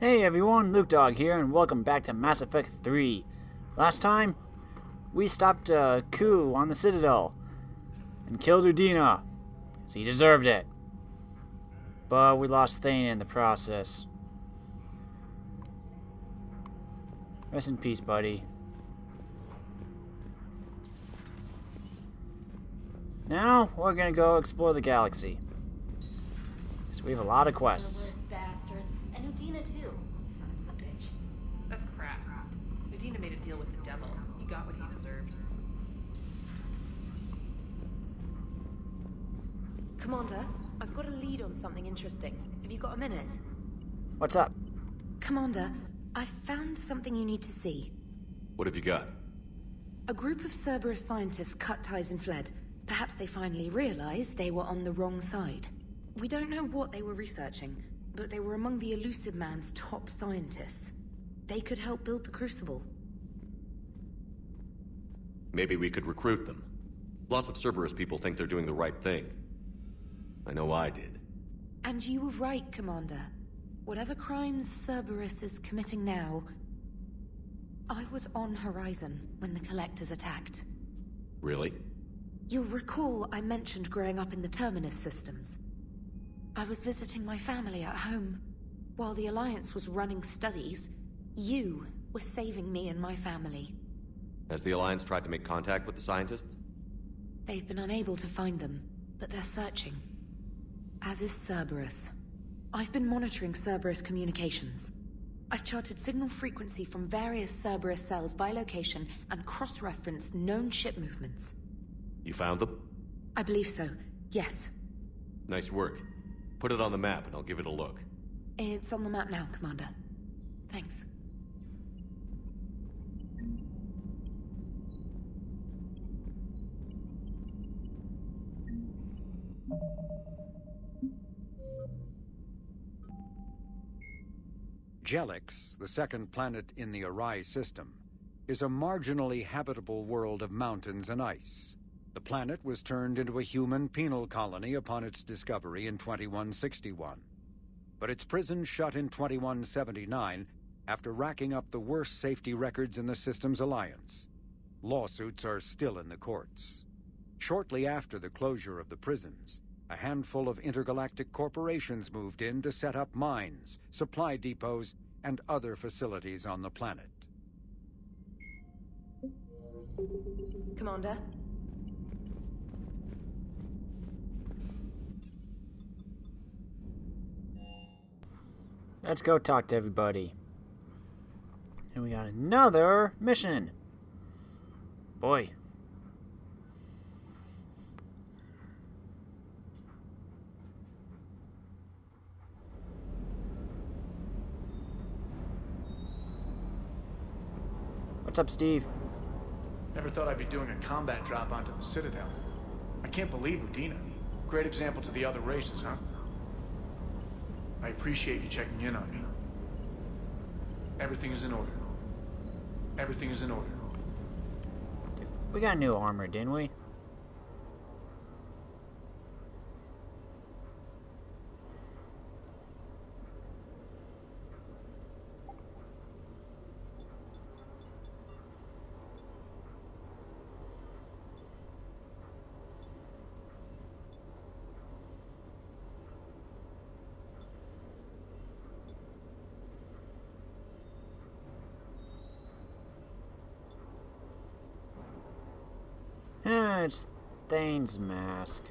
Hey everyone, Luke Dog here, and welcome back to Mass Effect 3. Last time, we stopped a coup on the Citadel and killed Udina, because he deserved it. But we lost Thane in the process. Rest in peace, buddy. Now, we're gonna go explore the galaxy. So we have a lot of quests. Bastards. And Udina too. Son of a bitch. That's crap. Medina made a deal with the devil. He got what he deserved. Commander, I've got a lead on something interesting. Have you got a minute? What's up? Commander, I've found something you need to see. What have you got? A group of Cerberus scientists cut ties and fled. Perhaps they finally realized they were on the wrong side. We don't know what they were researching, but they were among the Elusive Man's top scientists. They could help build the Crucible. Maybe we could recruit them. Lots of Cerberus people think they're doing the right thing. I know I did. And you were right, Commander. Whatever crimes Cerberus is committing now, I was on Horizon when the Collectors attacked. Really? You'll recall I mentioned growing up in the Terminus systems. I was visiting my family at home. While the Alliance was running studies, you were saving me and my family. Has the Alliance tried to make contact with the scientists? They've been unable to find them, but they're searching. As is Cerberus. I've been monitoring Cerberus communications. I've charted signal frequency from various Cerberus cells by location and cross-referenced known ship movements. You found them? I believe so, yes. Nice work. Put it on the map and I'll give it a look. It's on the map now, Commander. Thanks. Jelix, the second planet in the Arise system, is a marginally habitable world of mountains and ice. The planet was turned into a human penal colony upon its discovery in 2161. But its prison shut in 2179 after racking up the worst safety records in the system's alliance. Lawsuits are still in the courts. Shortly after the closure of the prisons, a handful of intergalactic corporations moved in to set up mines, supply depots, and other facilities on the planet. Commander? Let's go talk to everybody. And we got another mission. Boy. What's up, Steve? Never thought I'd be doing a combat drop onto the Citadel. I can't believe Udina. Great example to the other races, huh? I appreciate you checking in on me. Everything is in order. Everything is in order. We got new armor, didn't we? It's Thane's mask.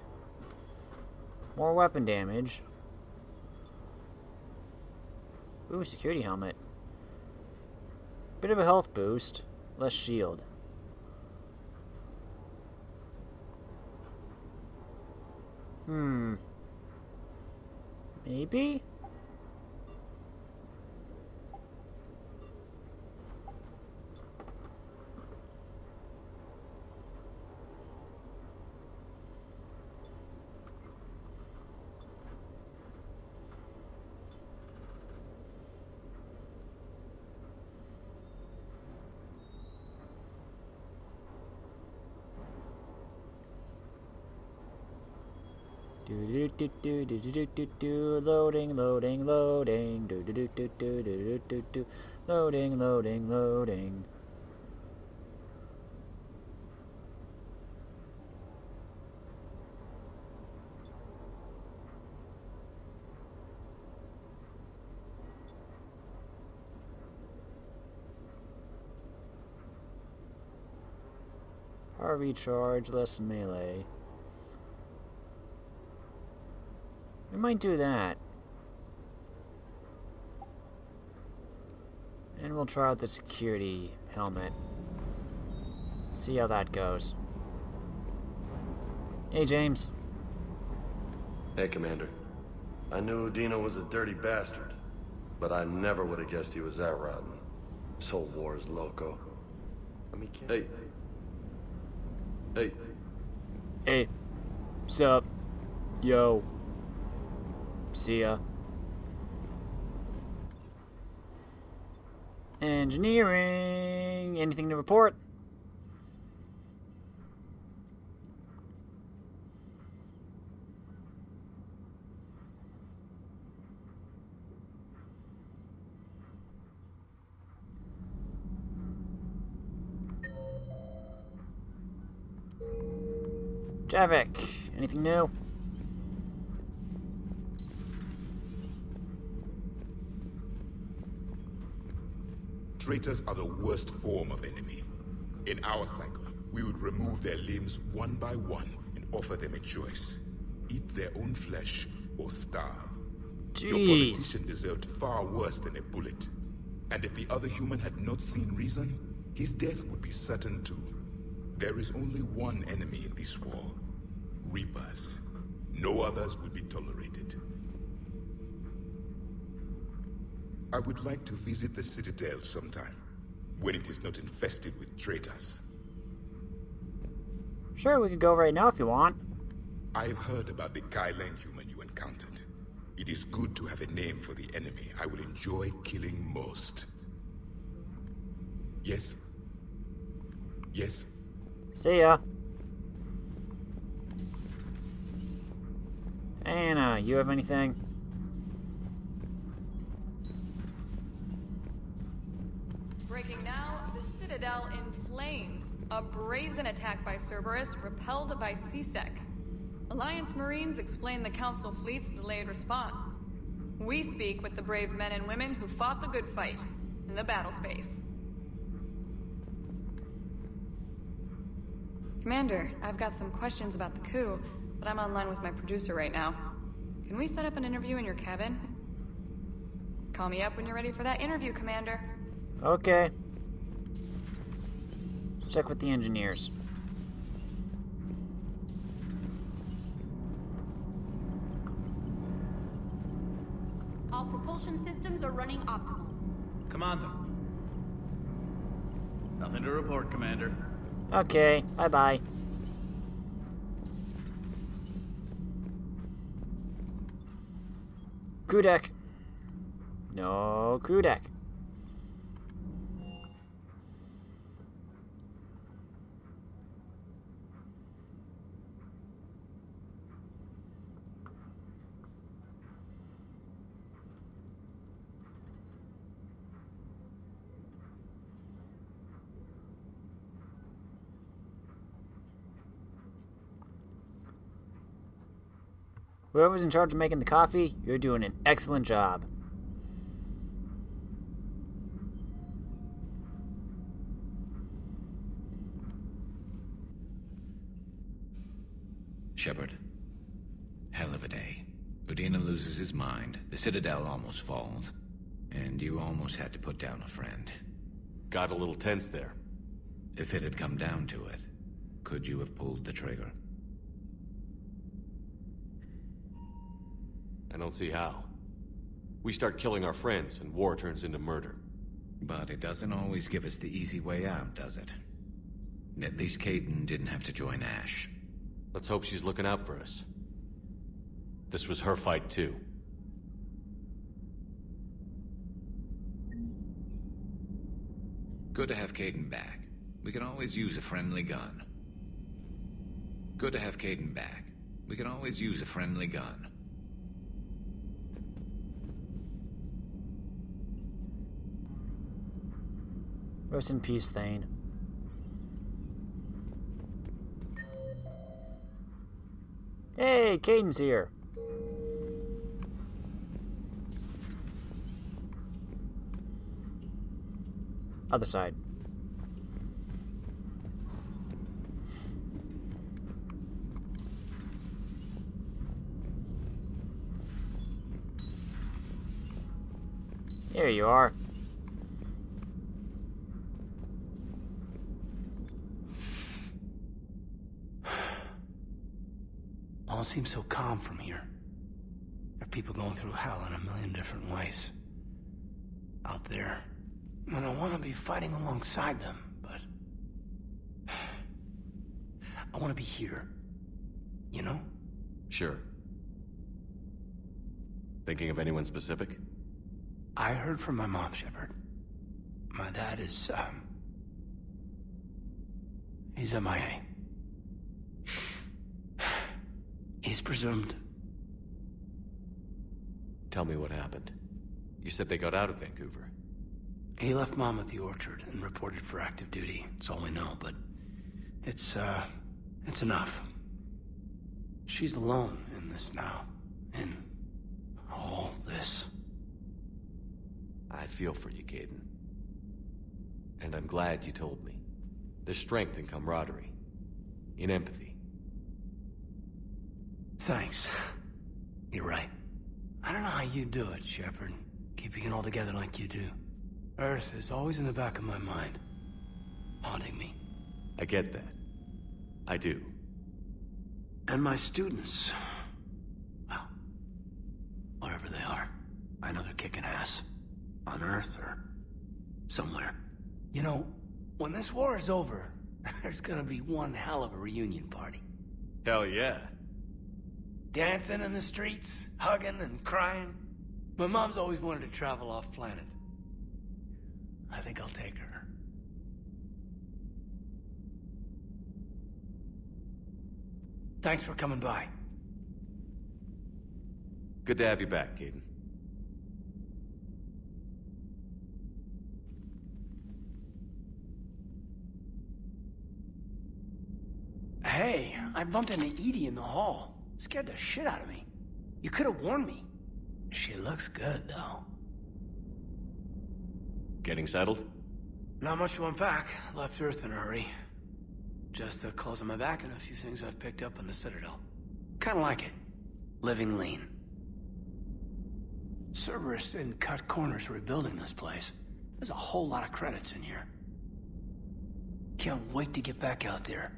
More weapon damage. Ooh, security helmet. Bit of a health boost. Less shield. Maybe? Do do do do do do do do. Loading, loading, loading. Do do do do do do do do. Loading, loading, loading. Power recharge, less melee. We might do that. And we'll try out the security helmet. See how that goes. Hey, James. Hey, Commander. I knew Udina was a dirty bastard, but I never would have guessed he was that rotten. This whole war is loco. Hey. Hey. Hey. Sup? Yo. See ya. Engineering. Anything to report? Javik, anything new? Traitors are the worst form of enemy. In our cycle, we would remove their limbs one by one and offer them a choice. Eat their own flesh or starve. Your Jeez. politician deserved far worse than a bullet. And if the other human had not seen reason, his death would be certain too. There is only one enemy in this war. Reapers. No others will be tolerated. I would like to visit the Citadel sometime, when it is not infested with traitors. Sure, we could go right now if you want. I've heard about the Kylan human you encountered. It is good to have a name for the enemy I will enjoy killing most. Yes? Yes? See ya. Anna, you have anything? Breaking now, the Citadel in flames. A brazen attack by Cerberus, repelled by CSEC. Alliance Marines explain the Council fleet's delayed response. We speak with the brave men and women who fought the good fight in the battle space. Commander, I've got some questions about the coup, but I'm online with my producer right now. Can we set up an interview in your cabin? Call me up when you're ready for that interview, Commander. Okay. Let's check with the engineers. All propulsion systems are running optimal. Commander. Nothing to report, Commander. Okay, bye-bye. Crew deck. No crew deck. Whoever's in charge of making the coffee, you're doing an excellent job. Shepard. Hell of a day. Udina loses his mind, the Citadel almost falls, and you almost had to put down a friend. Got a little tense there. If it had come down to it, could you have pulled the trigger? I don't see how. We start killing our friends, and war turns into murder. But it doesn't always give us the easy way out, does it? At least Kaidan didn't have to join Ash. Let's hope she's looking out for us. This was her fight, too. Good to have Kaidan back. We can always use a friendly gun. Good to have Kaidan back. We can always use a friendly gun. Rest in peace, Thane. Hey, Caden's here. Other side. There you are. All seems so calm from here. There are people going through hell in a million different ways. Out there. And I want to be fighting alongside them, but... I want to be here. You know? Sure. Thinking of anyone specific? I heard from my mom, Shepard. My dad is, he's MIA. He's presumed... Tell me what happened. You said they got out of Vancouver. He left Mom at the orchard and reported for active duty. That's all we know, but... It's enough. She's alone in this now. In all this. I feel for you, Caden. And I'm glad you told me. There's strength in camaraderie. In empathy. Thanks. You're right. I don't know how you do it, Shepard. Keeping it all together like you do. Earth is always in the back of my mind. Haunting me. I get that. I do. And my students... well, wherever they are. I know they're kicking ass. On Earth or somewhere. You know, when this war is over, there's gonna be one hell of a reunion party. Hell yeah. Dancing in the streets, hugging and crying. My mom's always wanted to travel off planet. I think I'll take her. Thanks for coming by. Good to have you back, Caden. Hey, I bumped into Edie in the hall. Scared the shit out of me. You could have warned me. She looks good, though. Getting settled? Not much to unpack. Left Earth in a hurry. Just the clothes on my back and a few things I've picked up on the Citadel. Kinda like it. Living lean. Cerberus didn't cut corners rebuilding this place. There's a whole lot of credits in here. Can't wait to get back out there.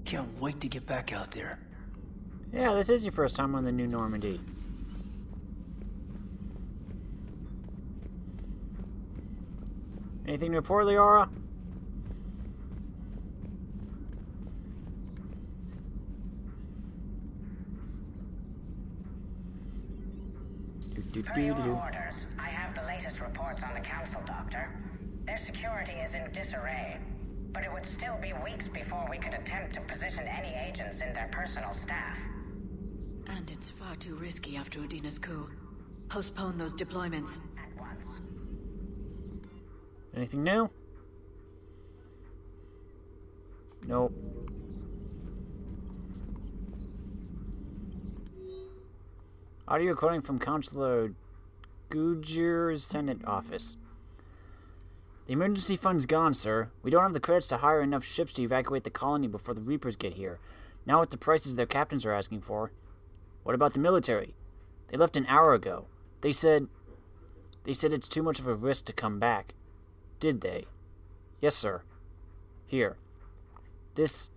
Can't wait to get back out there. Yeah, this is your first time on the New Normandy. Anything to report, Liara? Per your orders, I have the latest reports on the Council, Doctor. Their security is in disarray, but it would still be weeks before we could attempt to position any agents in their personal staff. And it's far too risky after Udina's coup. Postpone those deployments. At once. Anything new? Nope. Audio recording from Councilor Gujer's Senate office. The emergency fund's gone, sir. We don't have the credits to hire enough ships to evacuate the colony before the Reapers get here. Now with the prices their captains are asking for. What about the military? They left an hour ago. They said it's too much of a risk to come back. Did they? Yes, sir. Here. Is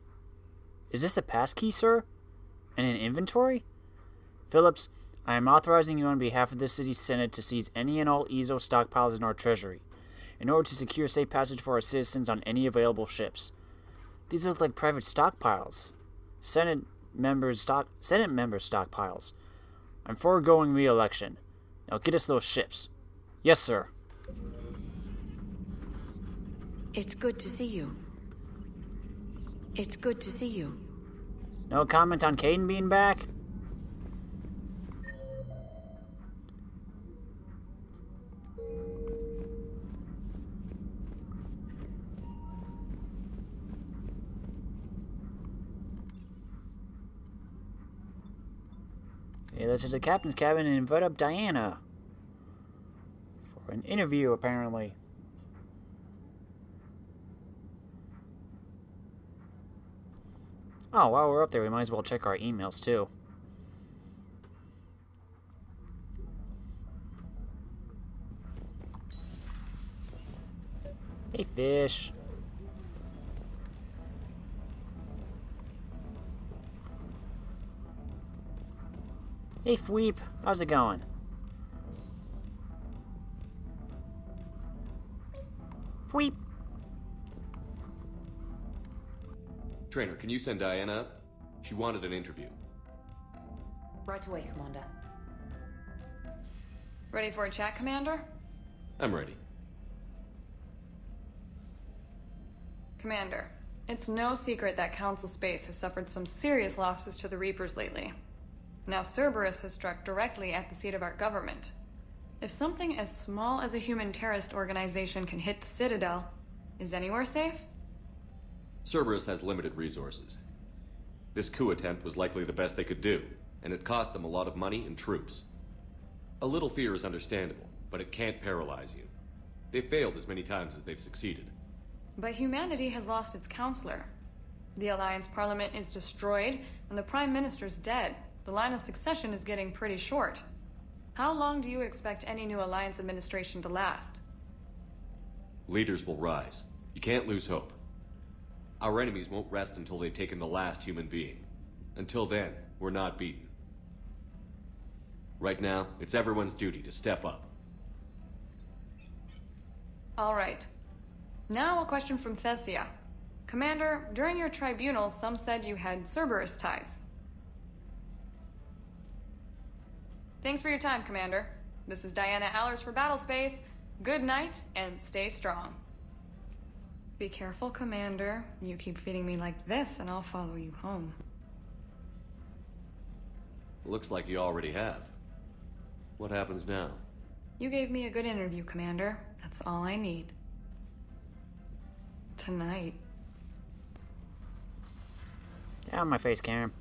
this a passkey, sir? And an inventory? Phillips, I am authorizing you on behalf of the city's senate to seize any and all Ezo stockpiles in our treasury, in order to secure safe passage for our citizens on any available ships. These look like private stockpiles. Senate members' stockpiles. I'm foregoing re-election. Now get us those ships. Yes, sir. It's good to see you. It's good to see you. No comment on Caden being back? Okay, let's head to the captain's cabin and invite up Diana. For an interview, apparently. Oh, while we're up there, we might as well check our emails, too. Hey, fish. Hey, Fweep. How's it going? Fweep. Trainer, can you send Diana up? She wanted an interview. Right away, Commander. Ready for a chat, Commander? I'm ready. Commander, it's no secret that Council Space has suffered some serious losses to the Reapers lately. Now Cerberus has struck directly at the seat of our government. If something as small as a human terrorist organization can hit the Citadel, is anywhere safe? Cerberus has limited resources. This coup attempt was likely the best they could do, and it cost them a lot of money and troops. A little fear is understandable, but it can't paralyze you. They've failed as many times as they've succeeded. But humanity has lost its counselor. The Alliance Parliament is destroyed, and the Prime Minister's dead. The line of succession is getting pretty short. How long do you expect any new Alliance administration to last? Leaders will rise. You can't lose hope. Our enemies won't rest until they've taken the last human being. Until then, we're not beaten. Right now, it's everyone's duty to step up. All right. Now a question from Thessia. Commander, during your tribunal, some said you had Cerberus ties. Thanks for your time, Commander. This is Diana Allers for Battlespace. Good night, and stay strong. Be careful, Commander. You keep feeding me like this, and I'll follow you home. Looks like you already have. What happens now? You gave me a good interview, Commander. That's all I need. Tonight. Get out of my face, Karen.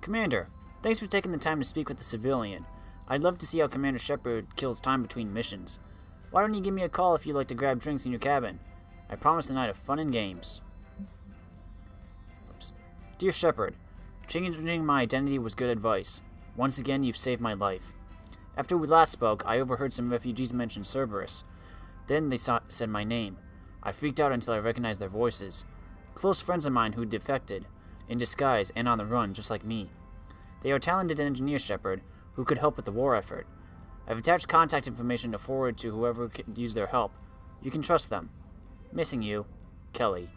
Commander, thanks for taking the time to speak with the civilian. I'd love to see how Commander Shepard kills time between missions. Why don't you give me a call if you'd like to grab drinks in your cabin? I promise a night of fun and games. Oops. Dear Shepard, changing my identity was good advice. Once again, you've saved my life. After we last spoke, I overheard some refugees mention Cerberus. Then they said my name. I freaked out until I recognized their voices. Close friends of mine who defected, in disguise and on the run, just like me. They are talented engineers, Shepard, who could help with the war effort. I've attached contact information to forward to whoever could use their help. You can trust them. Missing you, Kelly.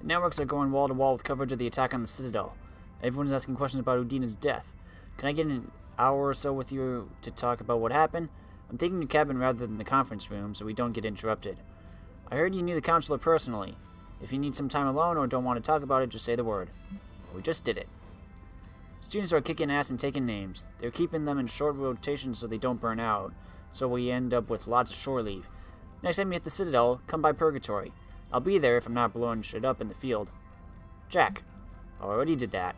The networks are going wall to wall with coverage of the attack on the Citadel. Everyone's asking questions about Udina's death. Can I get an hour or so with you to talk about what happened? I'm taking your cabin rather than the conference room so we don't get interrupted. I heard you knew the counselor personally. If you need some time alone or don't want to talk about it, just say the word. Well, we just did it. Students are kicking ass and taking names. They're keeping them in short rotation so they don't burn out, so we end up with lots of shore leave. Next time you hit the Citadel, come by Purgatory. I'll be there if I'm not blowing shit up in the field. Jack. I already did that.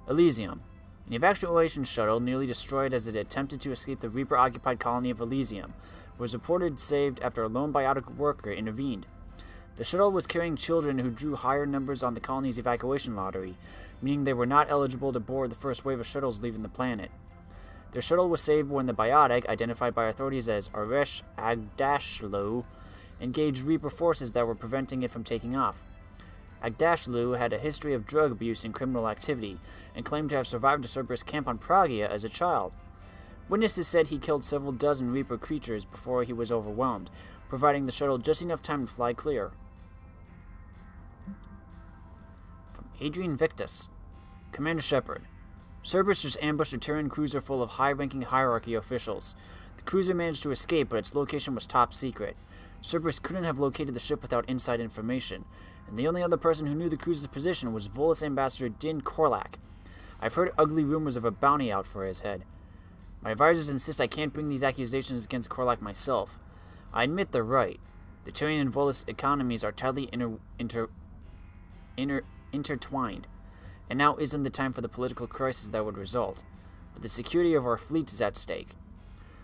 Elysium. An evacuation shuttle nearly destroyed as it attempted to escape the Reaper-occupied colony of Elysium was reported saved after a lone biotic worker intervened. The shuttle was carrying children who drew higher numbers on the colony's evacuation lottery, meaning they were not eligible to board the first wave of shuttles leaving the planet. Their shuttle was saved when the biotic, identified by authorities as Aresh Agdashlu, engaged Reaper forces that were preventing it from taking off. Agdashlu had a history of drug abuse and criminal activity, and claimed to have survived a Cerberus camp on Pragia as a child. Witnesses said he killed several dozen Reaper creatures before he was overwhelmed, providing the shuttle just enough time to fly clear. From Adrian Victus. Commander Shepard. Cerberus just ambushed a Terran cruiser full of high-ranking hierarchy officials. The cruiser managed to escape, but its location was top secret. Cerberus couldn't have located the ship without inside information, and the only other person who knew the cruiser's position was Volus Ambassador Din Korlak. I've heard ugly rumors of a bounty out for his head. My advisors insist I can't bring these accusations against Korlak myself. I admit they're right. The Terran and Volus economies are tightly intertwined, and now isn't the time for the political crisis that would result. But the security of our fleet is at stake.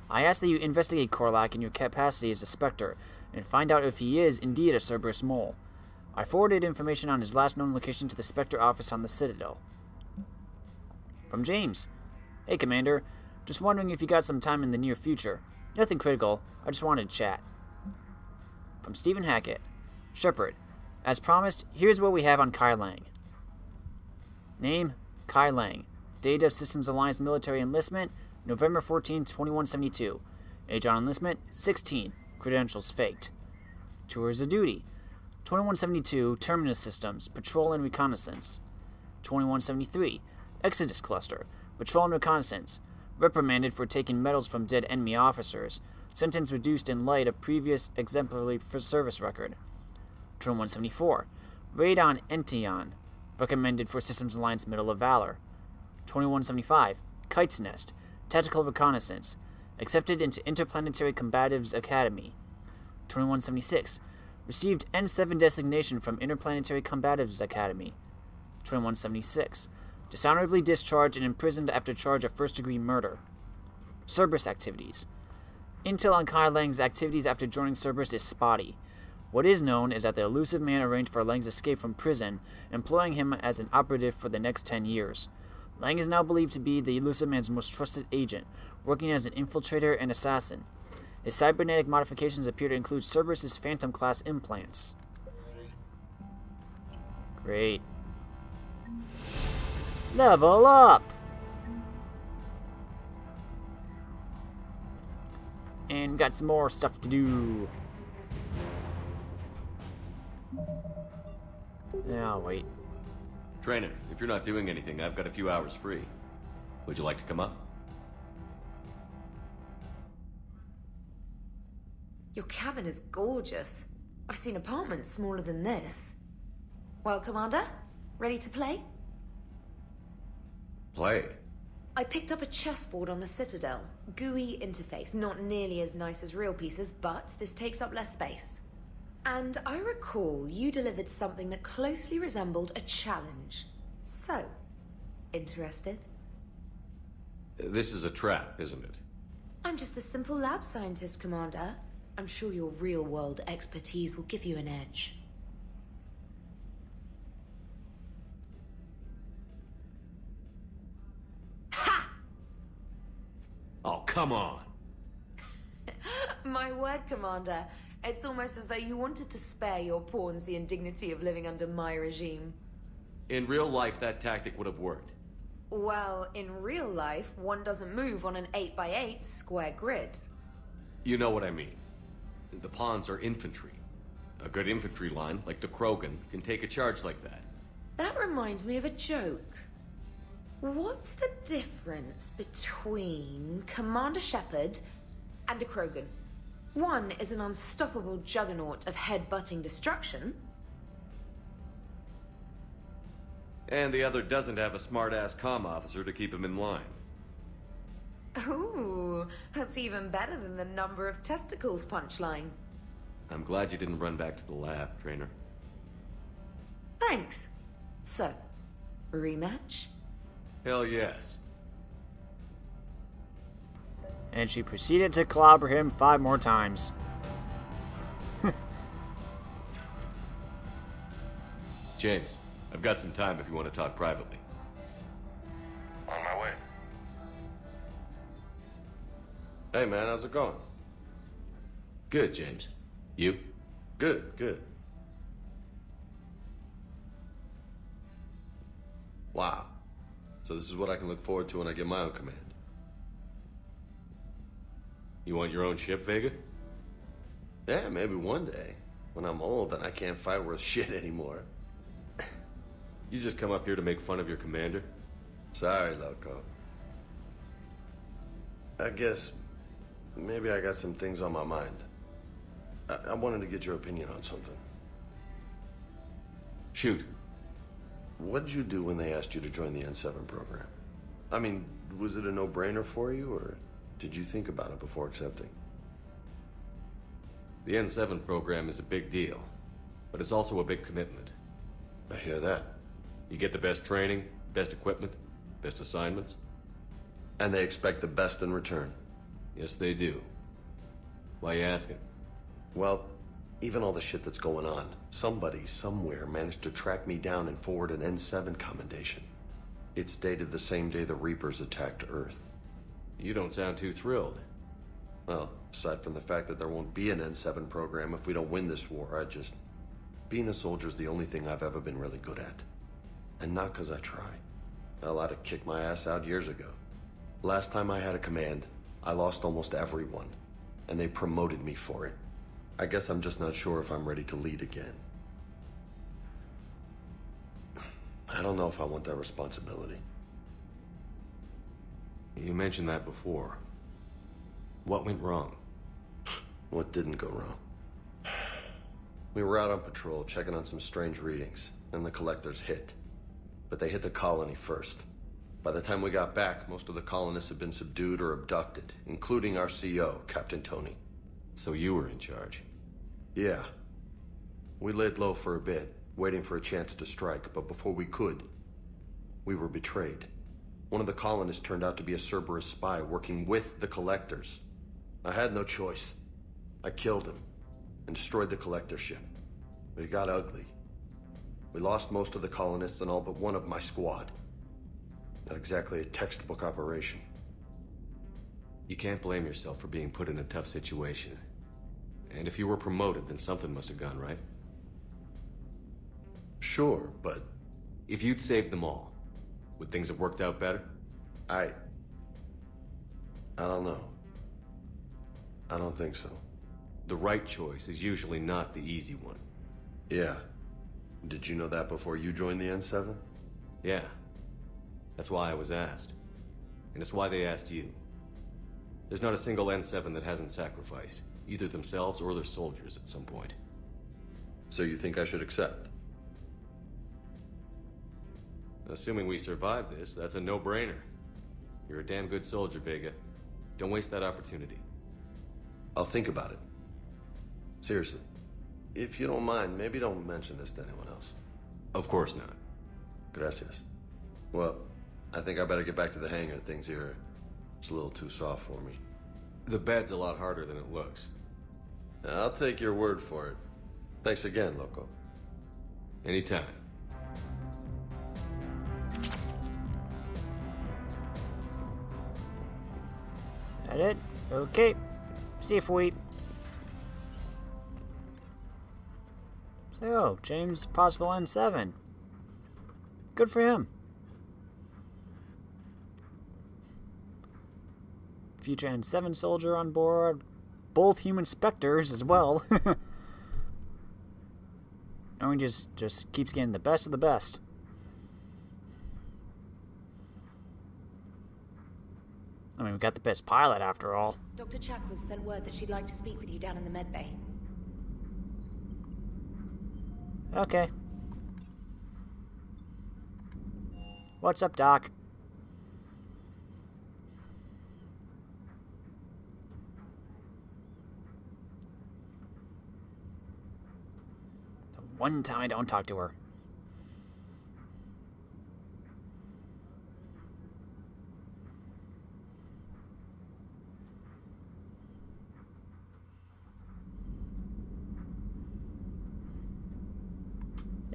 I ask that you investigate Korlak in your capacity as a Spectre, and find out if he is indeed a Cerberus mole. I forwarded information on his last known location to the Spectre office on the Citadel. From James. Hey, Commander. Just wondering if you got some time in the near future. Nothing critical. I just wanted to chat. From Stephen Hackett. Shepard. As promised, here's what we have on Kai Lang. Name, Kai Lang. Date of Systems Alliance military enlistment, November 14, 2172. Age on enlistment, 16. Credentials faked. Tours of duty. 2172, Terminus Systems, Patrol and Reconnaissance. 2173, Exodus Cluster, Patrol and Reconnaissance. Reprimanded for taking medals from dead enemy officers. Sentence reduced in light of previous exemplary service record. 2174, Raid on Ention. Recommended for Systems Alliance Medal of Valor. 2175, Kite's Nest, Tactical Reconnaissance. Accepted into Interplanetary Combatives Academy. 2176, received N7 designation from Interplanetary Combatives Academy. 2176, dishonorably discharged and imprisoned after charge of first-degree murder. Cerberus activities. Intel on Kai Lang's activities after joining Cerberus is spotty. What is known is that the elusive man arranged for Lang's escape from prison, employing him as an operative for the next 10 years. Lang is now believed to be the elusive man's most trusted agent, working as an infiltrator and assassin. His cybernetic modifications appear to include Cerberus' Phantom-class implants. Great. Level up! And got some more stuff to do. Yeah, I'll wait. Trainer, if you're not doing anything, I've got a few hours free. Would you like to come up? Your cabin is gorgeous. I've seen apartments smaller than this. Well, Commander, ready to play? Play? I picked up a chessboard on the Citadel. GUI interface, not nearly as nice as real pieces, but this takes up less space. And I recall you delivered something that closely resembled a challenge. So, interested? This is a trap, isn't it? I'm just a simple lab scientist, Commander. I'm sure your real-world expertise will give you an edge. Ha! Oh, come on! My word, Commander. It's almost as though you wanted to spare your pawns the indignity of living under my regime. In real life, that tactic would have worked. Well, in real life, one doesn't move on an 8x8 square grid. You know what I mean. The pawns are infantry. A good infantry line, like the Krogan, can take a charge like that. That reminds me of a joke. What's the difference between Commander Shepard and a Krogan? One is an unstoppable juggernaut of head-butting destruction. And the other doesn't have a smart-ass comm officer to keep him in line. Ooh, that's even better than the number of testicles punchline. I'm glad you didn't run back to the lab, Trainer. Thanks. So, rematch? Hell yes. And she proceeded to clobber him 5 more times. James, I've got some time if you want to talk privately. On my way. Hey, man, how's it going? Good, James. You? Good, good. Wow. So this is what I can look forward to when I get my own command. You want your own ship, Vega? Yeah, maybe one day. When I'm old and I can't fight worth shit anymore. You just come up here to make fun of your commander? Sorry, Loco. I guess maybe I got some things on my mind. I wanted to get your opinion on something. Shoot. What did you do when they asked you to join the N7 program? I mean, was it a no-brainer for you, or did you think about it before accepting? The N7 program is a big deal, but it's also a big commitment. I hear that. You get the best training, best equipment, best assignments. And they expect the best in return. Yes, they do. Why you asking? Well, even all the shit that's going on, somebody somewhere managed to track me down and forward an N7 commendation. It's dated the same day the Reapers attacked Earth. You don't sound too thrilled. Well, aside from the fact that there won't be an N7 program if we don't win this war, being a soldier's the only thing I've ever been really good at. And not because I try. Hell, I'd have kicked my ass out years ago. Last time I had a command, I lost almost everyone. And they promoted me for it. I guess I'm just not sure if I'm ready to lead again. I don't know if I want that responsibility. You mentioned that before. What went wrong? What didn't go wrong? We were out on patrol, checking on some strange readings, and the collectors hit. But they hit the colony first. By the time we got back, most of the colonists had been subdued or abducted, including our CO, Captain Tony. So you were in charge? Yeah. We laid low for a bit, waiting for a chance to strike, but before we could, we were betrayed. One of the colonists turned out to be a Cerberus spy working with the collectors. I had no choice. I killed him and destroyed the collector ship. But it got ugly. We lost most of the colonists and all but one of my squad. Not exactly a textbook operation. You can't blame yourself for being put in a tough situation. And if you were promoted, then something must have gone right. Sure, but... If you'd saved them all, would things have worked out better? I don't know. I don't think so. The right choice is usually not the easy one. Yeah. Did you know that before you joined the N7? Yeah. That's why I was asked. And it's why they asked you. There's not a single N7 that hasn't sacrificed, either themselves or their soldiers at some point. So you think I should accept? Assuming we survive this, that's a no-brainer. You're a damn good soldier, Vega. Don't waste that opportunity. I'll think about it. Seriously. If you don't mind, maybe don't mention this to anyone else. Of course not. Gracias. Well, I think I better get back to the hangar. Things here, it's a little too soft for me. The bed's a lot harder than it looks. I'll take your word for it. Thanks again, Loco. Anytime. That it? Okay. See if we... So, James, possible N7. Good for him. Future N7 soldier on board. Both human specters as well. Owen just keeps getting the best of the best. I mean, we got the best pilot after all. Dr. Chakwas sent word that she'd like to speak with you down in the med bay. Okay. What's up, Doc? The one time I don't talk to her.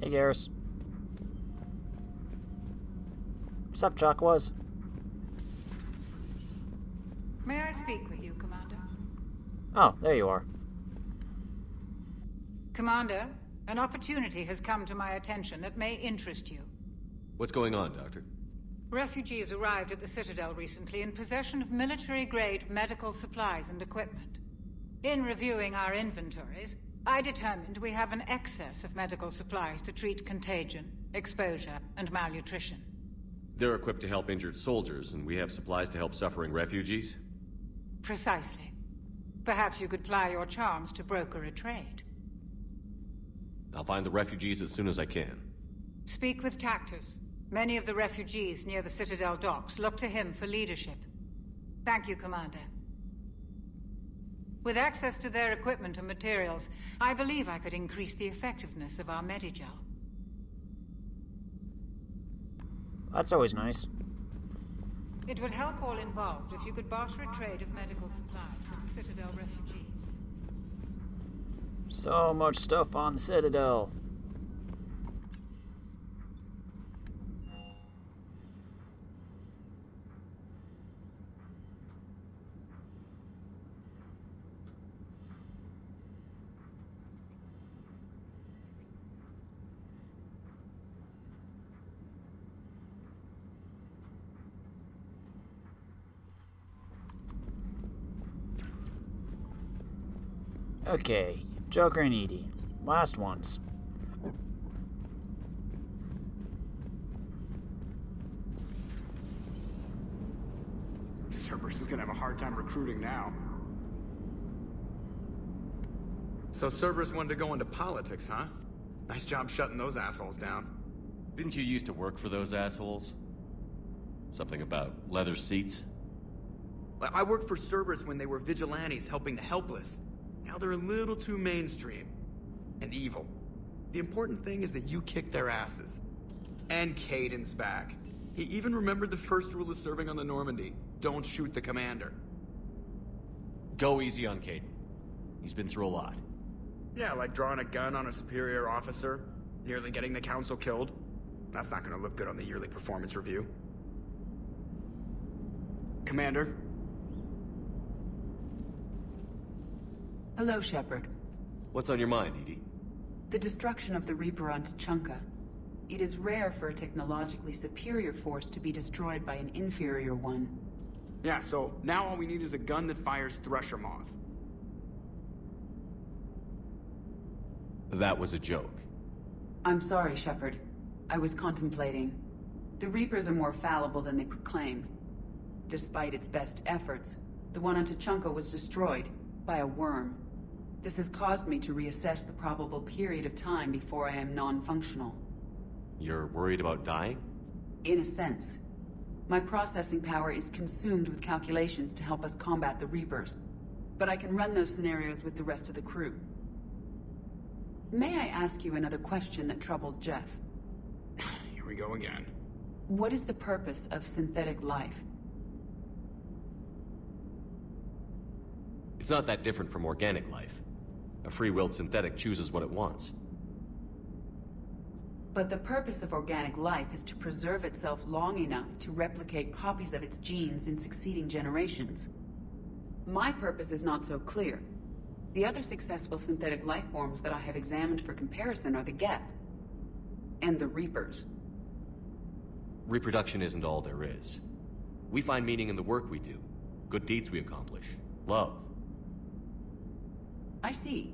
Hey, Garrus. What's up, Chakwas? May I speak with you, Commander? Oh, there you are. Commander, an opportunity has come to my attention that may interest you. What's going on, Doctor? Refugees arrived at the Citadel recently in possession of military-grade medical supplies and equipment. In reviewing our inventories, I determined we have an excess of medical supplies to treat contagion, exposure, and malnutrition. They're equipped to help injured soldiers, and we have supplies to help suffering refugees? Precisely. Perhaps you could ply your charms to broker a trade. I'll find the refugees as soon as I can. Speak with Tactus. Many of the refugees near the Citadel docks look to him for leadership. Thank you, Commander. With access to their equipment and materials, I believe I could increase the effectiveness of our Medigel. That's always nice. It would help all involved if you could barter a trade of medical supplies with the Citadel refugees. So much stuff on the Citadel. Okay, Joker and Edie. Last ones. Cerberus is gonna have a hard time recruiting now. So Cerberus wanted to go into politics, huh? Nice job shutting those assholes down. Didn't you used to work for those assholes? Something about leather seats? I worked for Cerberus when they were vigilantes helping the helpless. Now they're a little too mainstream. And evil. The important thing is that you kicked their asses. And Caden's back. He even remembered the first rule of serving on the Normandy. Don't shoot the commander. Go easy on Caden. He's been through a lot. Yeah, like drawing a gun on a superior officer, nearly getting the council killed. That's not gonna look good on the yearly performance review. Commander? Hello, Shepard. What's on your mind, Edie? The destruction of the Reaper on Tuchanka. It is rare for a technologically superior force to be destroyed by an inferior one. Yeah, so now all we need is a gun that fires thresher maws. That was a joke. I'm sorry, Shepard. I was contemplating. The Reapers are more fallible than they proclaim. Despite its best efforts, the one on Tuchanka was destroyed by a worm. This has caused me to reassess the probable period of time before I am non-functional. You're worried about dying? In a sense. My processing power is consumed with calculations to help us combat the Reapers. But I can run those scenarios with the rest of the crew. May I ask you another question that troubled Jeff? Here we go again. What is the purpose of synthetic life? It's not that different from organic life. A free-willed synthetic chooses what it wants. But the purpose of organic life is to preserve itself long enough to replicate copies of its genes in succeeding generations. My purpose is not so clear. The other successful synthetic life forms that I have examined for comparison are the Geth and the Reapers. Reproduction isn't all there is. We find meaning in the work we do, good deeds we accomplish, love. I see.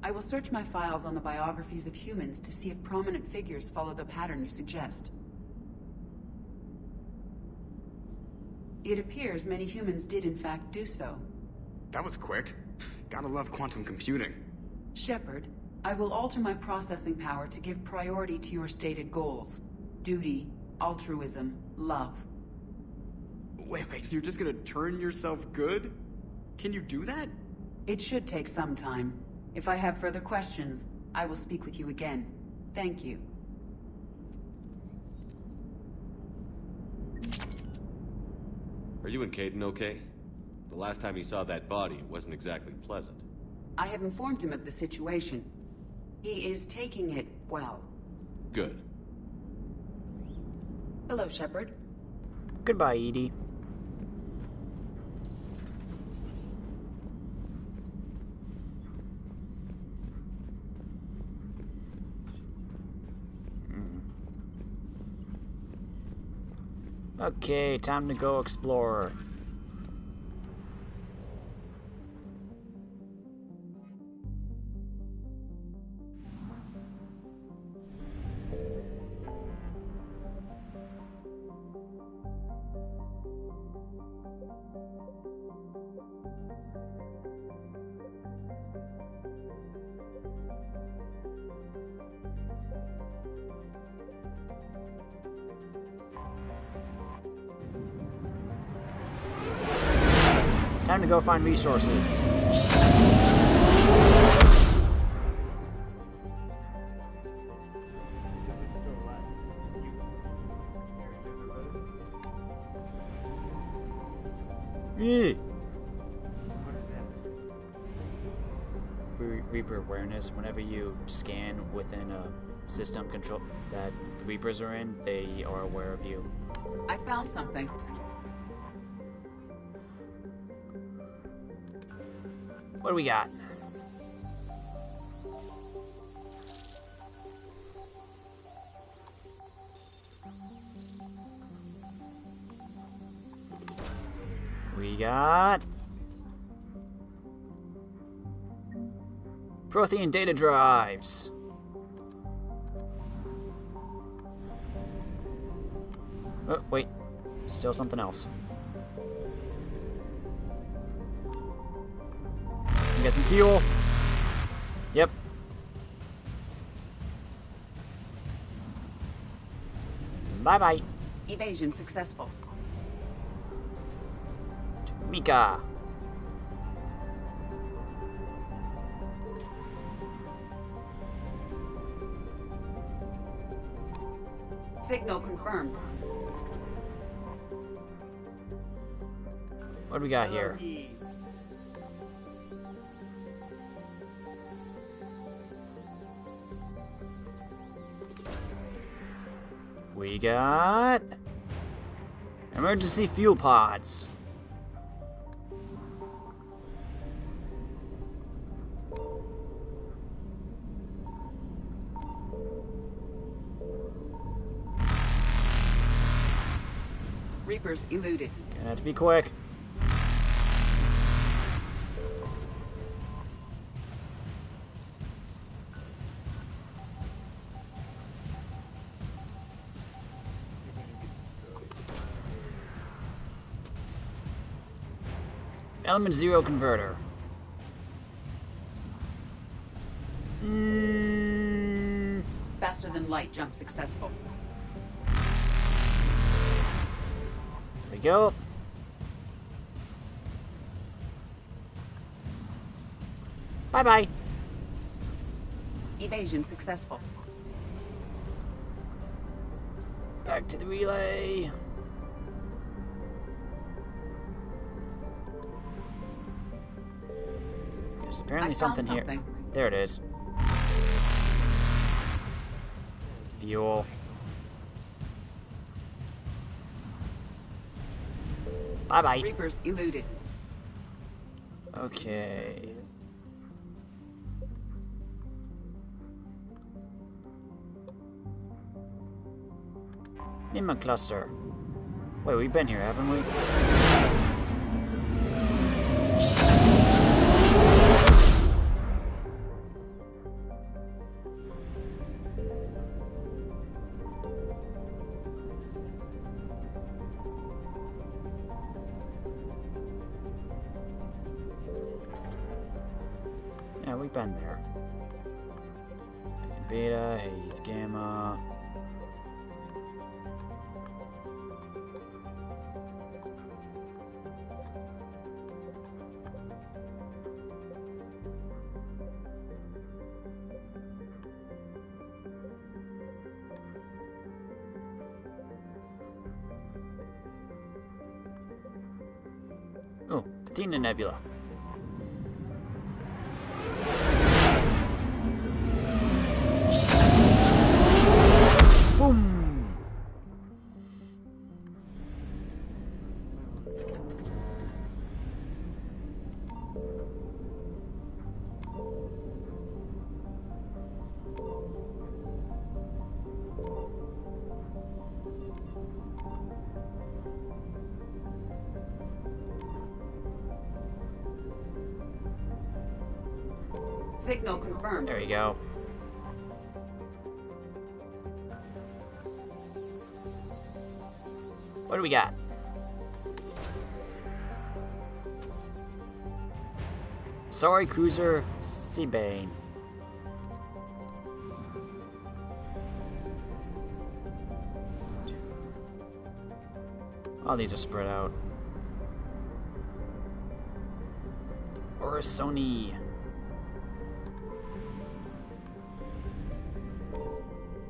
I will search my files on the biographies of humans to see if prominent figures follow the pattern you suggest. It appears many humans did in fact do so. That was quick. Gotta love quantum computing. Shepard, I will alter my processing power to give priority to your stated goals. Duty, altruism, love. Wait, you're just gonna turn yourself good? Can you do that? It should take some time. If I have further questions, I will speak with you again. Thank you. Are you and Caden okay? The last time he saw that body, it wasn't exactly pleasant. I have informed him of the situation. He is taking it well. Good. Hello, Shepard. Goodbye, Edie. Okay, time to go explore. go find resources. Yeah. Reaper awareness. Whenever you scan within a system control that the Reapers are in, they are aware of you. I found something. What do we got? We got Prothean data drives. Oh, wait. Still something else. You got some fuel? Yep. Bye-bye. Evasion successful. Mika. Signal confirmed. What do we got here? We got emergency fuel pods. Reapers eluded. Gonna have to be quick. Element 0 converter. Faster than light jump successful. There we go. Bye-bye. Evasion successful. Back to the relay. There's apparently something here. There it is. Fuel. Bye-bye. Reapers eluded. Okay. Nima cluster. Wait, we've been here, haven't we? Yeah, we've been there. Beta, Hades, Gamma. Oh, Athena Nebula. Boom! Signal confirmed. There you go. What do we got? Sorry, Cruiser Seabane. Oh, these are spread out. Or a Sony.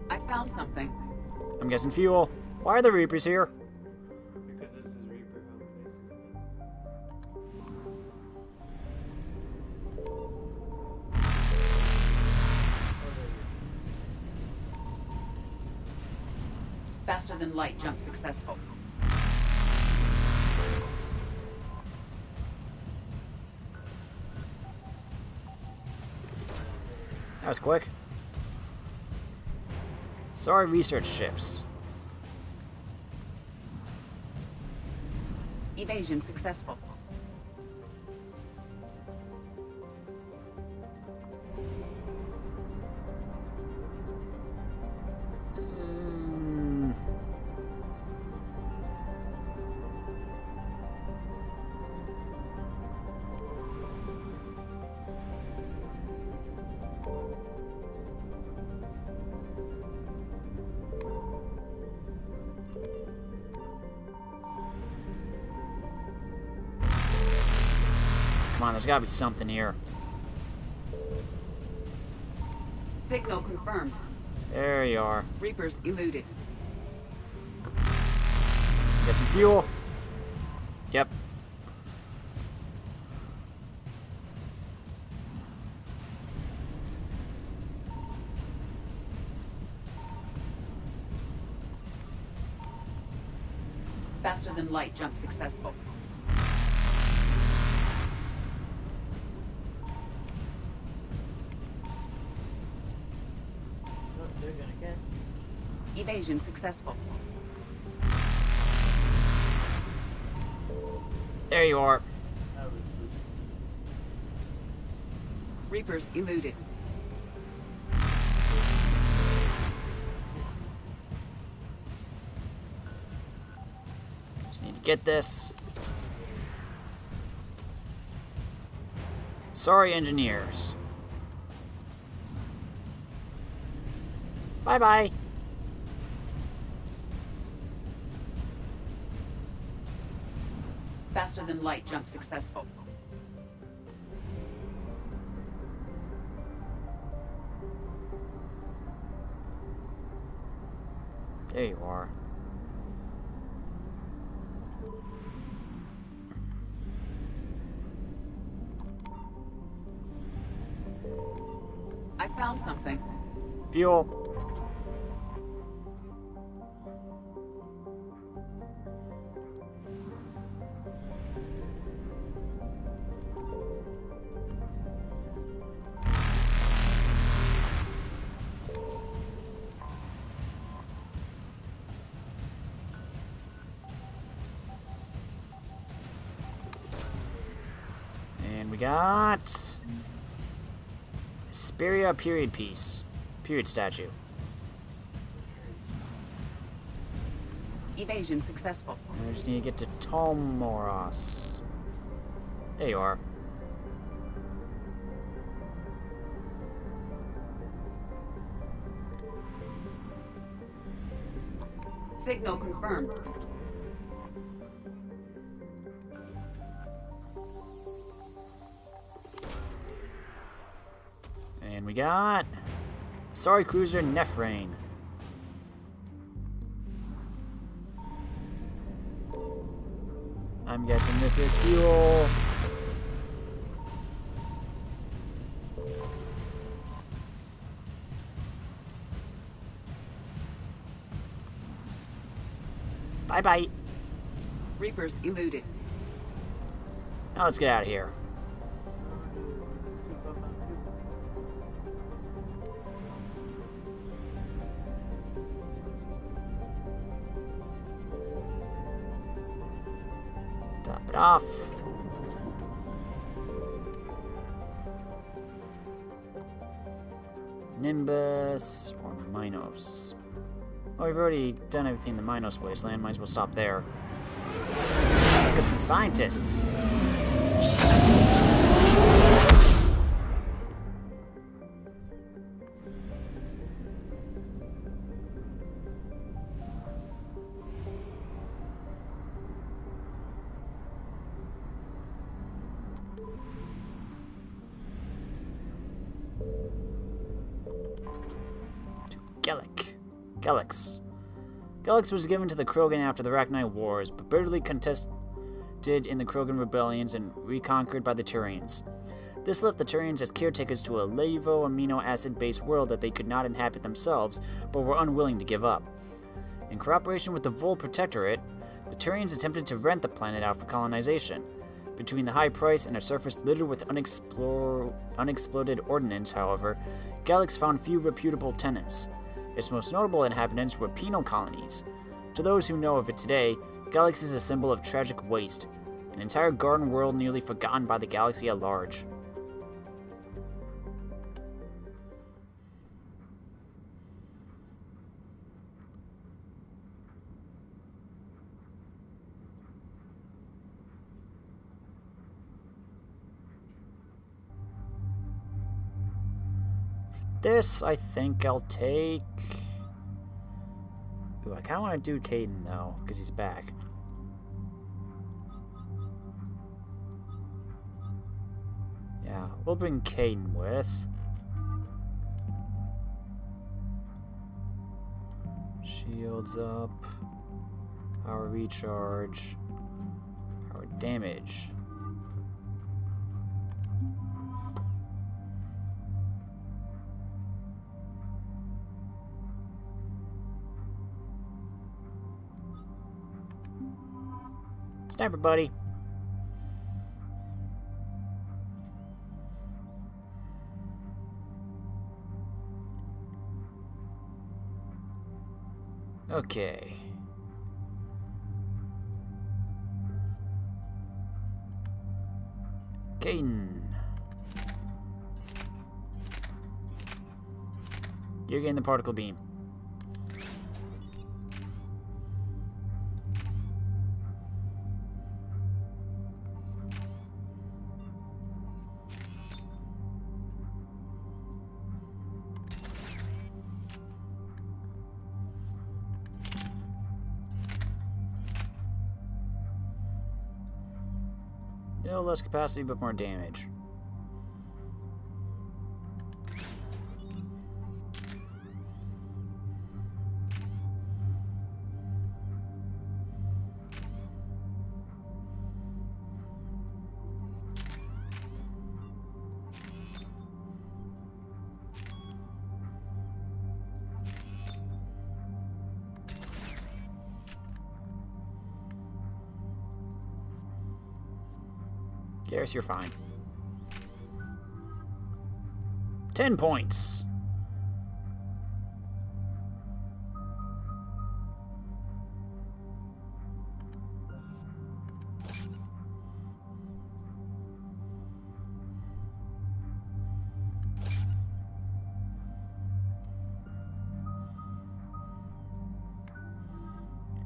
I found something. I'm guessing fuel. Why are the Reapers here? Because this is Reaper Faster than light jump successful. That was quick. Sorry, research ships. Evasion successful. Come on, there's gotta be something here. Signal confirmed. There you are. Reapers eluded. Get some fuel. Yep. Faster than light jump successful. they're gonna get. Evasion successful. There you are. Reapers eluded. Just need to get this. Sorry, engineers. Bye-bye. Faster than light jump successful. There you are. I found something. Fuel. And we got Hesperia period piece. Period statue. Evasion successful. And I just need to get to Tomoros. There you are. Signal confirmed. And we got Sorry Cruiser Nephrain. I'm guessing this is fuel. Bye-bye. Reapers eluded. Now let's get out of here. Top it off. Nimbus or Minos. Oh, we've already done everything in the Minos wasteland. Might as well stop there. Pick up some scientists. Galax. Galax was given to the Krogan after the Rachni Wars, but bitterly contested in the Krogan rebellions and reconquered by the Turians. This left the Turians as caretakers to a levo amino acid-based world that they could not inhabit themselves, but were unwilling to give up. In cooperation with the Vol Protectorate, the Turians attempted to rent the planet out for colonization. Between the high price and a surface littered with unexploded ordnance, however, Galax found few reputable tenants. Its most notable inhabitants were penal colonies. To those who know of it today, Galax is a symbol of tragic waste, an entire garden world nearly forgotten by the galaxy at large. This, I think I'll take... Ooh, I kind of want to do Caden, though, because he's back. Yeah, we'll bring Caden with. Shields up. Power recharge. Power damage. Sniper buddy. Okay. Caden. You're getting the particle beam. No less capacity, but more damage. Garrus, you're fine. 10 points.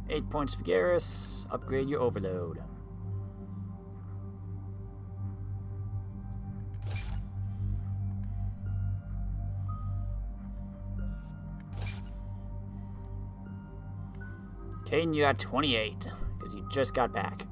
Eight points for Garrus. Upgrade your overload. Caden, you got 28, because you just got back.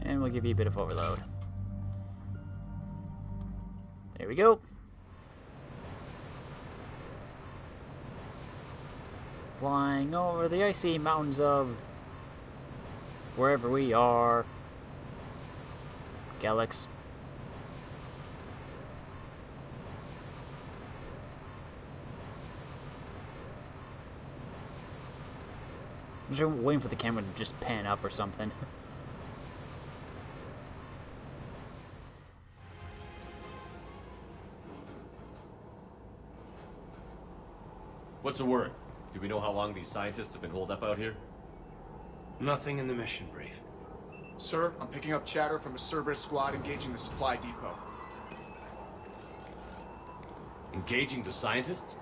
And we'll give you a bit of overload. There we go. Flying over the icy mountains of wherever we are. Galax. I'm just waiting for the camera to just pan up or something. What's the word? Do we know how long these scientists have been holed up out here? Nothing in the mission brief. Sir, I'm picking up chatter from a Cerberus squad engaging the supply depot. Engaging the scientists?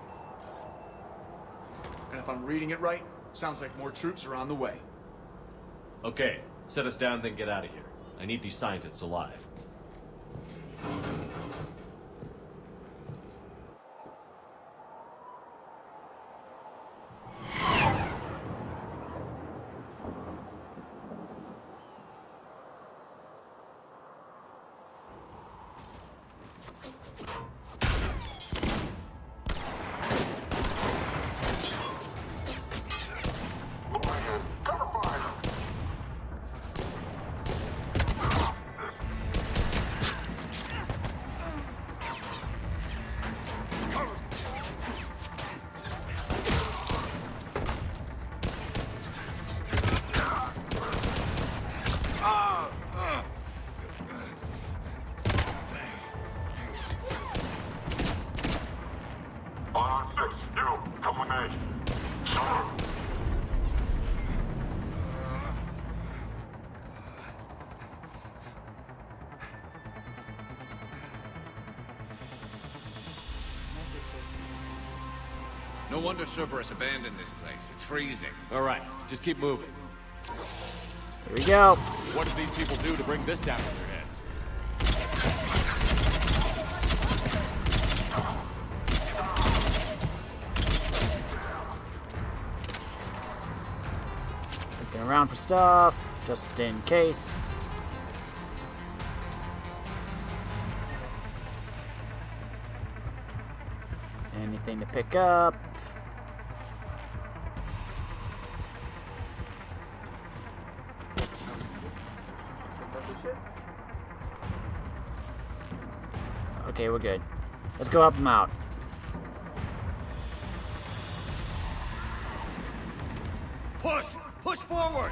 And if I'm reading it right, sounds like more troops are on the way. Okay, set us down, then get out of here. I need these scientists alive. No wonder Cerberus abandoned this place. It's freezing. All right, just keep moving. Here we go. What did these people do to bring this down on their heads? Looking around for stuff, just in case. Anything to pick up? Okay, we're good. Let's go up and out. Push! Push forward!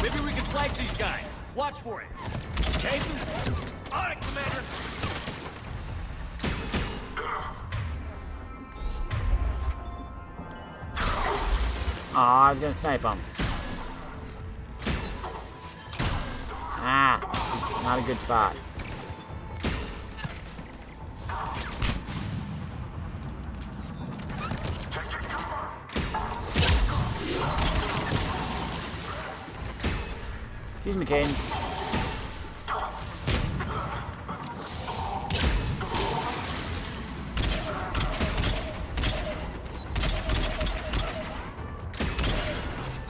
Maybe we can flank these guys. Watch for it. Jason? On it, Commander! Aw, I was gonna snipe him. Ah, not a good spot. Excuse me, Caden.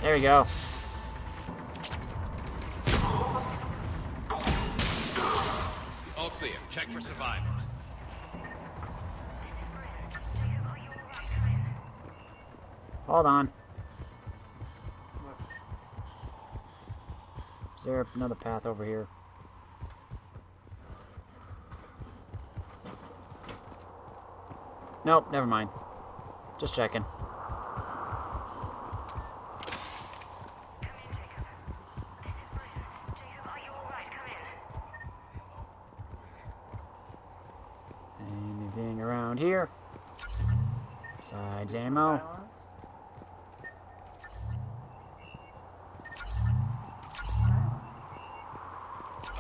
There we go. All clear. Check for survivors. Hold on. Is there another path over here? Nope, never mind. Just checking. Anything around here? Besides ammo?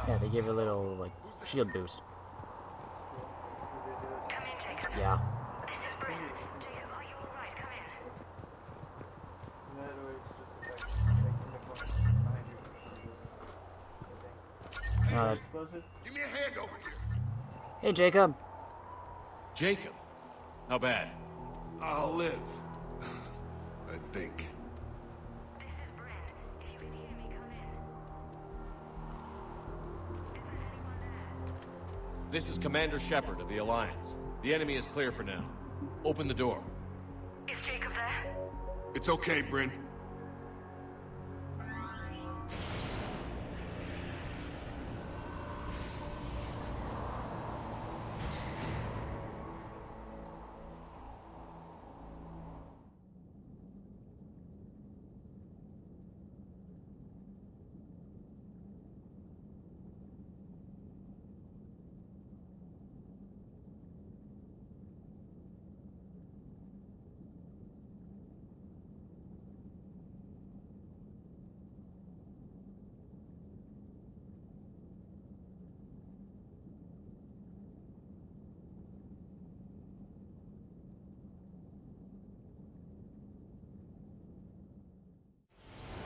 Yeah, they give it a little, like, shield boost. Yeah. Give me a hand over here. Hey, Jacob. Jacob? How bad? I'll live. I think. This is Commander Shepard of the Alliance. The enemy is clear for now. Open the door. Is Jacob there? It's okay, Bryn.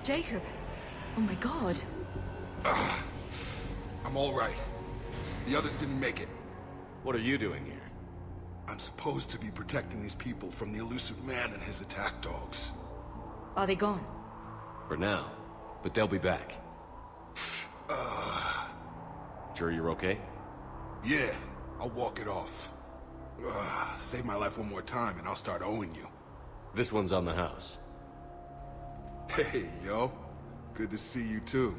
Jacob! Oh my god. I'm all right. The others didn't make it. What are you doing here? I'm supposed to be protecting these people from the elusive man and his attack dogs. Are they gone? For now. But they'll be back. Sure you're okay? Yeah, I'll walk it off. Save my life one more time and I'll start owing you. This one's on the house. Hey, yo. Good to see you too.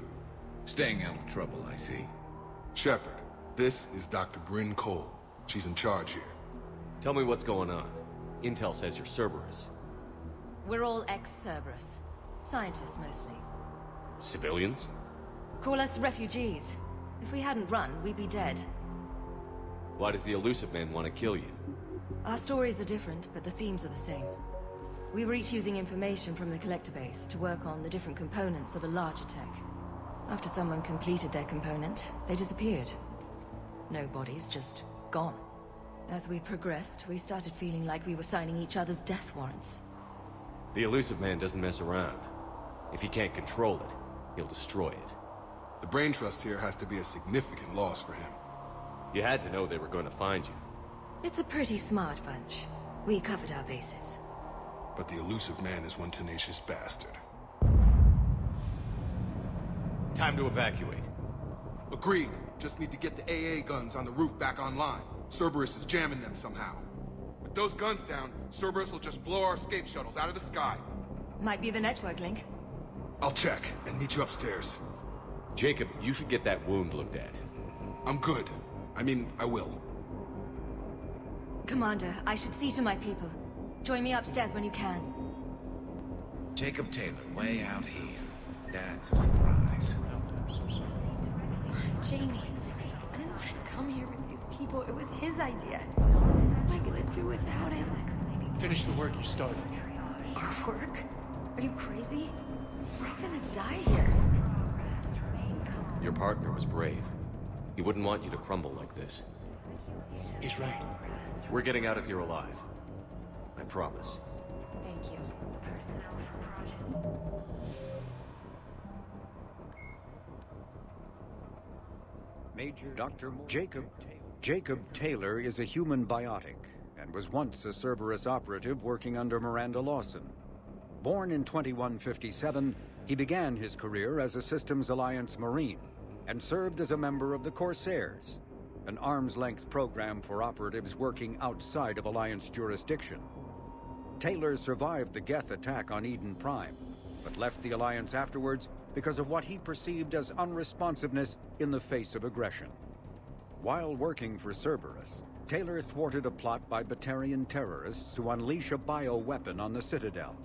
Staying out of trouble, I see. Shepard, this is Dr. Bryn Cole. She's in charge here. Tell me what's going on. Intel says you're Cerberus. We're all ex-Cerberus. Scientists, mostly. Civilians? Call us refugees. If we hadn't run, we'd be dead. Why does the elusive man want to kill you? Our stories are different, but the themes are the same. We were each using information from the collector base to work on the different components of a larger tech. After someone completed their component, they disappeared. No bodies, just gone. As we progressed, we started feeling like we were signing each other's death warrants. The elusive man doesn't mess around. If he can't control it, he'll destroy it. The brain trust here has to be a significant loss for him. You had to know they were going to find you. It's a pretty smart bunch. We covered our bases. But the elusive man is one tenacious bastard. Time to evacuate. Agreed. Just need to get the AA guns on the roof back online. Cerberus is jamming them somehow. With those guns down, Cerberus will just blow our escape shuttles out of the sky. Might be the network link. I'll check and meet you upstairs. Jacob, you should get that wound looked at. I'm good. I mean, I will. Commander, I should see to my people. Join me upstairs when you can. Jacob Taylor, way out here. That's a surprise. Jamie, I didn't want to come here with these people. It was his idea. What am I gonna do without him? Finish the work you started. Our work? Are you crazy? We're all gonna die here. Your partner was brave. He wouldn't want you to crumble like this. He's right. We're getting out of here alive. I promise. Thank you. Major Dr. Jacob Taylor is a human biotic and was once a Cerberus operative working under Miranda Lawson. Born in 2157, he began his career as a Systems Alliance Marine and served as a member of the Corsairs, an arm's-length program for operatives working outside of Alliance jurisdiction. Taylor survived the Geth attack on Eden Prime, but left the Alliance afterwards because of what he perceived as unresponsiveness in the face of aggression. While working for Cerberus, Taylor thwarted a plot by Batarian terrorists to unleash a bioweapon on the Citadel.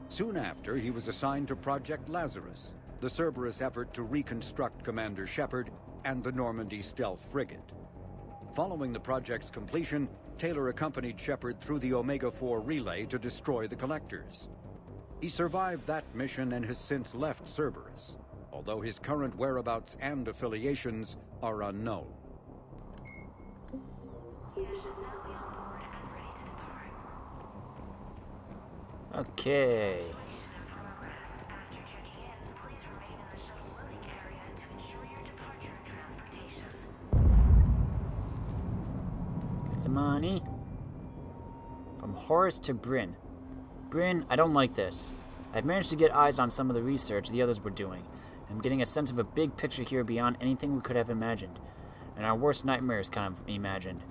Soon after, he was assigned to Project Lazarus, the Cerberus effort to reconstruct Commander Shepard and the Normandy stealth frigate. Following the project's completion, Taylor accompanied Shepard through the Omega-4 relay to destroy the Collectors. He survived that mission and has since left Cerberus, although his current whereabouts and affiliations are unknown. Okay. Get some money. From Horace to Bryn. Bryn, I don't like this. I've managed to get eyes on some of the research the others were doing. I'm getting a sense of a big picture here beyond anything we could have imagined. And our worst nightmares kind of imagined.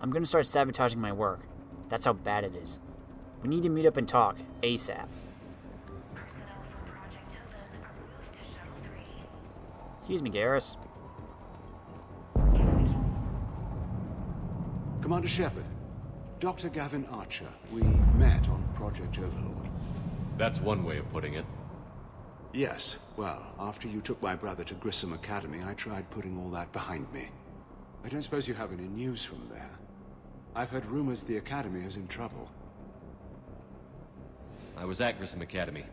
I'm gonna start sabotaging my work. That's how bad it is. We need to meet up and talk, ASAP. Excuse me, Garrus. Commander Shepard, Dr. Gavin Archer, we met on Project Overlord. That's one way of putting it. Yes, well, after you took my brother to Grissom Academy, I tried putting all that behind me. I don't suppose you have any news from there. I've heard rumors the Academy is in trouble. I was at Grissom Academy.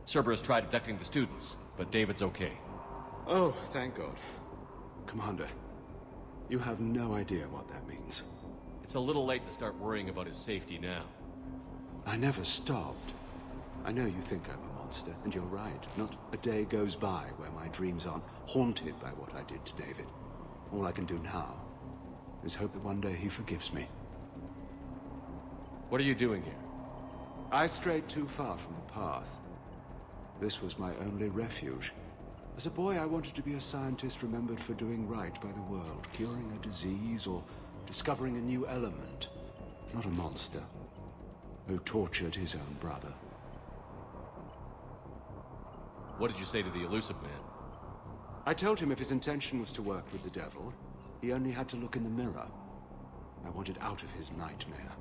Cerberus tried abducting the students, but David's okay. Oh, thank God. Commander, you have no idea what that means. It's a little late to start worrying about his safety now. I never stopped. I know you think I'm a monster. monster, and you're right. Not a day goes by where my dreams aren't haunted by what I did to David. All I can do now is hope that one day he forgives me. What are you doing here? I strayed too far from the path. This was my only refuge. As a boy, I wanted to be a scientist remembered for doing right by the world, curing a disease or discovering a new element. Not a monster who tortured his own brother. What did you say to the elusive man? I told him if his intention was to work with the devil, he only had to look in the mirror. I wanted out of his nightmare.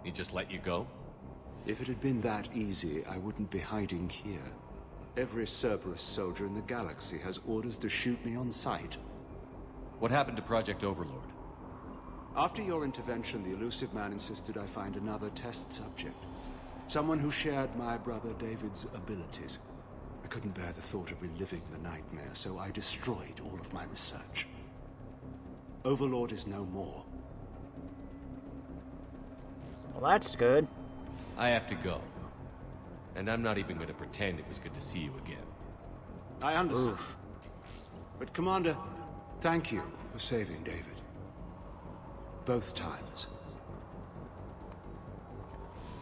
He just let you go? If it had been that easy, I wouldn't be hiding here. Every Cerberus soldier in the galaxy has orders to shoot me on sight. What happened to Project Overlord? After your intervention, the elusive man insisted I find another test subject. Someone who shared my brother David's abilities. I couldn't bear the thought of reliving the nightmare, so I destroyed all of my research. Overlord is no more. Well, that's good. I have to go. And I'm not even going to pretend it was good to see you again. I understand. But Commander, thank you for saving David. Both times.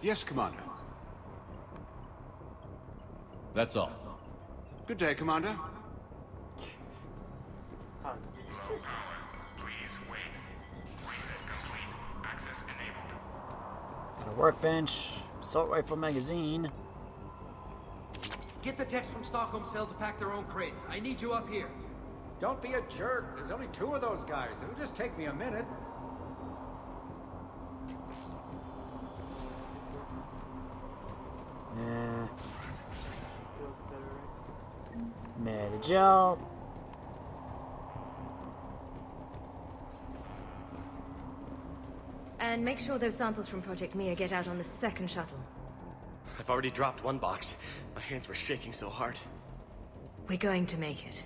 Yes, Commander. That's all. Good day, Commander. Got a workbench, assault rifle magazine. Get the techs from Stockholm Cell to pack their own crates. I need you up here. Don't be a jerk. There's only 2 of those guys. It'll just take me a minute. Medi-gel. And make sure those samples from Project Mia get out on the second shuttle. I've already dropped one box. My hands were shaking so hard. We're going to make it.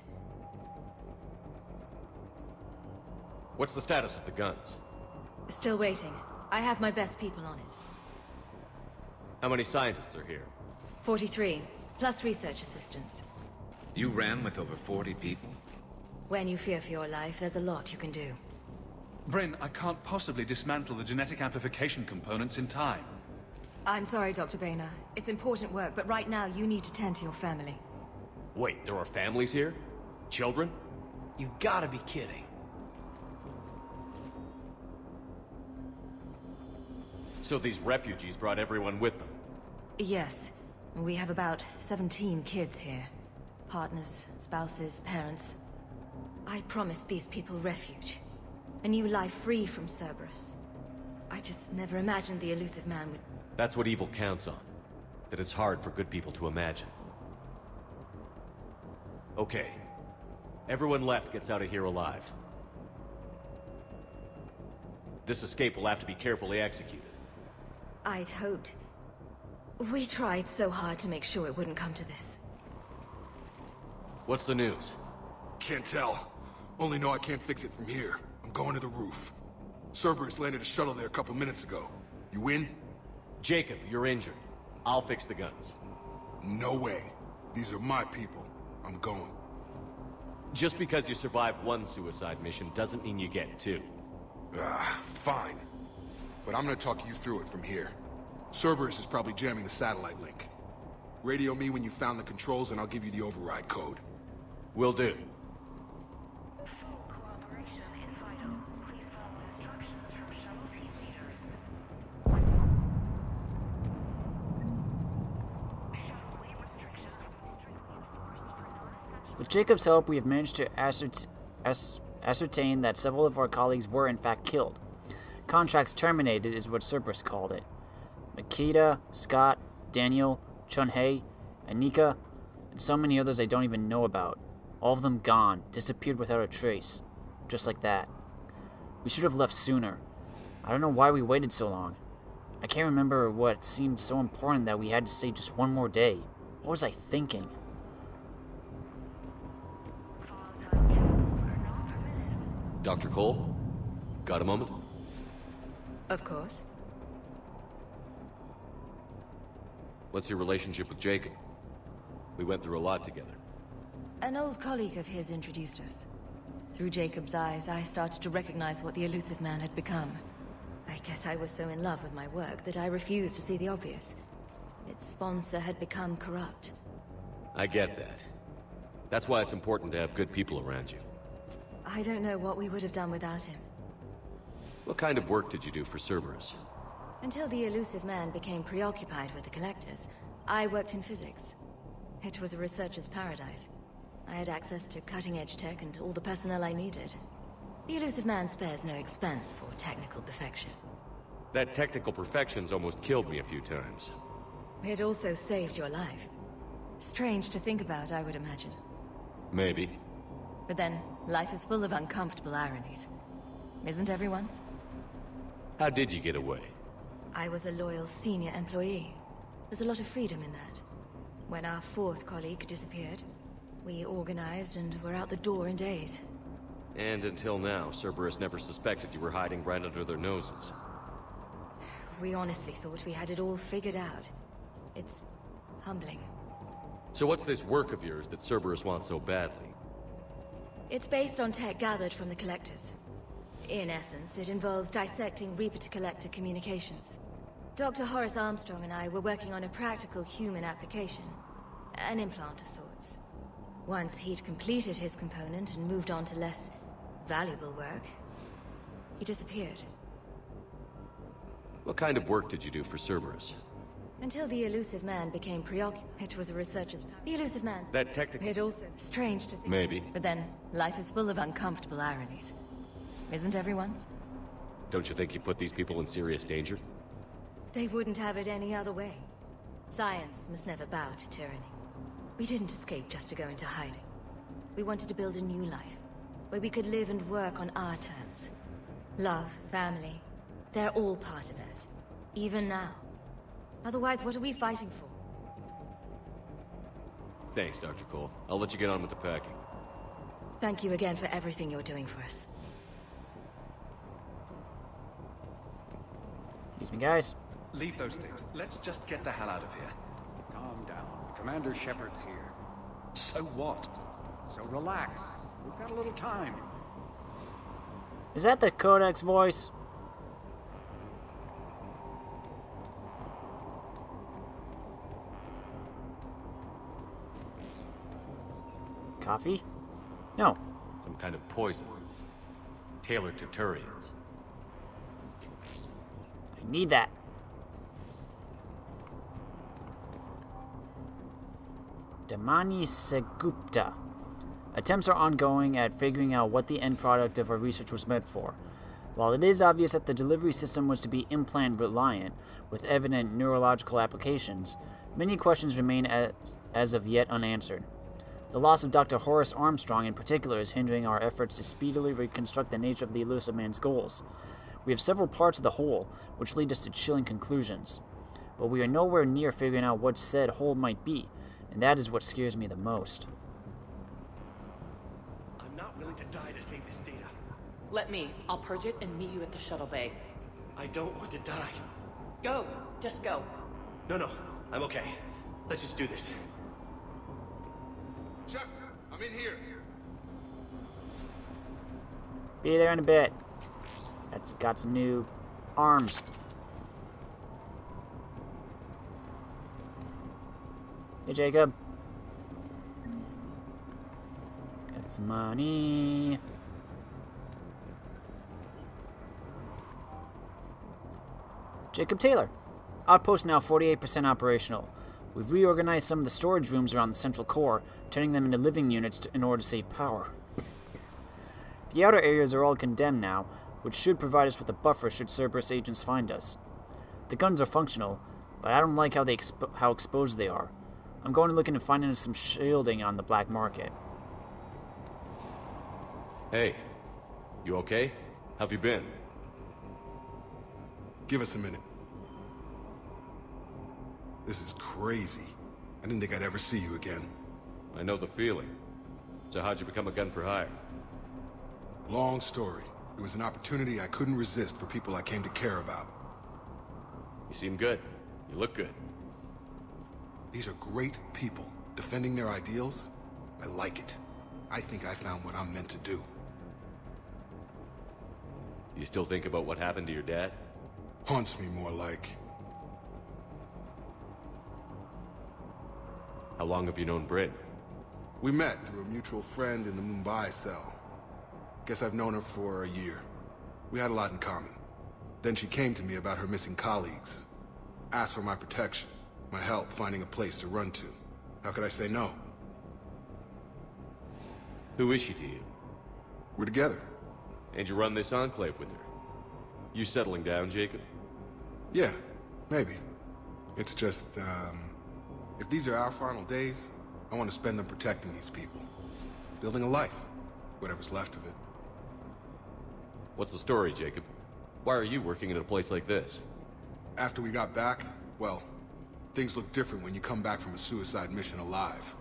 What's the status of the guns? Still waiting. I have my best people on it. How many scientists are here? 43, plus research assistants. You ran with over 40 people? When you fear for your life, there's a lot you can do. Bryn, I can't possibly dismantle the genetic amplification components in time. I'm sorry, Dr. Boehner. It's important work, but right now you need to tend to your family. Wait, there are families here? Children? You've gotta be kidding. So these refugees brought everyone with them? Yes. We have about 17 kids here. Partners, spouses, parents. I promised these people refuge. A new life free from Cerberus. I just never imagined the elusive man would... That's what evil counts on. That it's hard for good people to imagine. Okay. Everyone left gets out of here alive. This escape will have to be carefully executed. I'd hoped. We tried so hard to make sure it wouldn't come to this. What's the news? Can't tell. Only know I can't fix it from here. I'm going to the roof. Cerberus landed a shuttle there a couple minutes ago. You in? Jacob, you're injured. I'll fix the guns. No way. These are my people. I'm going. Just because you survived one suicide mission doesn't mean you get 2. Fine. But I'm gonna talk you through it from here. Cerberus is probably jamming the satellite link. Radio me when you found the controls and I'll give you the override code. Will do. With Jacob's help, we have managed to ascertain that several of our colleagues were in fact killed. Contracts terminated is what Cerberus called it. Makita, Scott, Daniel, Chun-Hei, Anika, and so many others I don't even know about. All of them gone, disappeared without a trace. Just like that. We should have left sooner. I don't know why we waited so long. I can't remember what seemed so important that we had to stay just one more day. What was I thinking? Dr. Cole? Got a moment? Of course. What's your relationship with Jacob? We went through a lot together. An old colleague of his introduced us. Through Jacob's eyes, I started to recognize what the elusive man had become. I guess I was so in love with my work that I refused to see the obvious. Its sponsor had become corrupt. I get that. That's why it's important to have good people around you. I don't know what we would have done without him. What kind of work did you do for Cerberus? Until the elusive man became preoccupied with the collectors, I worked in physics. It was a researcher's paradise. I had access to cutting-edge tech and all the personnel I needed. The elusive man spares no expense for technical perfection. That technical perfection's almost killed me a few times. It also saved your life. Strange to think about, I would imagine. Maybe. But then, life is full of uncomfortable ironies. Isn't everyone's? How did you get away? I was a loyal senior employee. There's a lot of freedom in that. When our fourth colleague disappeared, we organized and were out the door in days. And until now, Cerberus never suspected you were hiding right under their noses. We honestly thought we had it all figured out. It's humbling. So what's this work of yours that Cerberus wants so badly? It's based on tech gathered from the Collectors. In essence, it involves dissecting Reaper-to-Collector communications. Dr. Horace Armstrong and I were working on a practical human application. An implant of sorts. Once he'd completed his component and moved on to less valuable work, he disappeared. What kind of work did you do for Cerberus? Until the elusive man became preoccupied. It was a researcher's... The elusive man's... That technical... It also... Strange to think... Maybe. But then, life is full of uncomfortable ironies. Isn't everyone's? Don't you think you put these people in serious danger? They wouldn't have it any other way. Science must never bow to tyranny. We didn't escape just to go into hiding. We wanted to build a new life, where we could live and work on our terms. Love, family, they're all part of that. Even now. Otherwise, what are we fighting for? Thanks, Dr. Cole. I'll let you get on with the packing. Thank you again for everything you're doing for us. Excuse me, guys. Leave those things. Let's just get the hell out of here. Calm down. Commander Shepard's here. So what? So relax. We've got a little time. Is that the Codex voice? Coffee? No. Some kind of poison. Tailored to Turians. I need that. Damani Segupta. Attempts are ongoing at figuring out what the end product of our research was meant for. While it is obvious that the delivery system was to be implant-reliant, with evident neurological applications, many questions remain as of yet unanswered. The loss of Dr. Horace Armstrong in particular is hindering our efforts to speedily reconstruct the nature of the elusive man's goals. We have several parts of the whole, which lead us to chilling conclusions. But we are nowhere near figuring out what said whole might be, and that is what scares me the most. I'm not willing to die to save this data. Let me. I'll purge it and meet you at the shuttle bay. I don't want to die. Go. Just go. No, I'm okay. Let's just do this. Shepard, I'm in here. Be there in a bit. That's got some new arms. Hey, Jacob. Got some money. Jacob Taylor. Outpost now 48% operational. We've reorganized some of the storage rooms around the central core, turning them into living units in order to save power. The outer areas are all condemned now, which should provide us with a buffer should Cerberus agents find us. The guns are functional, but I don't like how how exposed they are. I'm going to look into finding some shielding on the black market. Hey, you okay? How've you been? Give us a minute. This is crazy. I didn't think I'd ever see you again. I know the feeling. So how'd you become a gun for hire? Long story. It was an opportunity I couldn't resist for people I came to care about. You seem good. You look good. These are great people. Defending their ideals? I like it. I think I found what I'm meant to do. You still think about what happened to your dad? Haunts me more like. How long have you known Bryn? We met through a mutual friend in the Mumbai cell. Guess I've known her for a year. We had a lot in common. Then she came to me about her missing colleagues. Asked for my protection, my help finding a place to run to. How could I say no? Who is she to you? We're together. And you run this enclave with her? You settling down, Jacob? Yeah, maybe. It's just, if these are our final days, I want to spend them protecting these people. Building a life. Whatever's left of it. What's the story, Jacob? Why are you working at a place like this? After we got back, well, things look different when you come back from a suicide mission alive.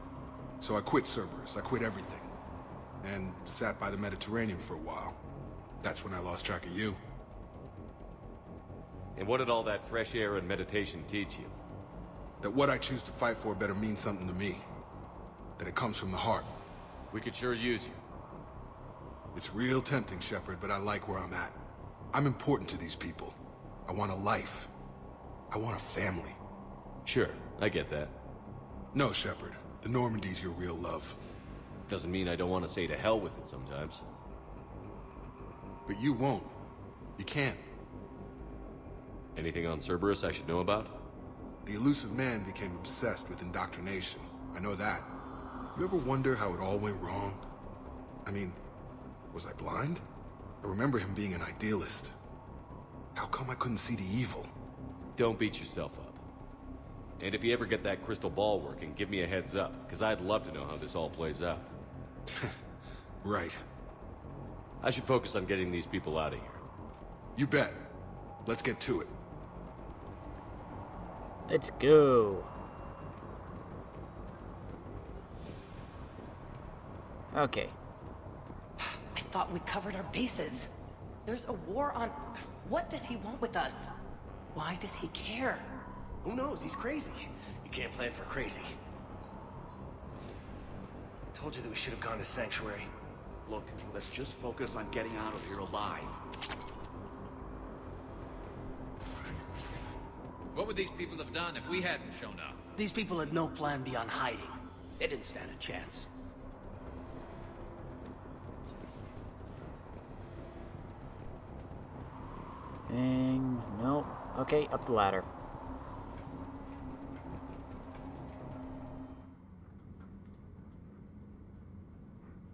So I quit Cerberus, I quit everything. And sat by the Mediterranean for a while. That's when I lost track of you. And what did all that fresh air and meditation teach you? That what I choose to fight for better mean something to me. That it comes from the heart. We could sure use you. It's real tempting, Shepard, but I like where I'm at. I'm important to these people. I want a life. I want a family. Sure, I get that. No, Shepard. The Normandy's your real love. Doesn't mean I don't want to say to hell with it sometimes. But you won't. You can't. Anything on Cerberus I should know about? The elusive man became obsessed with indoctrination. I know that. You ever wonder how it all went wrong? I mean, was I blind? I remember him being an idealist. How come I couldn't see the evil? Don't beat yourself up. And if you ever get that crystal ball working, give me a heads up, because I'd love to know how this all plays out. Right. I should focus on getting these people out of here. You bet. Let's get to it. Let's go. Okay. I thought we covered our bases. There's a war on... What does he want with us? Why does he care? Who knows? He's crazy. You can't plan for crazy. Told you that we should have gone to Sanctuary. Look, let's just focus on getting out of here alive. What would these people have done if we hadn't shown up? These people had no plan beyond hiding. They didn't stand a chance. Nope. Okay, up the ladder.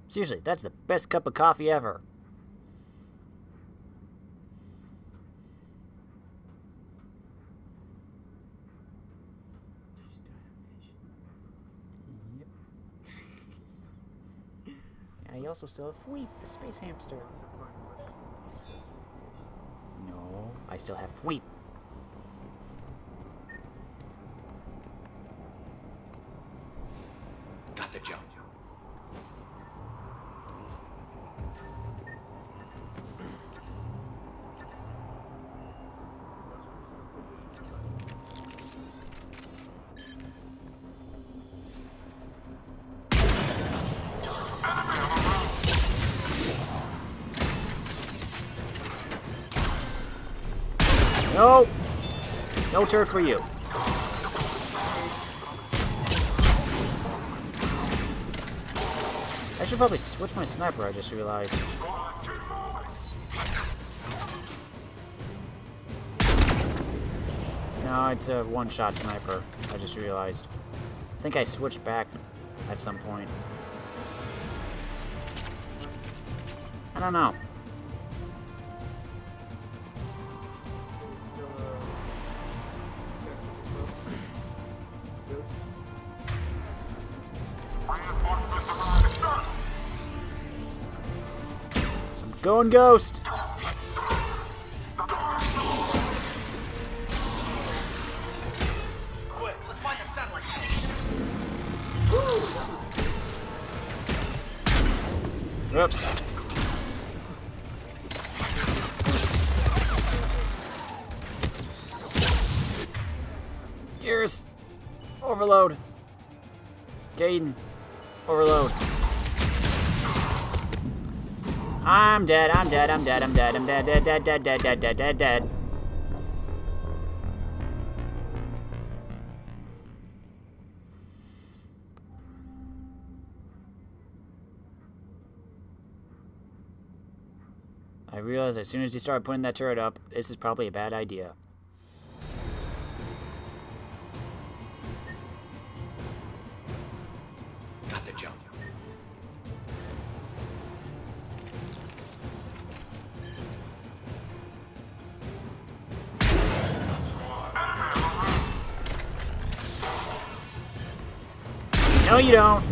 Seriously, that's the best cup of coffee ever. I also still have Fweep, the space hamster. No, I still have Fweep. Got the jump. No! No turret for you. I should probably switch my sniper, I just realized. No, it's a one-shot sniper, I just realized. I think I switched back at some point. I don't know. Going Ghost! Quick, let's find a satellite. Yep. Gears! Overload! Caden. Overload. I'm dead, I'm dead, I'm dead, I'm dead, I'm dead, dead, dead, dead, dead, dead, dead, dead, dead. I realized as soon as he started putting that turret up, this is probably a bad idea. Got the jump. No, you don't.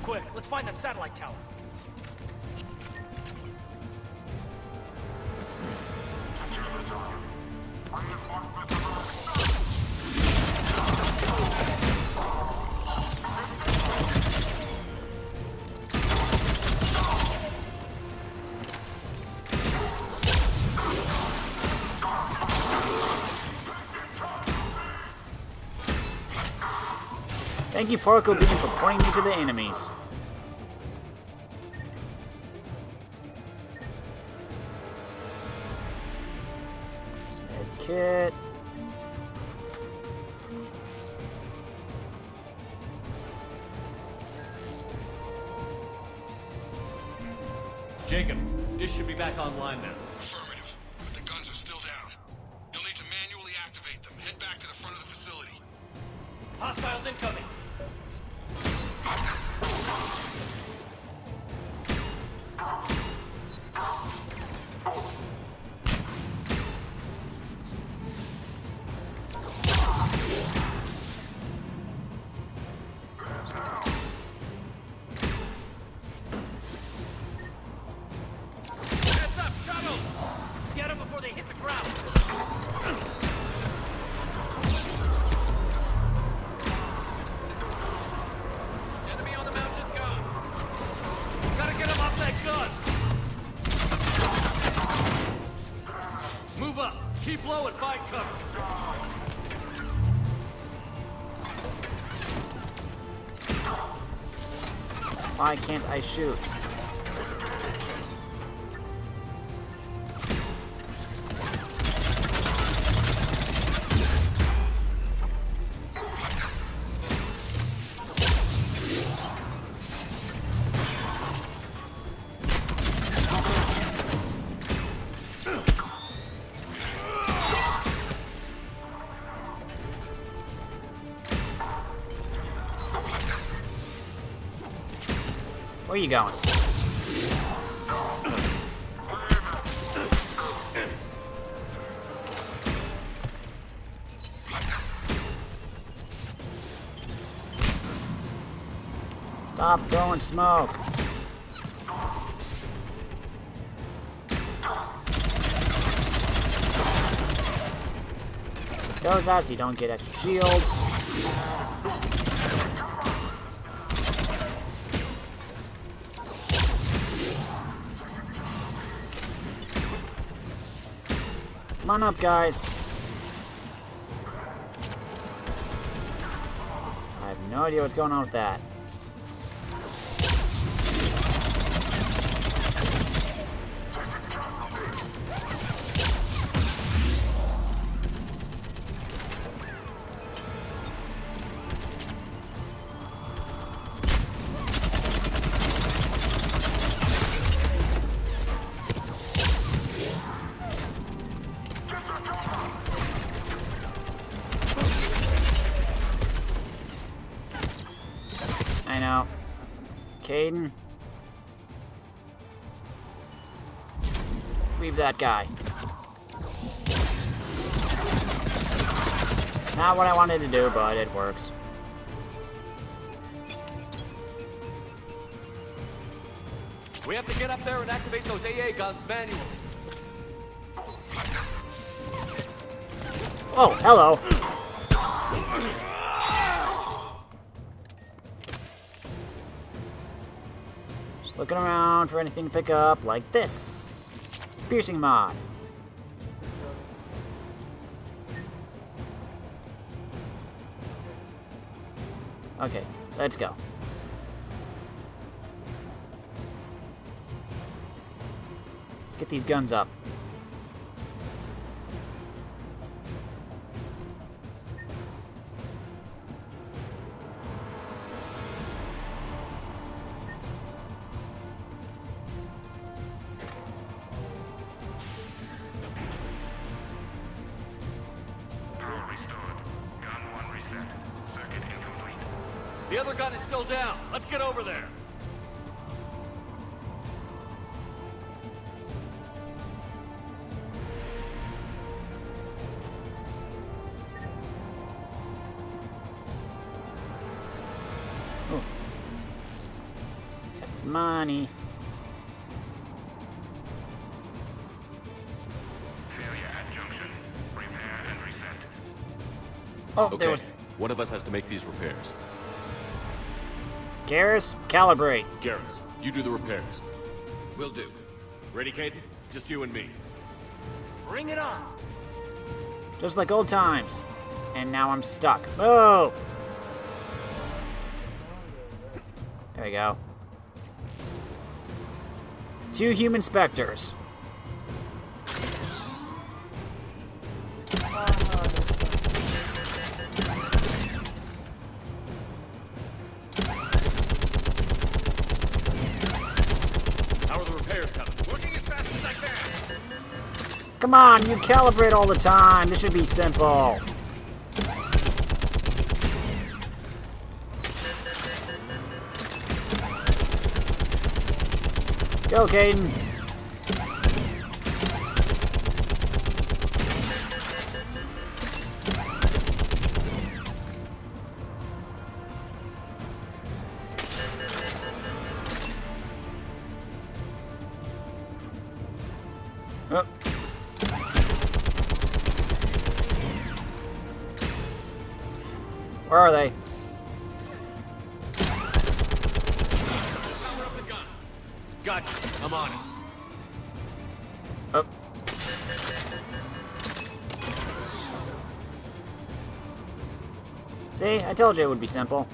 Quick, let's find that satellite tower. Thank you, Particle Beam, for pointing me to the enemies. Med kit. Jacob, dish should be back online now. Affirmative, but the guns are still down. You'll need to manually activate them. Head back to the front of the facility. Hostiles incoming. Heads up, shuttle! Get them before they hit the ground. Enemy on the mountain gun. Gotta get him off that gun. Move up. Keep low and find cover. Why can't I shoot? Where are you going? Stop throwing smoke. Those out so you don't get extra shield. Come on up, guys. I have no idea what's going on with that. I know. Caden. Leave that guy. Not what I wanted to do, but it works. We have to get up there and activate those AA guns manually. Oh, hello. Just looking around for anything to pick up, like this. Piercing mod. Okay, let's go. Let's get these guns up. The other gun is still down. Let's get over there. Oh. That's money. Oh, okay. There was... One of us has to make these repairs. Garrus, calibrate. Garrus, you do the repairs. Will do. Ready, Caden? Just you and me. Bring it on. Just like old times. And now I'm stuck. Move! There we go. 2 human specters. Come on, you calibrate all the time. This should be simple. Go, Caden. Oh. Where are they? Gotcha. I'm on it. Oh. See, I told you it would be simple.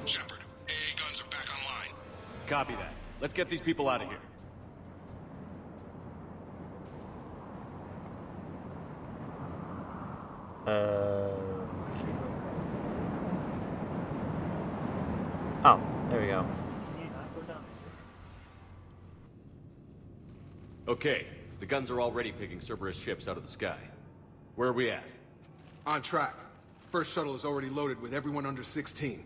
Shepard, AA guns are back online. Copy that. Let's get these people out of here. Oh, there we go. Okay, the guns are already picking Cerberus ships out of the sky. Where are we at? On track. First shuttle is already loaded with everyone under 16.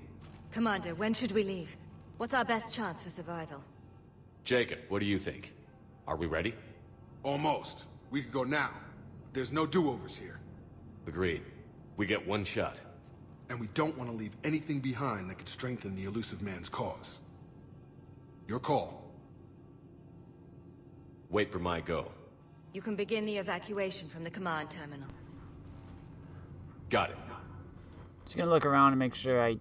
Commander, when should we leave? What's our best chance for survival? Jacob, what do you think? Are we ready? Almost. We could go now. There's no do-overs here. Agreed. We get one shot. And we don't want to leave anything behind that could strengthen the elusive man's cause. Your call. Wait for my go. You can begin the evacuation from the command terminal. Got it. Just gonna look around and make sure I...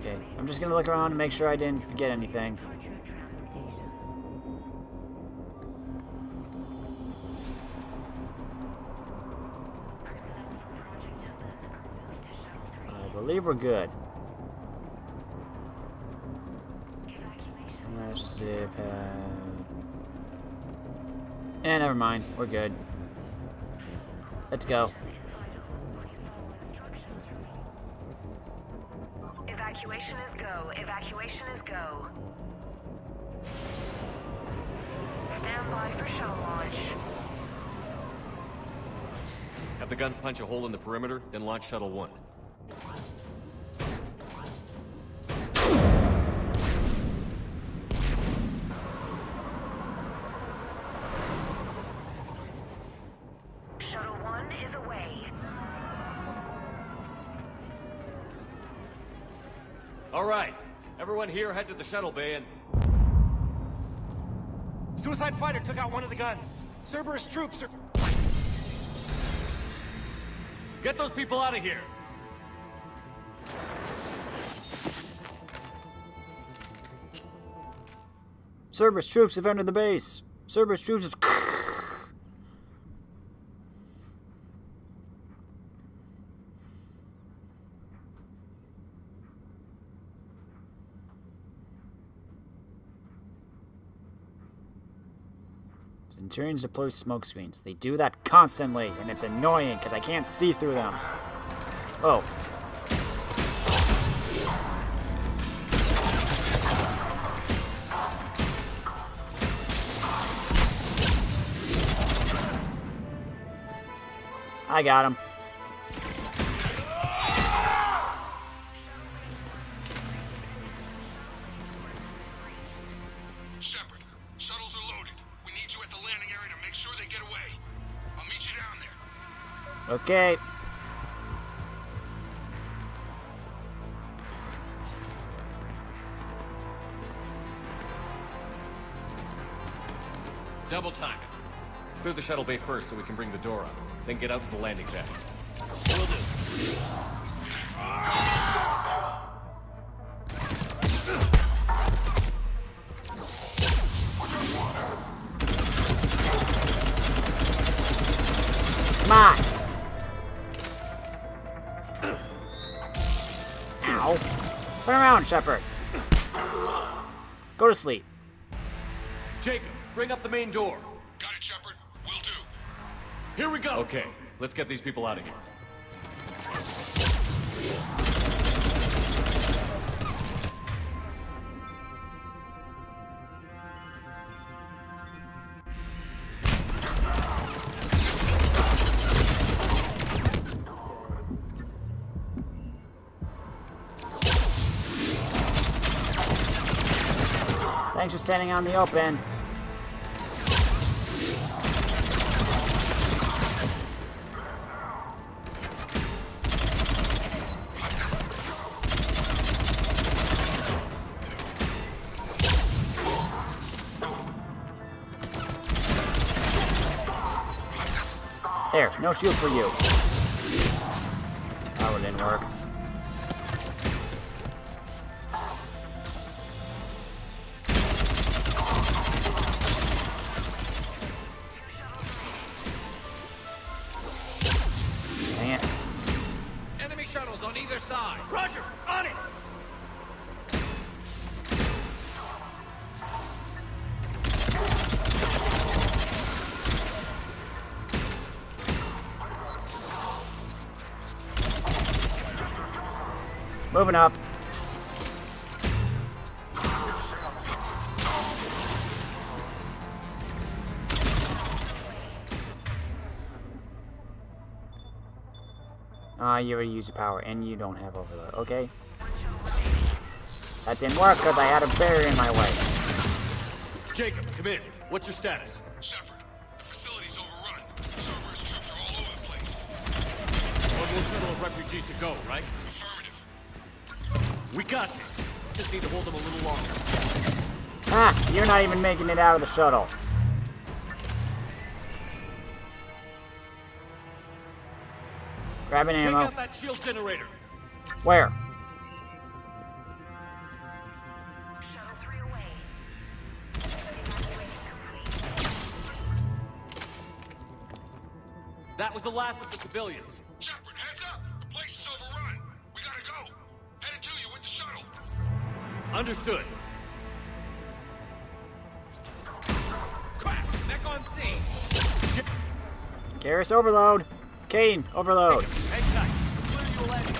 Okay, I'm just gonna look around and make sure I didn't forget anything. I believe we're good. Let's just zip. Never mind. We're good. Let's go. Evacuation is go. Evacuation is go. Stand by for shuttle launch. Have the guns punch a hole in the perimeter, then launch Shuttle 1. All right. Everyone here head to the shuttle bay and... Suicide fighter took out one of the guns. Cerberus troops are... Get those people out of here! Cerberus troops have entered the base. Cerberus troops have... Centurions deploy smoke screens. They do that constantly, and it's annoying because I can't see through them. Oh. I got him. Shepard, shuttles are loaded. We need you at the landing area to make sure they get away. I'll meet you down there. Okay. Double time it. Clear the shuttle bay first so we can bring the door up. Then get out to the landing pad. Will do. Come on. Ow. Turn around, Shepard. Go to sleep. Jacob, bring up the main door. Got it, Shepard. Will do. Here we go! Okay, let's get these people out of here. Thanks for standing out in the open. There, no shield for you. That one didn't work. Dang it. Enemy shuttles on either side. Roger, on it! Moving up. You already used your power, and you don't have overload. Okay. That didn't work because I had a barrier in my way. Jacob, come in. What's your status? Shepard, the facility's overrun. Cerberus troops are all over the place. One more shuttle of refugees to go, right? Affirmative. We got this. Just need to hold them a little longer. Ah, you're not even making it out of the shuttle. Grabbing ammo. Take out that shield generator. Where? That was the last of the civilians. Shepard, heads up! The place is overrun. We gotta go. Headed to you with the shuttle. Understood. Crap! Mech on scene! Garrus overload. Kane overload. Hang tight. Clear your landing.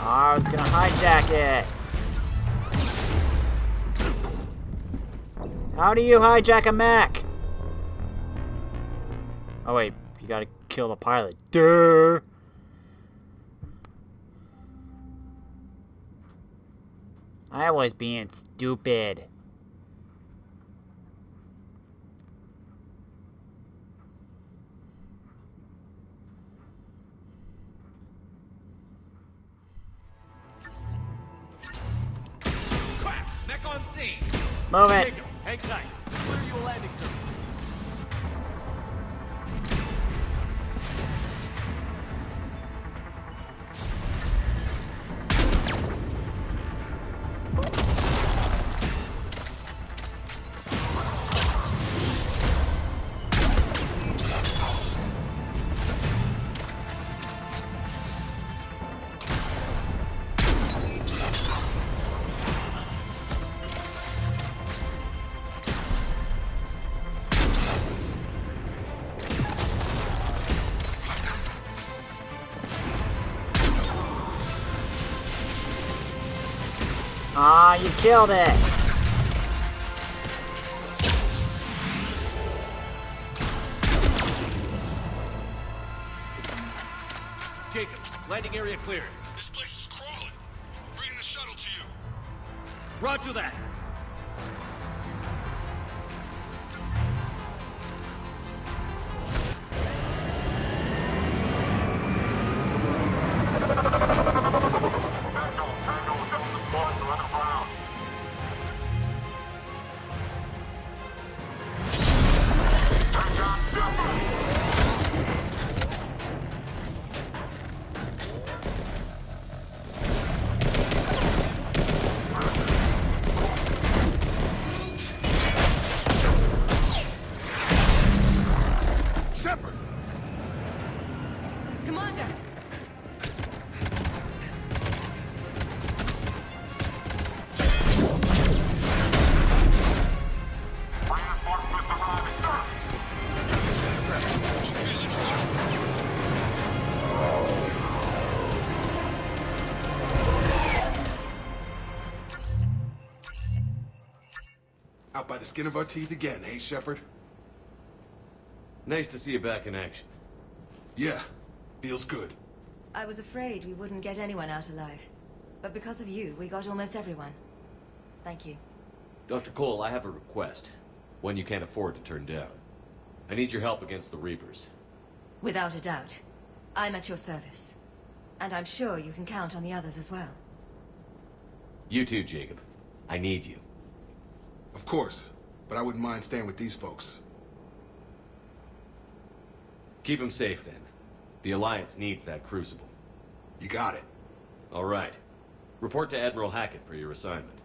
I was gonna hijack it. How do you hijack a mech? Oh wait, you gotta kill the pilot. Duh. I was being stupid. Crap! Mech on scene! Move it. Jacob, hang tight. Clear you a landing zone. Ah, you killed it. Jacob, landing area cleared. This place is crawling. Bring the shuttle to you. Roger that. Shepard! Commander! Out by the skin of our teeth again, hey, Shepard? Nice to see you back in action. Yeah, feels good. I was afraid we wouldn't get anyone out alive. But because of you, we got almost everyone. Thank you. Dr. Cole, I have a request. One you can't afford to turn down. I need your help against the Reapers. Without a doubt. I'm at your service. And I'm sure you can count on the others as well. You too, Jacob. I need you. Of course, but I wouldn't mind staying with these folks. Keep them safe, then. The Alliance needs that crucible. You got it. All right. Report to Admiral Hackett for your assignment.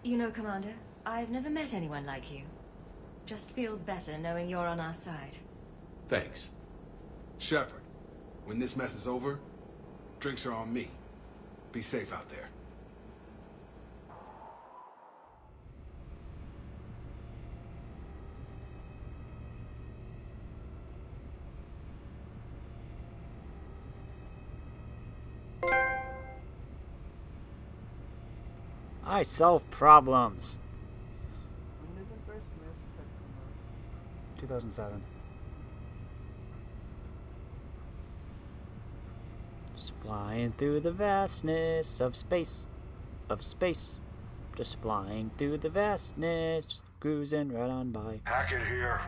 You know, Commander, I've never met anyone like you. Just feel better knowing you're on our side. Thanks. Shepard, when this mess is over, drinks are on me. Be safe out there. I solve problems. 2007. Just flying through the vastness of space. Just flying through the vastness, just cruising right on by. Hackett here.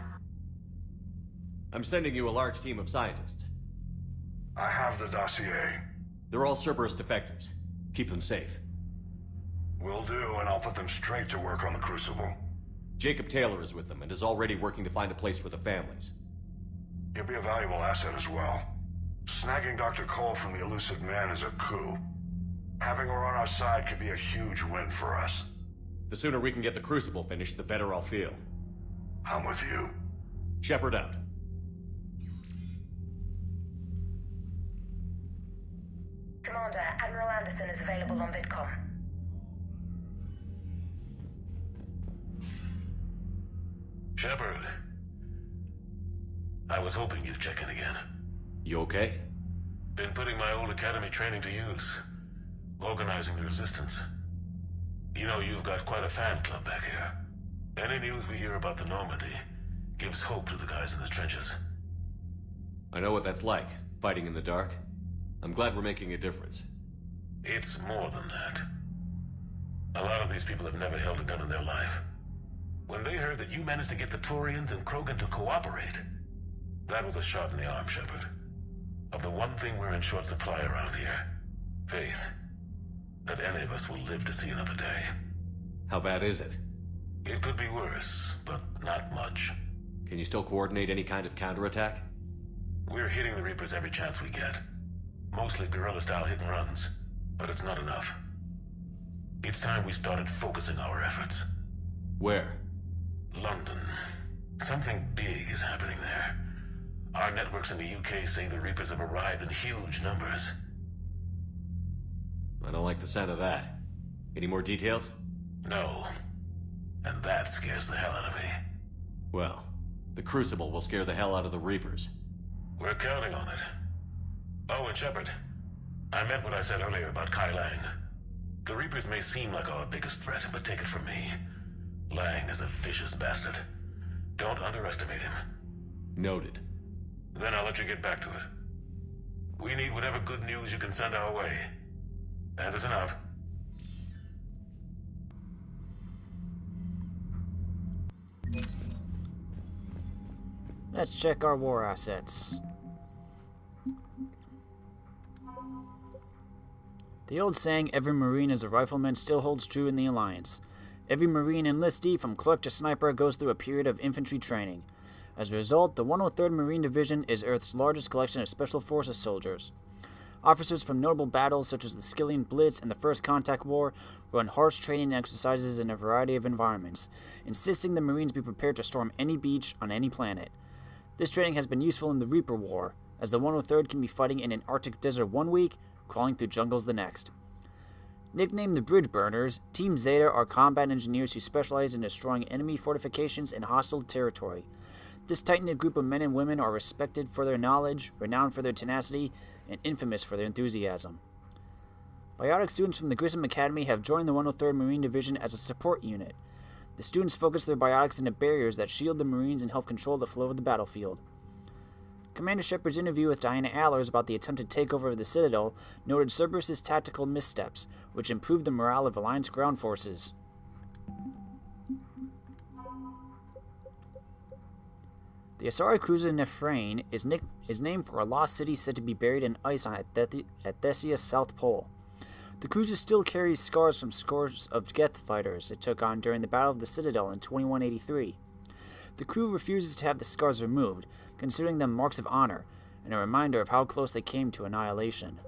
I'm sending you a large team of scientists. I have the dossier. They're all Cerberus defectors. Keep them safe. Will do, and I'll put them straight to work on the Crucible. Jacob Taylor is with them and is already working to find a place for the families. He'll be a valuable asset as well. Snagging Dr. Cole from the elusive man is a coup. Having her on our side could be a huge win for us. The sooner we can get the Crucible finished, the better I'll feel. I'm with you. Shepard out. Commander, Admiral Anderson is available on VidCom. Shepard. I was hoping you'd check in again. You okay? Been putting my old academy training to use. Organizing the resistance. You know, you've got quite a fan club back here. Any news we hear about the Normandy gives hope to the guys in the trenches. I know what that's like, fighting in the dark. I'm glad we're making a difference. It's more than that. A lot of these people have never held a gun in their life. When they heard that you managed to get the Turians and Krogan to cooperate, that was a shot in the arm, Shepard. Of the one thing we're in short supply around here, faith. That any of us will live to see another day. How bad is it? It could be worse, but not much. Can you still coordinate any kind of counterattack? We're hitting the Reapers every chance we get. Mostly guerrilla-style hit-and-runs, but it's not enough. It's time we started focusing our efforts. Where? London. Something big is happening there. Our networks in the UK say the Reapers have arrived in huge numbers. I don't like the sound of that. Any more details? No. And that scares the hell out of me. Well, the Crucible will scare the hell out of the Reapers. We're counting on it. Oh, and Shepard, I meant what I said earlier about Kai Lang. The Reapers may seem like our biggest threat, but take it from me. Lang is a vicious bastard. Don't underestimate him. Noted. Then I'll let you get back to it. We need whatever good news you can send our way. Anderson out. Let's check our war assets. The old saying, every Marine is a rifleman, still holds true in the Alliance. Every Marine enlistee, from clerk to sniper, goes through a period of infantry training. As a result, the 103rd Marine Division is Earth's largest collection of Special Forces soldiers. Officers from notable battles such as the Skillian Blitz and the First Contact War run harsh training exercises in a variety of environments, insisting the Marines be prepared to storm any beach on any planet. This training has been useful in the Reaper War, as the 103rd can be fighting in an Arctic desert one week, crawling through jungles the next. Nicknamed the Bridge Burners, Team Zeta are combat engineers who specialize in destroying enemy fortifications in hostile territory. This tight-knit group of men and women are respected for their knowledge, renowned for their tenacity, and infamous for their enthusiasm. Biotic students from the Grissom Academy have joined the 103rd Marine Division as a support unit. The students focus their biotics into barriers that shield the Marines and help control the flow of the battlefield. Commander Shepard's interview with Diana Allers about the attempted takeover of the Citadel noted Cerberus' tactical missteps, which improved the morale of Alliance ground forces. The Asari cruiser Nephrane is named for a lost city said to be buried in ice at Theseus' South Pole. The cruiser still carries scars from scores of Geth fighters it took on during the Battle of the Citadel in 2183. The crew refuses to have the scars removed, considering them marks of honor, and a reminder of how close they came to annihilation.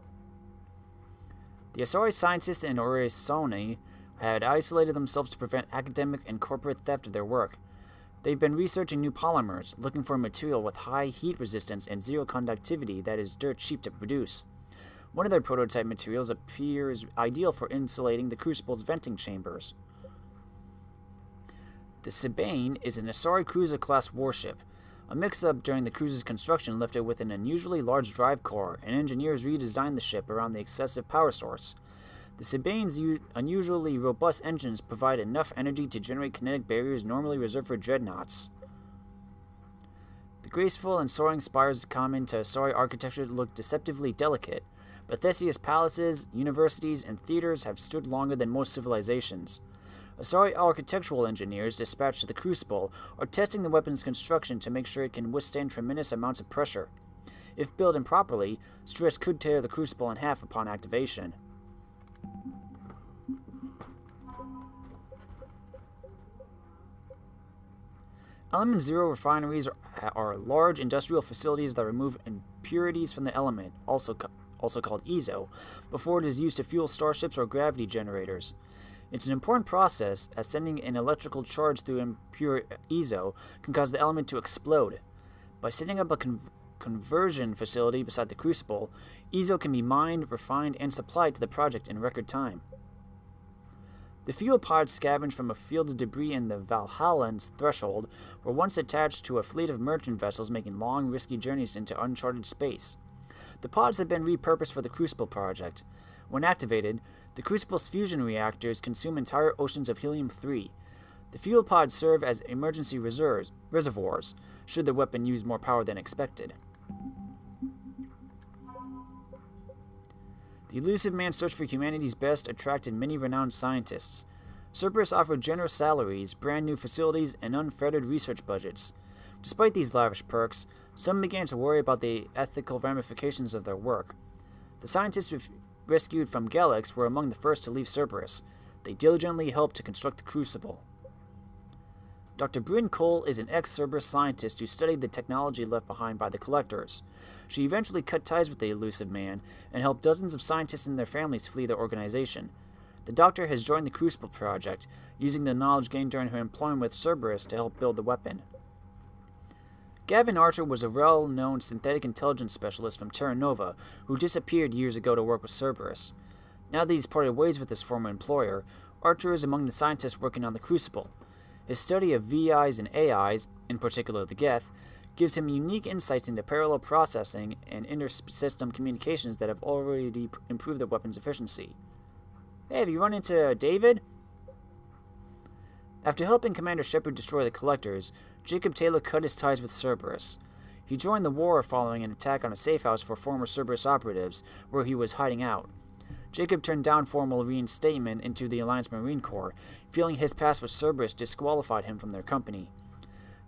The Asari scientists in Orisoni had isolated themselves to prevent academic and corporate theft of their work. They've been researching new polymers, looking for a material with high heat resistance and zero conductivity that is dirt cheap to produce. One of their prototype materials appears ideal for insulating the Crucible's venting chambers. The Sabine is an Asari cruiser-class warship. A mix-up during the cruiser's construction left it with an unusually large drive core, and engineers redesigned the ship around the excessive power source. The Sabine's unusually robust engines provide enough energy to generate kinetic barriers normally reserved for dreadnoughts. The graceful and soaring spires common to Asari architecture look deceptively delicate, but Theseus palaces, universities, and theaters have stood longer than most civilizations. Asari architectural engineers dispatched to the Crucible are testing the weapon's construction to make sure it can withstand tremendous amounts of pressure. If built improperly, stress could tear the Crucible in half upon activation. Element Zero refineries are large industrial facilities that remove impurities from the element, also called EZO, before it is used to fuel starships or gravity generators. It's an important process, as sending an electrical charge through impure EZO can cause the element to explode. By setting up a conversion facility beside the Crucible, EZO can be mined, refined, and supplied to the project in record time. The fuel pods scavenged from a field of debris in the Valhalla's threshold were once attached to a fleet of merchant vessels making long, risky journeys into uncharted space. The pods have been repurposed for the Crucible project. When activated, The Crucible's fusion reactors consume entire oceans of helium-3. The fuel pods serve as emergency reservoirs, should the weapon use more power than expected. The Elusive Man's search for humanity's best attracted many renowned scientists. Cerberus offered generous salaries, brand new facilities, and unfettered research budgets. Despite these lavish perks, some began to worry about the ethical ramifications of their work. The scientists rescued from Galax were among the first to leave Cerberus. They diligently helped to construct the Crucible. Dr. Bryn Cole is an ex-Cerberus scientist who studied the technology left behind by the Collectors. She eventually cut ties with the Elusive Man and helped dozens of scientists and their families flee their organization. The Doctor has joined the Crucible Project, using the knowledge gained during her employment with Cerberus to help build the weapon. Gavin Archer was a well-known synthetic intelligence specialist from Terra Nova who disappeared years ago to work with Cerberus. Now that he's parted ways with his former employer, Archer is among the scientists working on the Crucible. His study of VIs and AIs, in particular the Geth, gives him unique insights into parallel processing and inter-system communications that have already improved the weapon's efficiency. Hey, have you run into David? After helping Commander Shepard destroy the Collectors, Jacob Taylor cut his ties with Cerberus. He joined the war following an attack on a safe house for former Cerberus operatives, where he was hiding out. Jacob turned down formal reinstatement into the Alliance Marine Corps, feeling his past with Cerberus disqualified him from their company.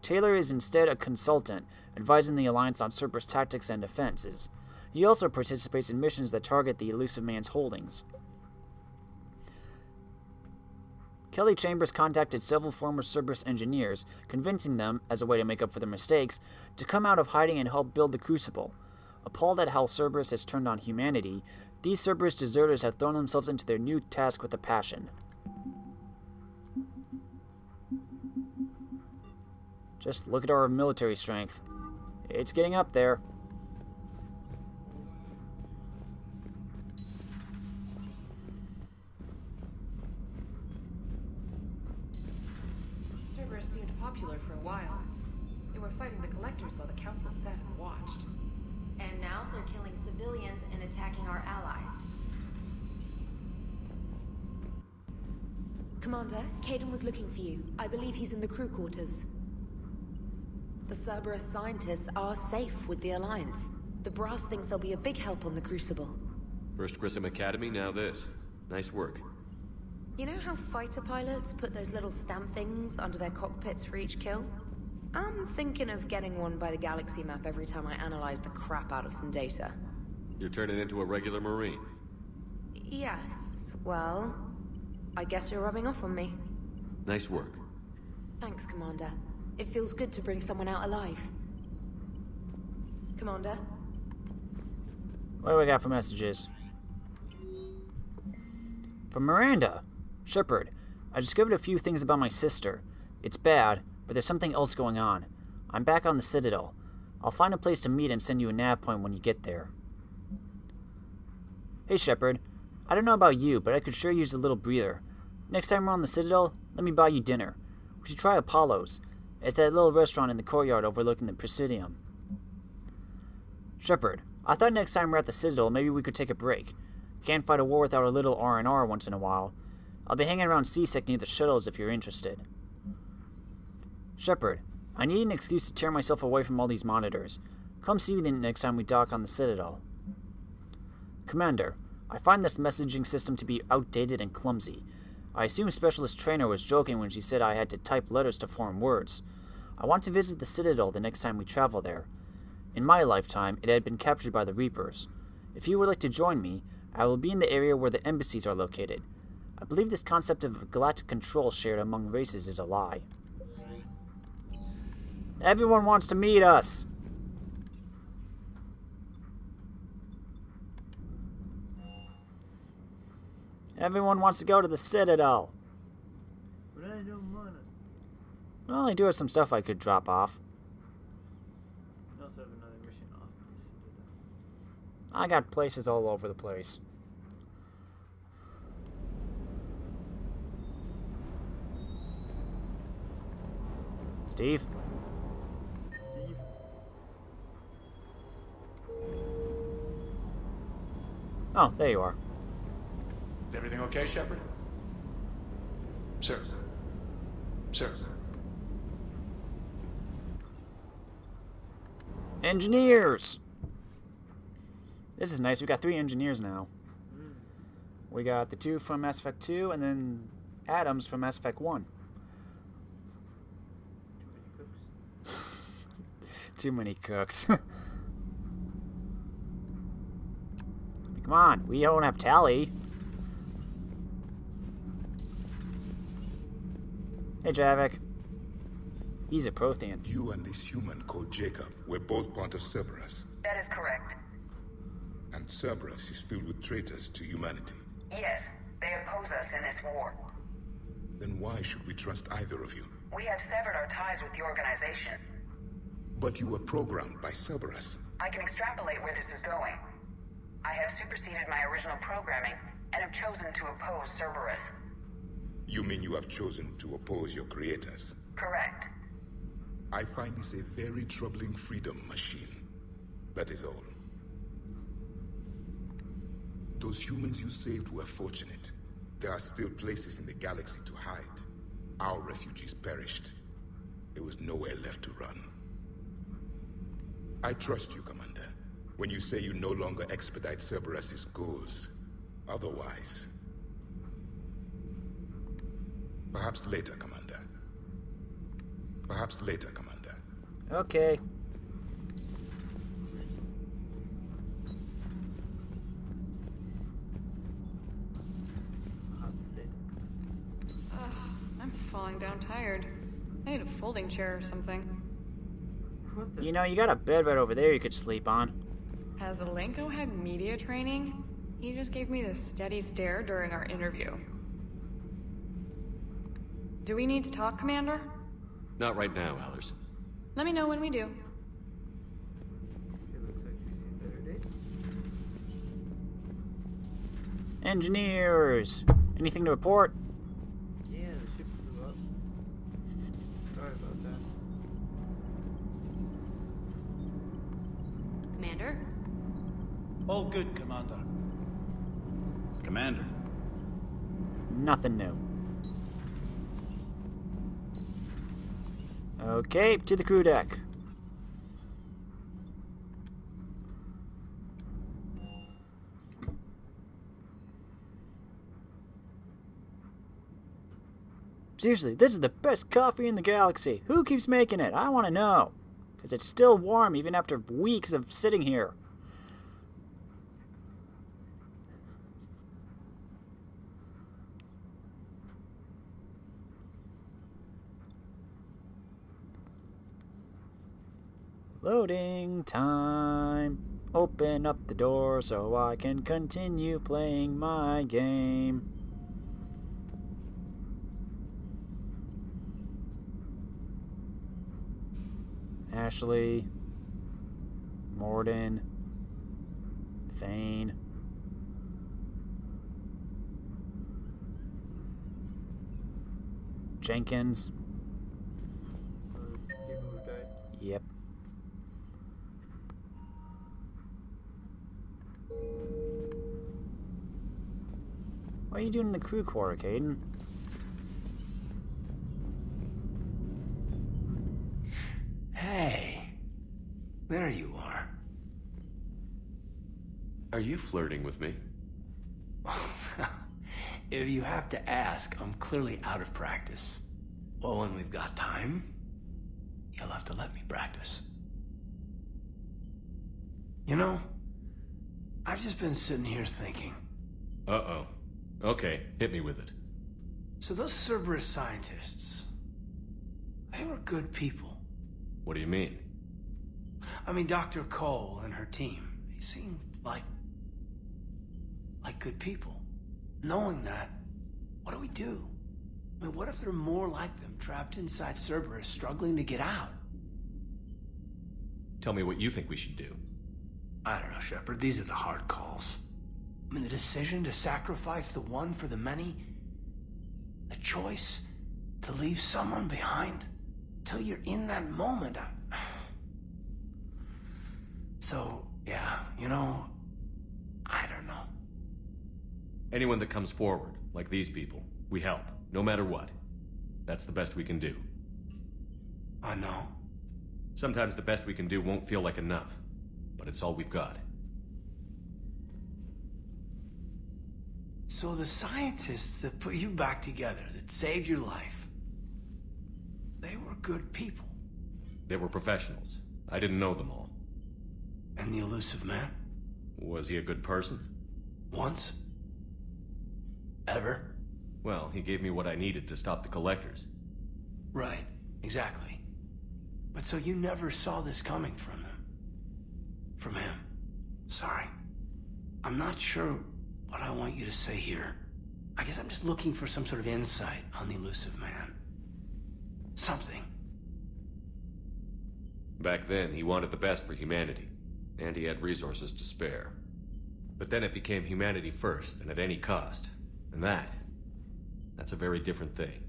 Taylor is instead a consultant, advising the Alliance on Cerberus tactics and defenses. He also participates in missions that target the Elusive Man's holdings. Kelly Chambers contacted several former Cerberus engineers, convincing them, as a way to make up for their mistakes, to come out of hiding and help build the Crucible. Appalled at how Cerberus has turned on humanity, these Cerberus deserters have thrown themselves into their new task with a passion. Just look at our military strength. It's getting up there. Cerberus seemed popular for a while. They were fighting the Collectors while the Council sat and watched. And now they're killing civilians and attacking our allies. Commander, Caden was looking for you. I believe he's in the crew quarters. The Cerberus scientists are safe with the Alliance. The Brass thinks they'll be a big help on the Crucible. First Grissom Academy, now this. Nice work. You know how fighter pilots put those little stamp things under their cockpits for each kill? I'm thinking of getting one by the galaxy map every time I analyze the crap out of some data. You're turning into a regular Marine. Yes, well, I guess you're rubbing off on me. Nice work. Thanks, Commander. It feels good to bring someone out alive. Commander? What do we got for messages? From Miranda. Shepard, I discovered a few things about my sister. It's bad, but there's something else going on. I'm back on the Citadel. I'll find a place to meet and send you a nav point when you get there. Hey Shepard, I don't know about you, but I could sure use a little breather. Next time we're on the Citadel, let me buy you dinner. We should try Apollo's. It's that little restaurant in the courtyard overlooking the Presidium. Shepard, I thought next time we're at the Citadel, maybe we could take a break. Can't fight a war without a little R&R once in a while. I'll be hanging around Seasick near the shuttles if you're interested. Shepard, I need an excuse to tear myself away from all these monitors. Come see me the next time we dock on the Citadel. Commander, I find this messaging system to be outdated and clumsy. I assume Specialist Trainer was joking when she said I had to type letters to form words. I want to visit the Citadel the next time we travel there. In my lifetime, it had been captured by the Reapers. If you would like to join me, I will be in the area where the embassies are located. I believe this concept of galactic control shared among races is a lie. Everyone wants to meet us! Everyone wants to go to the Citadel. But I don't wanna. Well, I do have some stuff I could drop off. I also have another mission off the Citadel. I got places all over the place. Steve? Steve? Oh, there you are. Everything okay, Shepard? Sir. Sir. Engineers! This is nice. We got 3 engineers now. We got the 2 from Mass Effect 2, and then Adams from Mass Effect 1. Too many cooks. Come on, we don't have Tally. Hey, Javik. He's a Prothean. You and this human called Jacob were both part of Cerberus. That is correct. And Cerberus is filled with traitors to humanity. Yes, they oppose us in this war. Then why should we trust either of you? We have severed our ties with the organization. But you were programmed by Cerberus. I can extrapolate where this is going. I have superseded my original programming and have chosen to oppose Cerberus. You mean you have chosen to oppose your creators? Correct. I find this a very troubling freedom machine. That is all. Those humans you saved were fortunate. There are still places in the galaxy to hide. Our refugees perished. There was nowhere left to run. I trust you, Commander, when you say you no longer expedite Cerberus's goals. Otherwise... Perhaps later, Commander. Perhaps later, Commander. Okay. I'm falling down tired. I need a folding chair or something. You know, you got a bed right over there you could sleep on. Has Alenko had media training? He just gave me this steady stare during our interview. Do we need to talk, Commander? Not right now, Allers. Let me know when we do. Engineers! Anything to report? Yeah, the ship blew up. Sorry about that. Commander? All good, Commander. Commander. Nothing new. Okay, to the crew deck. Seriously, this is the best coffee in the galaxy. Who keeps making it? I want to know. Because it's still warm even after weeks of sitting here. Loading time. Open up the door so I can continue playing my game. Ashley, Morden, Thane. Jenkins. Yep. What are you doing in the crew quarter, Caden? Hey, there you are. Are you flirting with me? If you have to ask, I'm clearly out of practice. Well, when we've got time, you'll have to let me practice. You know, I've just been sitting here thinking. Uh-oh. Okay, hit me with it. So those Cerberus scientists, they were good people. What do you mean? I mean, Dr. Cole and her team, they seemed like good people. Knowing that, what do we do? I mean, what if there are more like them trapped inside Cerberus struggling to get out? Tell me what you think we should do. I don't know, Shepard. These are the hard calls. I mean, the decision to sacrifice the one for the many, the choice to leave someone behind till you're in that moment. So, yeah, you know, I don't know. Anyone that comes forward, like these people, we help, no matter what. That's the best we can do. I know. Sometimes the best we can do won't feel like enough, but it's all we've got. So the scientists that put you back together, that saved your life, they were good people. They were professionals. I didn't know them all. And the elusive man? Was he a good person? Once? Ever? Well, he gave me what I needed to stop the collectors. Right, exactly. But so you never saw this coming from them? From him? Sorry. I'm not sure what I want you to say here. I guess I'm just looking for some sort of insight on the elusive man. Something. Back then, he wanted the best for humanity, and he had resources to spare. But then it became humanity first, and at any cost. And that's a very different thing.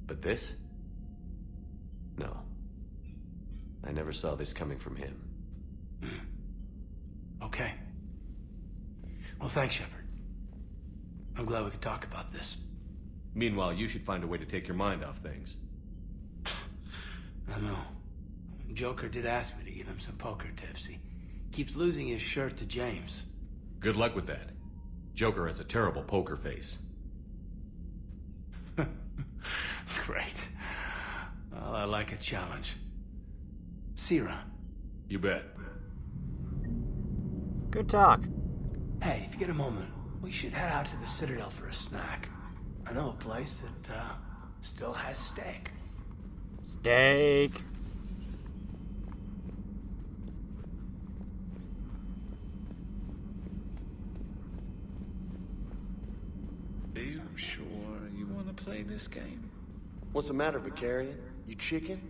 But this? No. I never saw this coming from him. Okay. Well, thanks, Shepard. I'm glad we could talk about this. Meanwhile, you should find a way to take your mind off things. I know. Joker did ask me to give him some poker tips. He keeps losing his shirt to James. Good luck with that. Joker has a terrible poker face. Great. Well, I like a challenge. See you around. You bet. Good talk. Hey, if you get a moment, we should head out to the Citadel for a snack. I know a place that, still has steak. Steak. Are you sure you want to play this game? What's the matter, Vicarian? You chicken?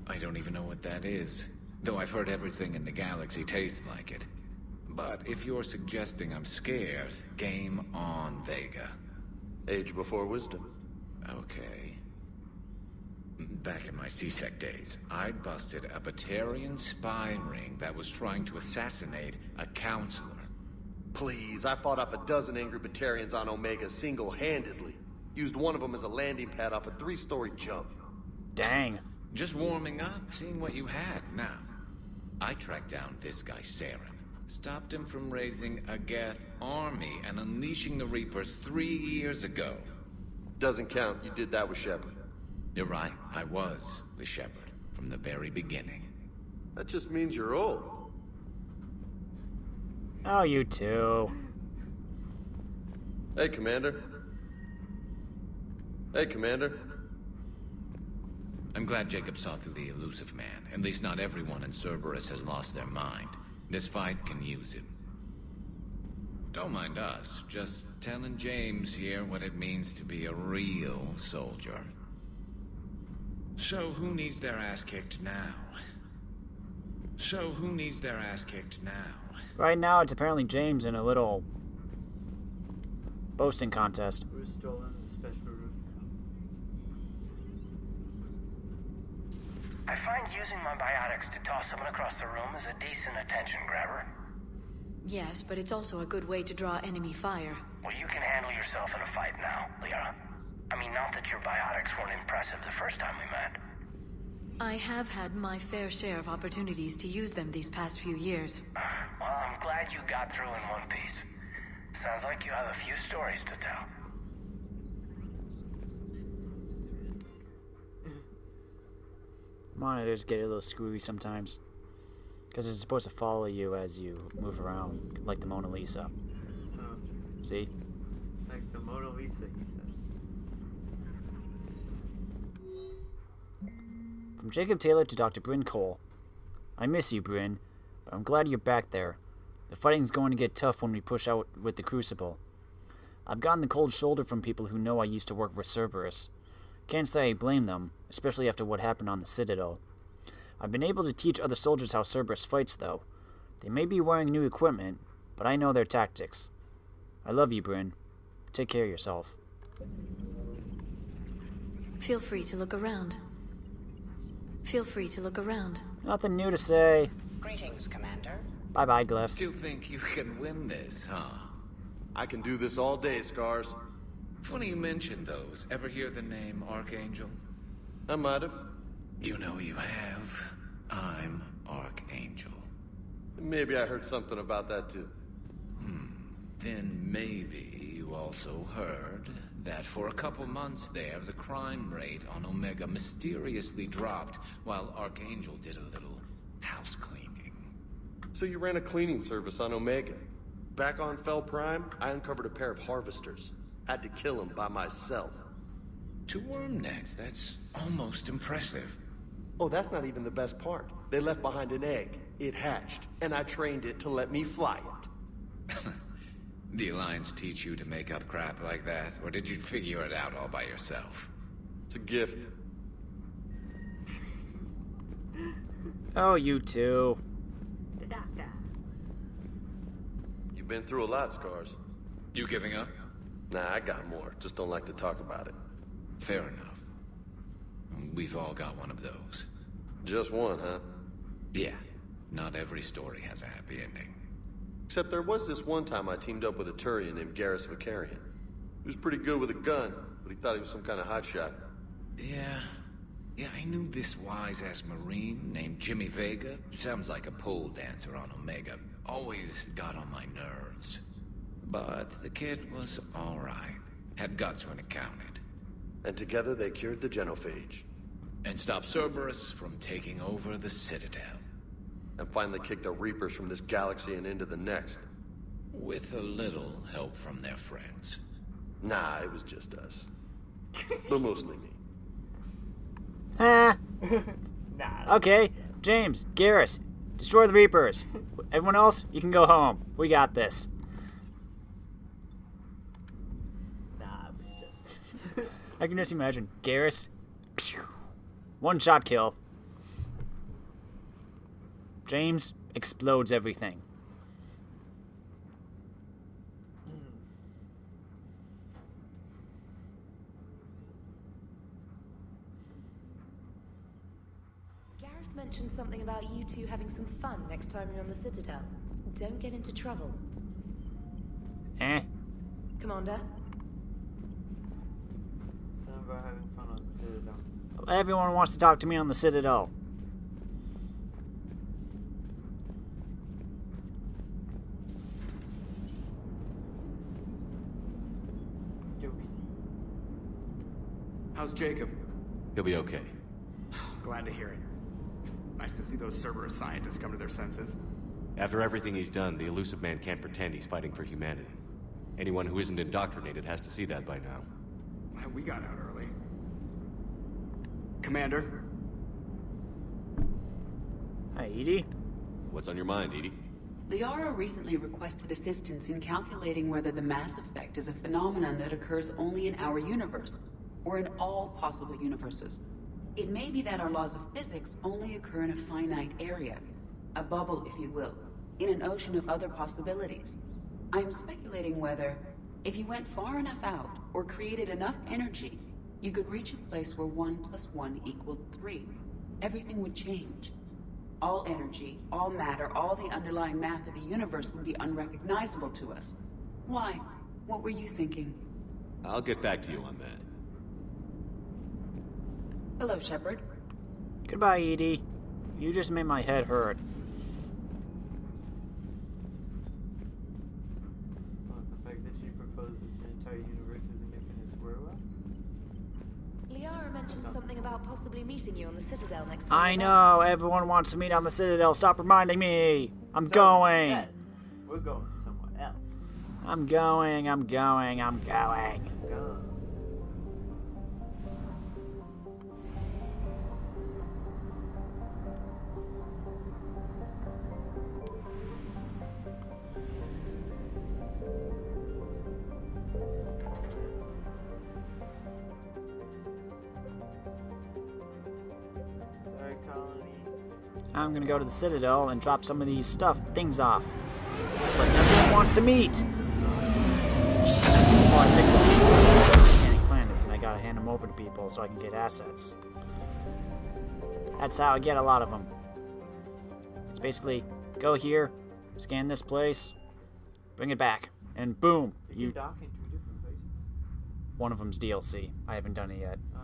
I don't even know what that is. Though I've heard everything in the galaxy tastes like it. But if you're suggesting I'm scared, game on, Vega. Age before wisdom. Okay. Back in my C-Sec days, I busted a Batarian spy ring that was trying to assassinate a counselor. Please, I fought off a dozen angry Batarians on Omega single-handedly. Used one of them as a landing pad off a 3-story jump. Dang. Just warming up, seeing what you had. Now, I tracked down this guy, Saren. Stopped him from raising a Geth army and unleashing the Reapers 3 years ago. Doesn't count. You did that with Shepard. You're right. I was with Shepard from the very beginning. That just means you're old. Oh, you too. Hey, Commander. Hey, Commander. I'm glad Jacob saw through the elusive man. At least not everyone in Cerberus has lost their mind. This fight can use him. Don't mind us. Just telling James here what it means to be a real soldier. So who needs their ass kicked now? Right now, it's apparently James in a little boasting contest. We're still in the special room. I find using my biotics to toss someone across the room is a decent attention grabber. Yes, but it's also a good way to draw enemy fire. Well, you can handle yourself in a fight now, Liara. I mean, not that your biotics weren't impressive the first time we met. I have had my fair share of opportunities to use them these past few years. Well, I'm glad you got through in one piece. Sounds like you have a few stories to tell. Monitors get a little screwy sometimes. Because it's supposed to follow you as you move around, like the Mona Lisa. Oh. See? Like the Mona Lisa, he says. From Jacob Taylor to Dr. Bryn Cole. I miss you, Bryn, but I'm glad you're back there. The fighting's going to get tough when we push out with the Crucible. I've gotten the cold shoulder from people who know I used to work for Cerberus. Can't say I blame them, especially after what happened on the Citadel. I've been able to teach other soldiers how Cerberus fights, though. They may be wearing new equipment, but I know their tactics. I love you, Bryn. Take care of yourself. Feel free to look around. Nothing new to say. Greetings, Commander. Bye-bye, Glyph. Still think you can win this, huh? I can do this all day, Scars. Funny you mentioned those. Ever hear the name Archangel? I might have. You know you have. I'm Archangel. Maybe I heard something about that too. Then maybe you also heard that for a couple months there, the crime rate on Omega mysteriously dropped while Archangel did a little house cleaning. So you ran a cleaning service on Omega. Back on Fel Prime, I uncovered a pair of harvesters. Had to kill them by myself. 2 worm necks, that's almost impressive. Oh, that's not even the best part. They left behind an egg. It hatched, and I trained it to let me fly it. The Alliance teach you to make up crap like that, or did you figure it out all by yourself? It's a gift. Oh, you two. The doctor. You've been through a lot, Scars. You giving up? Nah, I got more. Just don't like to talk about it. Fair enough. We've all got one of those. Just one, huh? Yeah. Not every story has a happy ending. Except there was this one time I teamed up with a Turian named Garrus Vicarian. He was pretty good with a gun, but he thought he was some kind of hotshot. Yeah, I knew this wise-ass Marine named Jimmy Vega. Sounds like a pole dancer on Omega. Always got on my nerves. But the kid was alright. Had guts when it counted. And together they cured the genophage. And stopped Cerberus from taking over the Citadel. And finally kicked the Reapers from this galaxy and into the next. With a little help from their friends. Nah, it was just us. But mostly me. Ah. Nah. Okay, James, Garrus, destroy the Reapers. Everyone else, you can go home. We got this. Nah, it was just. I can just imagine Garrus. Pew, 1-shot kill. James explodes everything. Garrus mentioned something about you two having some fun next time you're on the Citadel. Don't get into trouble. Commander? Something about having fun on the Citadel. Everyone wants to talk to me on the Citadel. How's Jacob? He'll be okay. Glad to hear it. Nice to see those Cerberus scientists come to their senses. After everything he's done, the elusive man can't pretend he's fighting for humanity. Anyone who isn't indoctrinated has to see that by now. Glad we got out early. Commander? Hi, Edie. What's on your mind, Edie? Liara recently requested assistance in calculating whether the mass effect is a phenomenon that occurs only in our universe, or in all possible universes. It may be that our laws of physics only occur in a finite area, a bubble, if you will, in an ocean of other possibilities. I'm speculating whether, if you went far enough out, or created enough energy, you could reach a place where 1 + 1 = 3. Everything would change. All energy, all matter, all the underlying math of the universe would be unrecognizable to us. Why? What were you thinking? I'll get back to you on that. Hello, Shepard. Goodbye, Edie. You just made my head hurt. The fact that she proposes the entire universe is an infinite square well? Liara mentioned something about possibly meeting you on the Citadel next time. I know, everyone wants to meet on the Citadel. Stop reminding me. I'm going. We're going somewhere else. I'm going. Go. I'm gonna go to the Citadel and drop some of these things off. Plus, everyone wants to meet. Oh, I picked up these organic planets, and I gotta hand them over to people so I can get assets. That's how I get a lot of them. It's basically go here, scan this place, bring it back. And boom, You can dock in 2 different places. one of them's DLC. I haven't done it yet. Oh.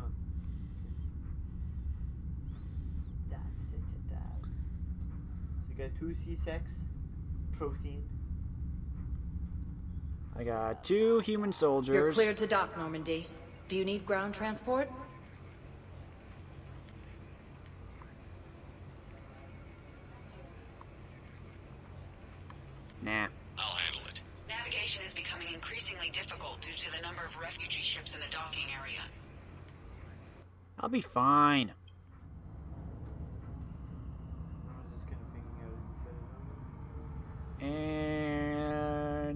That's it, that. So you got 2 C-Sex, protein. I got 2 human soldiers. You're cleared to dock, Normandy. Do you need ground transport? Nah. I'll handle it. Navigation is becoming increasingly difficult due to the number of refugee ships in the docking area. I'll be fine. I was just kind of thinking out inside.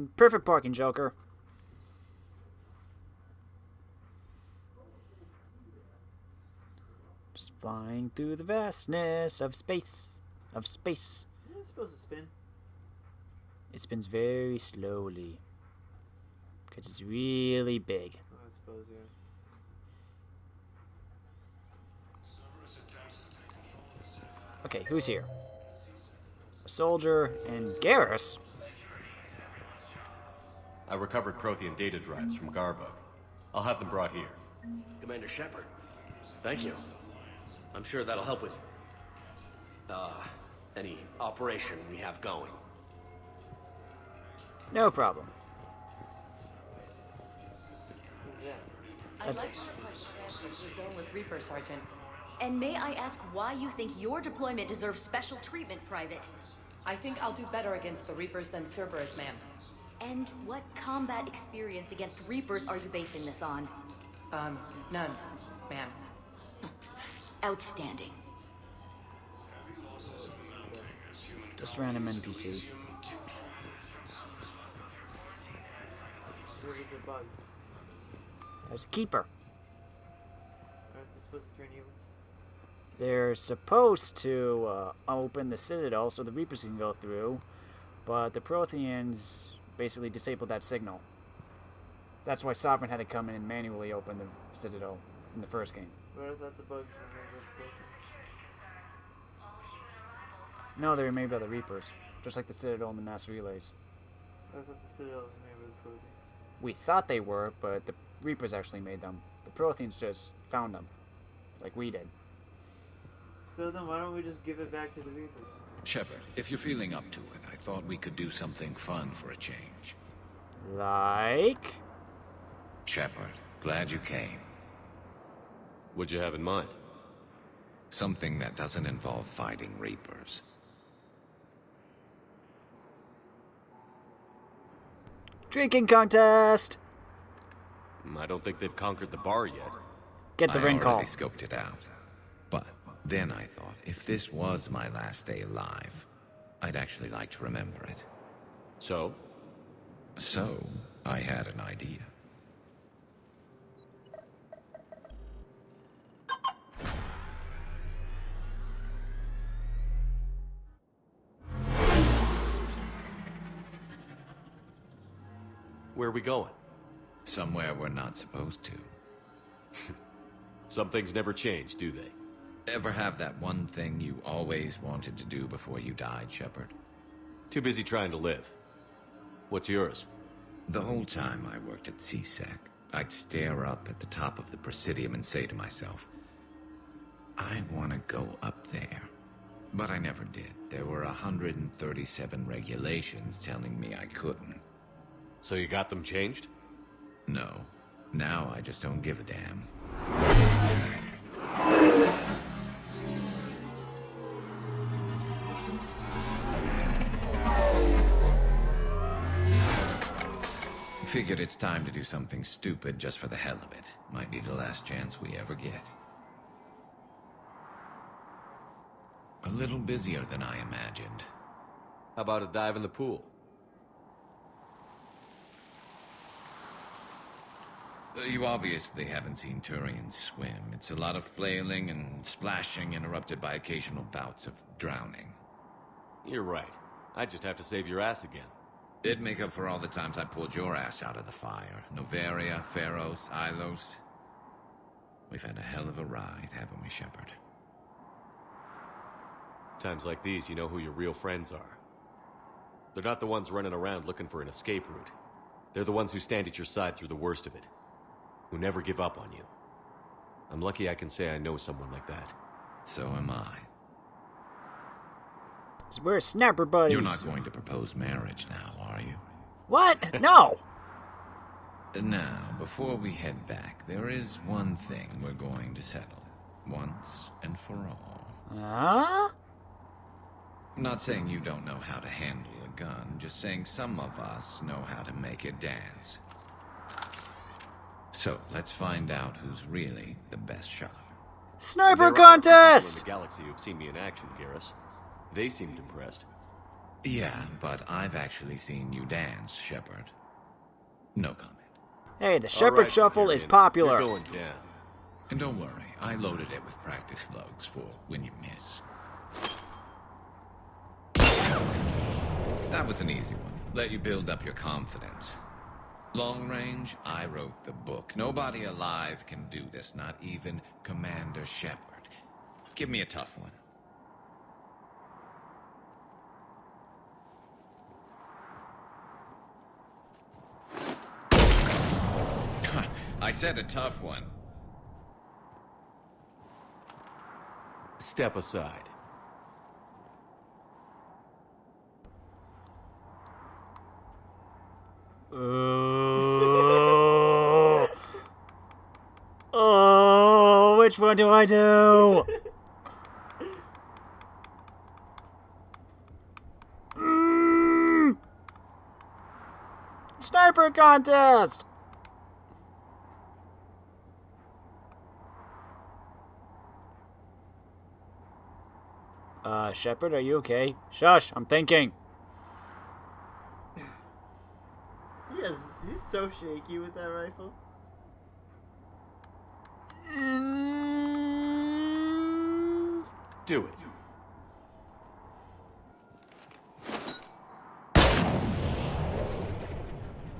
And perfect parking, Joker. Just flying through the vastness of space. Isn't it supposed to spin? It spins very slowly. Because it's really big. Oh, I suppose, yeah. Okay, who's here? A soldier and Garrus. I recovered Prothean data drives from Garvo. I'll have them brought here. Commander Shepard, thank you. I'm sure that'll help with, any operation we have going. No problem. I'd like to request transfer to the zone with Reaper, Sergeant. And may I ask why you think your deployment deserves special treatment, Private? I think I'll do better against the Reapers than Cerberus, ma'am. And what combat experience against Reapers are you basing this on? None, ma'am. Outstanding. Just a random NPC. Where is the bug? There's a keeper. Aren't they supposed to turn you? They're supposed to open the Citadel so the Reapers can go through, but the Protheans basically disabled that signal. That's why Sovereign had to come in and manually open the Citadel in the first game. But I thought the bugs were made by the Protheans. No, they were made by the Reapers, just like the Citadel and the Mass Relays. I thought the Citadel was made by the Protheans. We thought they were, but the Reapers actually made them. The Protheans just found them, like we did. So then why don't we just give it back to the Reapers? Shepard, if you're feeling up to it, I thought we could do something fun for a change. Like? Shepard, glad you came. What'd you have in mind? Something that doesn't involve fighting Reapers. Drinking contest! I don't think they've conquered the bar yet. Get the ring call. I already scoped it out. But then I thought, if this was my last day alive, I'd actually like to remember it. So? So, I had an idea. Where are we going? Somewhere we're not supposed to. Some things never change, do they? Ever have that one thing you always wanted to do before you died, Shepard? Too busy trying to live. What's yours? The whole time I worked at CSEC, I'd stare up at the top of the Presidium and say to myself, I want to go up there. But I never did. There were 137 regulations telling me I couldn't. So you got them changed? No. Now I just don't give a damn. Figured it's time to do something stupid just for the hell of it. Might be the last chance we ever get. A little busier than I imagined. How about a dive in the pool? You obviously haven't seen Turians swim. It's a lot of flailing and splashing, interrupted by occasional bouts of drowning. You're right. I just have to save your ass again. It'd make up for all the times I pulled your ass out of the fire. Noveria, Pharos, Ilos. We've had a hell of a ride, haven't we, Shepard? Times like these, you know who your real friends are. They're not the ones running around looking for an escape route. They're the ones who stand at your side through the worst of it. Who never give up on you. I'm lucky I can say I know someone like that. So am I. So we're snapper buddies. You're not going to propose marriage now, are you? What? No! Now, before we head back, there is one thing we're going to settle. Once and for all. Huh? I'm not saying you don't know how to handle a gun, just saying some of us know how to make it dance. So, let's find out who's really the best shot. Sniper contest! In the galaxy who've seen me in action, Garrus. They seemed impressed. Yeah, but I've actually seen you dance, Shepard. No comment. Hey, the Shepard Shuffle is popular. You're going down. And don't worry, I loaded it with practice slugs for when you miss. That was an easy one. Let you build up your confidence. Long range, I wrote the book. Nobody alive can do this, not even Commander Shepard. Give me a tough one. I said a tough one. Step aside. Oh, which one do I do? Sniper contest! Shepard, are you okay? Shush, I'm thinking. Yes, he's so shaky with that rifle. Do it.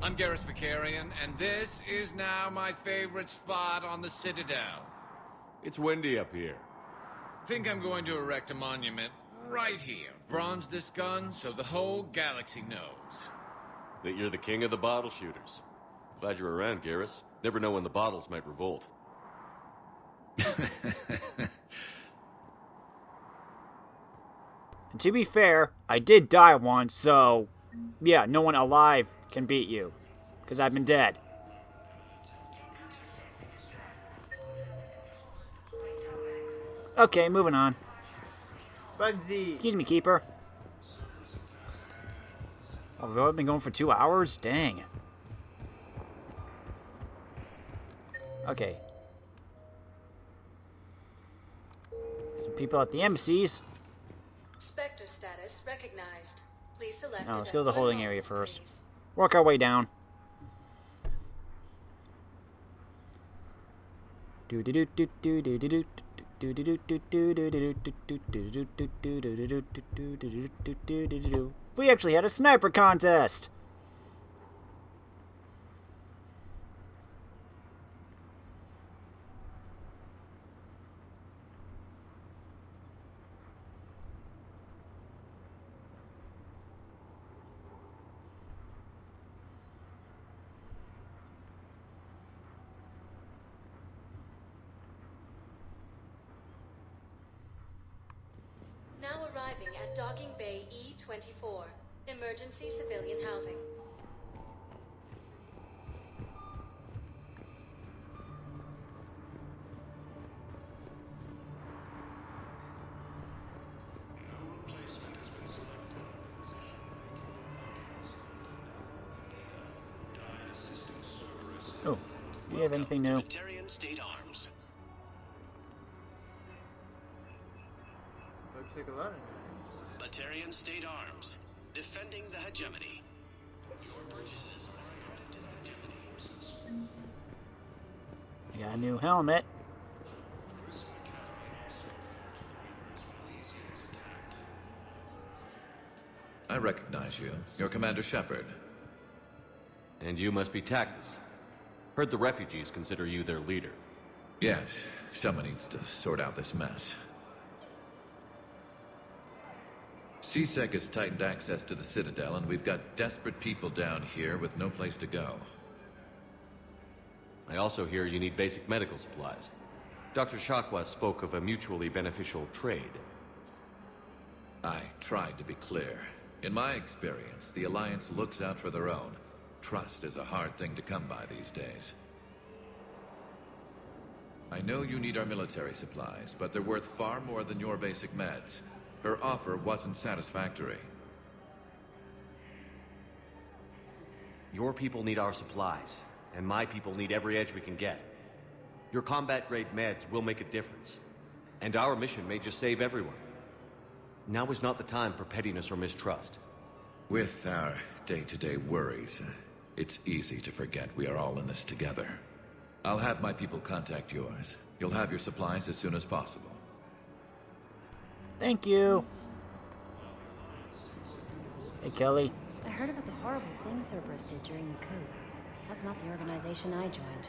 I'm Garrus Vicarian, and this is now my favorite spot on the Citadel. It's windy up here. Think I'm going to erect a monument right here. Bronze this gun so the whole galaxy knows. That you're the king of the bottle shooters. Glad you're around, Garrus. Never know when the bottles might revolt. And to be fair, I did die once, so yeah, no one alive can beat you. Because I've been dead. Okay, moving on. Bugsy! Excuse me, Keeper. Oh, we've already been going for 2 hours? Dang. Okay. Some people at the embassies. Spectre status recognized. Please select. Now, let's go to the holding area first. Work our way down. We actually had a sniper contest. Now arriving at Docking Bay E-24, emergency civilian housing. Oh, do you have anything new? Batarian State Arms. Looks like a lot of Batarian State Arms. Defending the hegemony. Your purchases are according to the hegemony. I got a new helmet. I recognize you. You're Commander Shepard. And you must be Tactus. Heard the refugees consider you their leader. Yes, someone needs to sort out this mess. CSEC has tightened access to the Citadel, and we've got desperate people down here with no place to go. I also hear you need basic medical supplies. Dr. Shakwa spoke of a mutually beneficial trade. I tried to be clear. In my experience, the Alliance looks out for their own. Trust is a hard thing to come by these days. I know you need our military supplies, but they're worth far more than your basic meds. Her offer wasn't satisfactory. Your people need our supplies, and my people need every edge we can get. Your combat-grade meds will make a difference, and our mission may just save everyone. Now is not the time for pettiness or mistrust. With our day-to-day worries, it's easy to forget we are all in this together. I'll have my people contact yours. You'll have your supplies as soon as possible. Thank you. Hey, Kelly. I heard about the horrible things Cerberus did during the coup. That's not the organization I joined.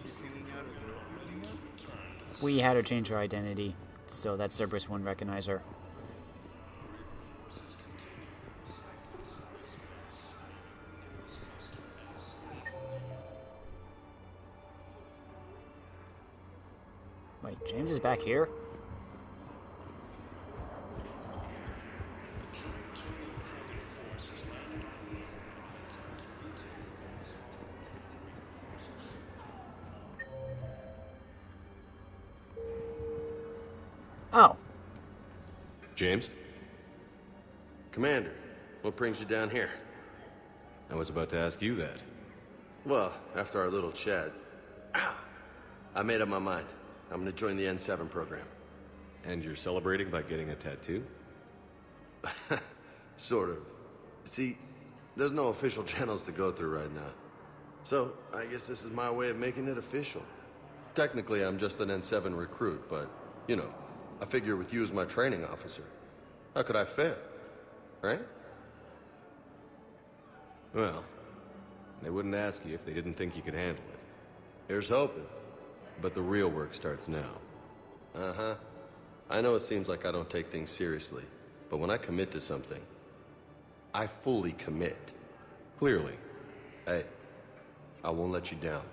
She's hanging out as a... We had her change her identity, so that Cerberus wouldn't recognize her. Wait, James is back here? Oh. James? Commander, what brings you down here? I was about to ask you that. Well, after our little chat, I made up my mind. I'm gonna join the N7 program. And you're celebrating by getting a tattoo? Sort of. See, there's no official channels to go through right now. So, I guess this is my way of making it official. Technically, I'm just an N7 recruit, but, you know, I figure with you as my training officer, how could I fail? Right? Well, they wouldn't ask you if they didn't think you could handle it. Here's hoping. But the real work starts now. Uh-huh. I know it seems like I don't take things seriously, but when I commit to something, I fully commit. Clearly. Hey, I won't let you down.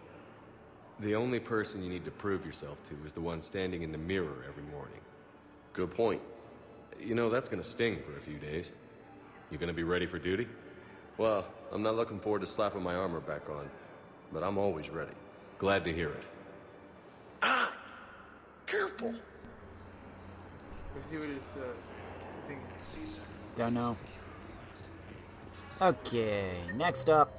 The only person you need to prove yourself to is the one standing in the mirror every morning. Good point. You know, that's gonna sting for a few days. You gonna be ready for duty? Well, I'm not looking forward to slapping my armor back on, but I'm always ready. Glad to hear it. Careful! Let's see what his thing is. Don't know. Okay, next up.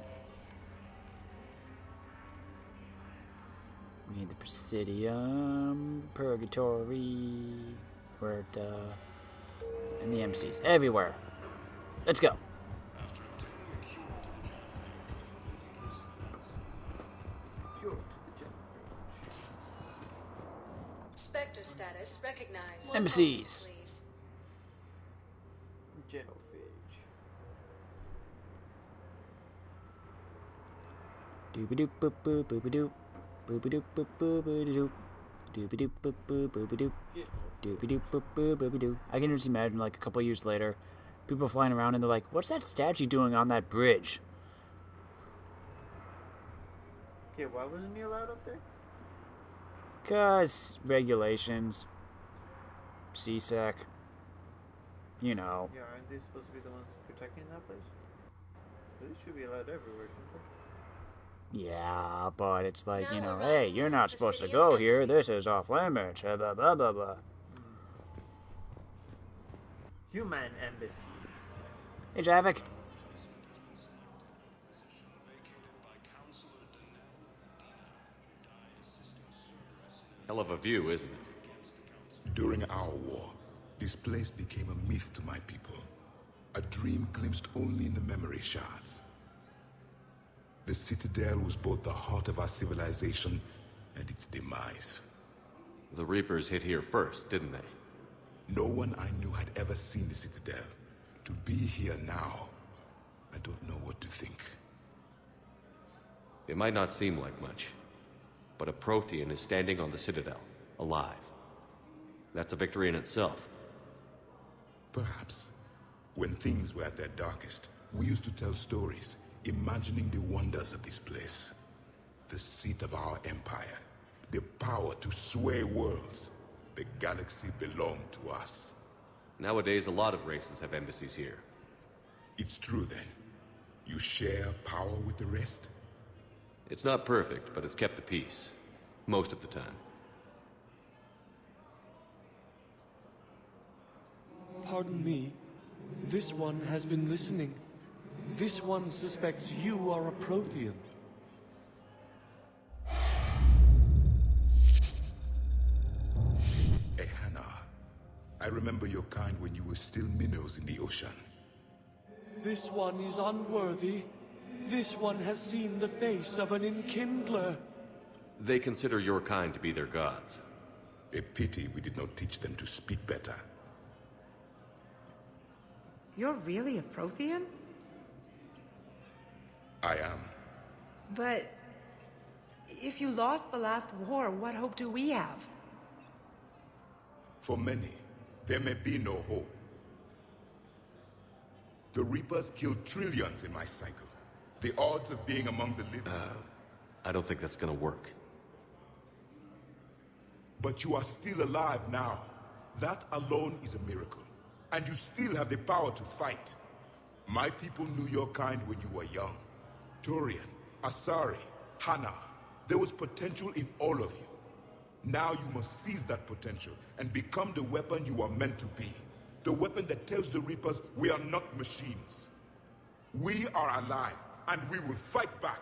We need the Presidium, Purgatory, and the MCs. Everywhere. Let's go. Spectre status recognized. MCs. Genophage. Doobie-doop boop boop boop-a-doop. Boop-a-doop boop boop-a-doop. Doobie-doop boop boop boop-a-doop. Doobie-doop boop boop boop-a-doop. I can just imagine, like, a couple years later, people flying around and they're like, what's that statue doing on that bridge? Okay, why wasn't he allowed up there? 'Cause regulations. CSEC. You know. Yeah, aren't they supposed to be the ones protecting that place? They should be allowed everywhere, shouldn't they? Yeah, but it's like, you know, hey, you're not supposed to go here. This is off limits. Blah, blah, blah, blah. Human embassy. Hey, Javik. Hell of a view, isn't it? During our war, this place became a myth to my people. A dream glimpsed only in the memory shards. The Citadel was both the heart of our civilization and its demise. The Reapers hit here first, didn't they? No one I knew had ever seen the Citadel. To be here now, I don't know what to think. It might not seem like much, But a Prothean is standing on the Citadel, alive. That's a victory in itself. Perhaps. When things were at their darkest, we used to tell stories, imagining the wonders of this place. The seat of our empire. The power to sway worlds. The galaxy belonged to us. Nowadays, a lot of races have embassies here. It's true then. You share power with the rest? It's not perfect, but it's kept the peace. Most of the time. Pardon me. This one has been listening. This one suspects you are a Prothean. Hannah, I remember your kind when you were still minnows in the ocean. This one is unworthy. This one has seen the face of an enkindler. They consider your kind to be their gods. A pity we did not teach them to speak better. You're really a Prothean? I am. But if you lost the last war, what hope do we have? For many, there may be no hope. The Reapers killed trillions in my cycle. The odds of being among the living... I don't think that's gonna work. But you are still alive now. That alone is a miracle. And you still have the power to fight. My people knew your kind when you were young. Turian, Asari, Hannah. There was potential in all of you. Now you must seize that potential and become the weapon you are meant to be. The weapon that tells the Reapers we are not machines. We are alive, and we will fight back.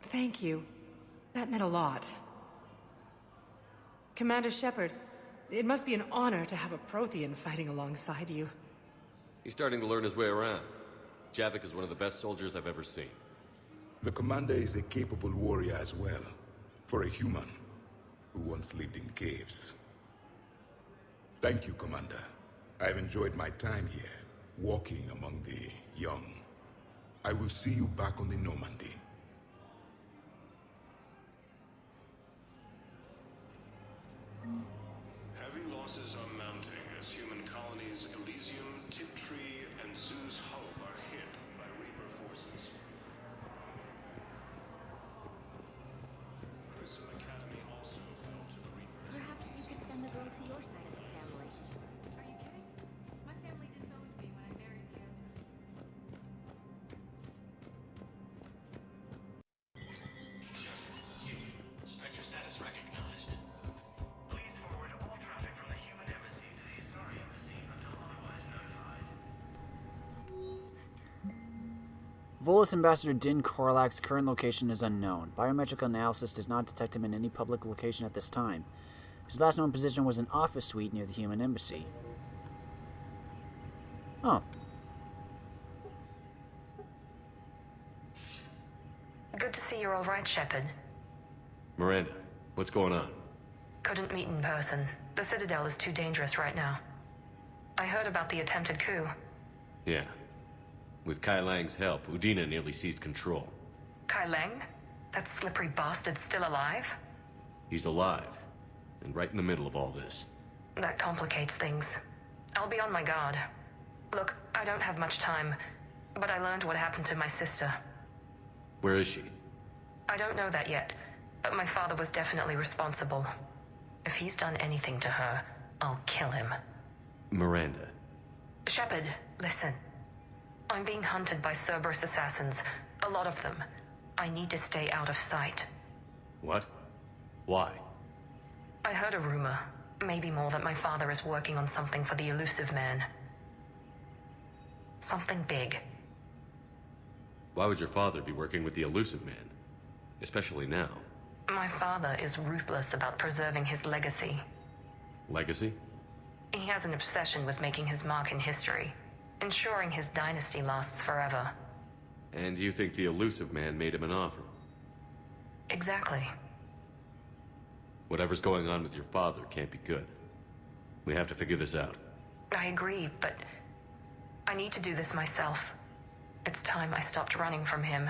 Thank you. That meant a lot. Commander Shepard, it must be an honor to have a Prothean fighting alongside you. He's starting to learn his way around. Javik is one of the best soldiers I've ever seen. The commander is a capable warrior as well. For a human who once lived in caves. Thank you, Commander. I've enjoyed my time here, walking among the young. I will see you back on the Normandy. Heavy losses are mounting as human colonies Elysium, Tiptree, and Zeus Hope are hit by Reaper forces. Grissom Academy also fell to the Reapers. Perhaps you could send the girl to your side of the family. Are you kidding? My family disowned me when I married you. Spectre status recognized. Please forward all traffic from the human embassy to the Asari embassy until otherwise notified. Volus Ambassador Din Korlak's current location is unknown. Biometric analysis does not detect him in any public location at this time. His last known position was an office suite near the human embassy. Oh. Good to see you're all right, Shepard. Miranda, what's going on? Couldn't meet in person. The Citadel is too dangerous right now. I heard about the attempted coup. Yeah. With Kai Lang's help, Udina nearly seized control. Kai Lang? That slippery bastard's still alive? He's alive, and right in the middle of all this. That complicates things. I'll be on my guard. Look, I don't have much time, but I learned what happened to my sister. Where is she? I don't know that yet, but my father was definitely responsible. If he's done anything to her, I'll kill him. Miranda. Shepard, listen. I'm being hunted by Cerberus assassins. A lot of them. I need to stay out of sight. What? Why? I heard a rumor, maybe more, that my father is working on something for the Elusive Man. Something big. Why would your father be working with the Elusive Man? Especially now. My father is ruthless about preserving his legacy. Legacy? He has an obsession with making his mark in history, ensuring his dynasty lasts forever. And you think the Elusive Man made him an offer? Exactly. Whatever's going on with your father can't be good. We have to figure this out. I agree, but I need to do this myself. It's time I stopped running from him.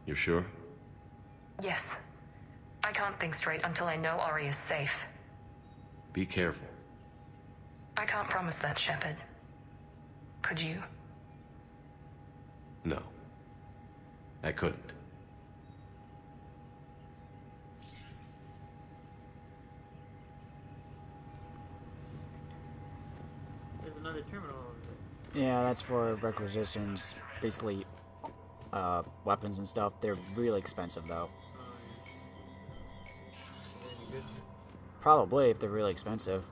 You're sure? Yes. I can't think straight until I know Ari is safe. Be careful. I can't promise that, Shepard. Could you? No. I couldn't. There's another terminal over there. Yeah, that's for requisitions. Basically, weapons and stuff. They're really expensive, though. Any good? Probably, if they're really expensive.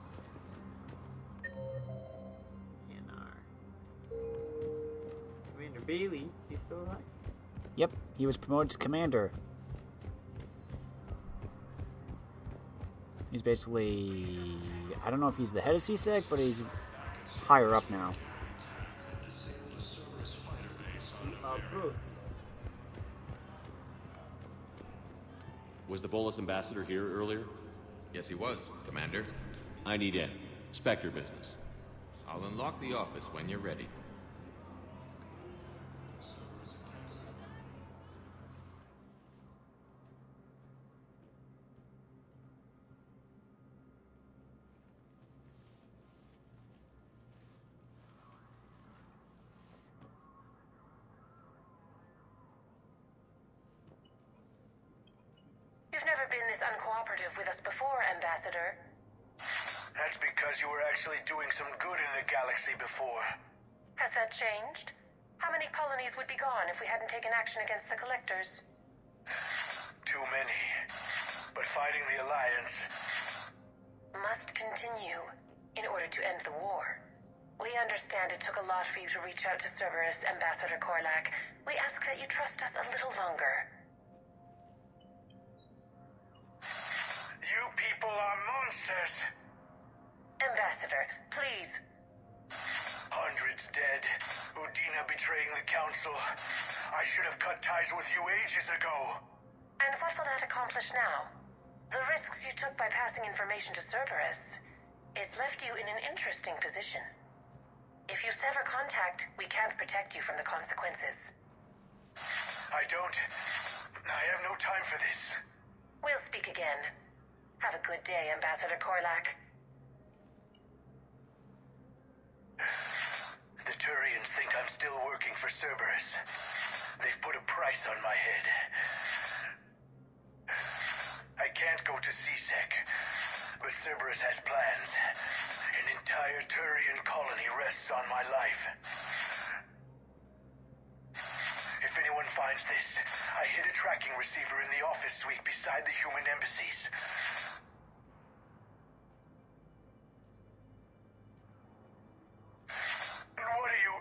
Commander Bailey, he's still alive? Yep, he was promoted to commander. He's basically... I don't know if he's the head of CSEC, but he's higher up now. Was the Bolus ambassador here earlier? Yes, he was, Commander. I need in. Spectre business. I'll unlock the office when you're ready. You've never been this uncooperative with us before, Ambassador. That's because you were actually doing some good in the galaxy before. Has that changed? How many colonies would be gone if we hadn't taken action against the Collectors? Too many. But fighting the Alliance must continue in order to end the war. We understand it took a lot for you to reach out to Cerberus, Ambassador Korlak. We ask that you trust us a little longer. You people are monsters! Ambassador, please. Hundreds dead. Udina betraying the Council. I should have cut ties with you ages ago. And what will that accomplish now? The risks you took by passing information to Cerberus, it's left you in an interesting position. If you sever contact, we can't protect you from the consequences. I have no time for this. We'll speak again. Have a good day, Ambassador Korlak. The Turians think I'm still working for Cerberus. They've put a price on my head. I can't go to CSEC, but Cerberus has plans. An entire Turian colony rests on my life. If anyone finds this, I hid a tracking receiver in the office suite beside the human embassies. And what are you...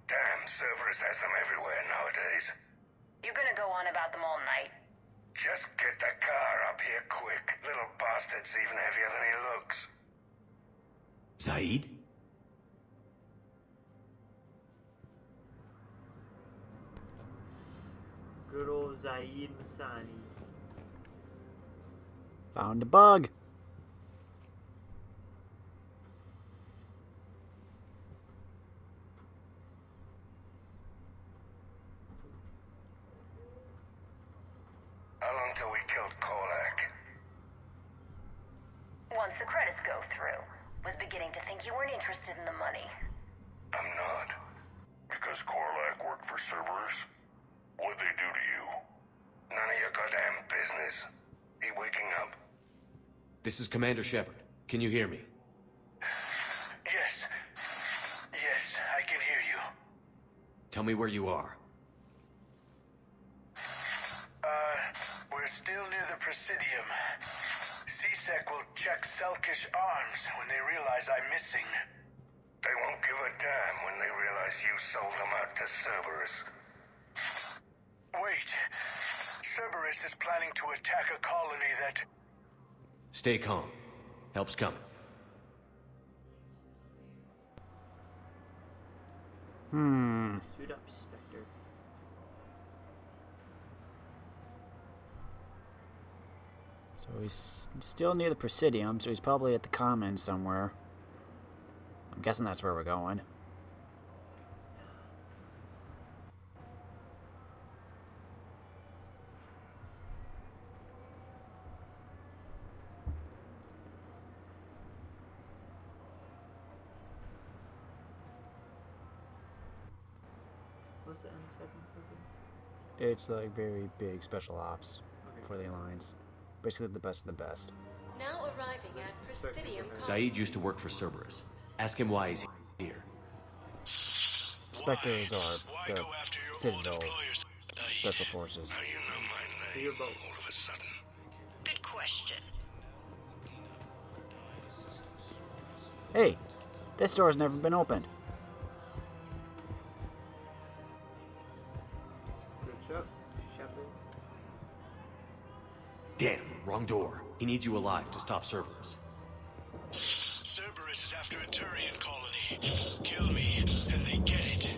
Damn, Cerberus has them everywhere nowadays. You're gonna go on about them all night. Just get the car up here quick. Little bastard's even heavier than he looks. Zaid? Good old Zaid Masani. Found a bug. How long till we killed Korlak? Once the credits go through. Was beginning to think you weren't interested in the money. I'm not. Because Korlak worked for Cerberus? What'd they do to you? None of your goddamn business. He waking up? This is Commander Shepard. Can you hear me? Yes. Yes, I can hear you. Tell me where you are. We're still near the Presidium. CSEC will check Selkish arms when they realize I'm missing. They won't give a damn when they realize you sold them out to Cerberus. Wait. Cerberus is planning to attack a colony that... Stay calm. Help's coming. Shoot up, Spectre. So he's still near the Presidium, so he's probably at the Commons somewhere. I'm guessing that's where we're going. What's the N7 program? It's like very big special ops for the Alliance. Basically the best of the best. Now arriving at Presidium. Zaid used to work for Cerberus. Ask him why he's here. Spectres are the Citadel Special Forces. All of a sudden. Good question. Hey, this door's never been opened. Good job, Shepard. Damn, wrong door. He needs you alive to stop Cerberus. Cerberus is after a Turian colony. Kill me, and they get it.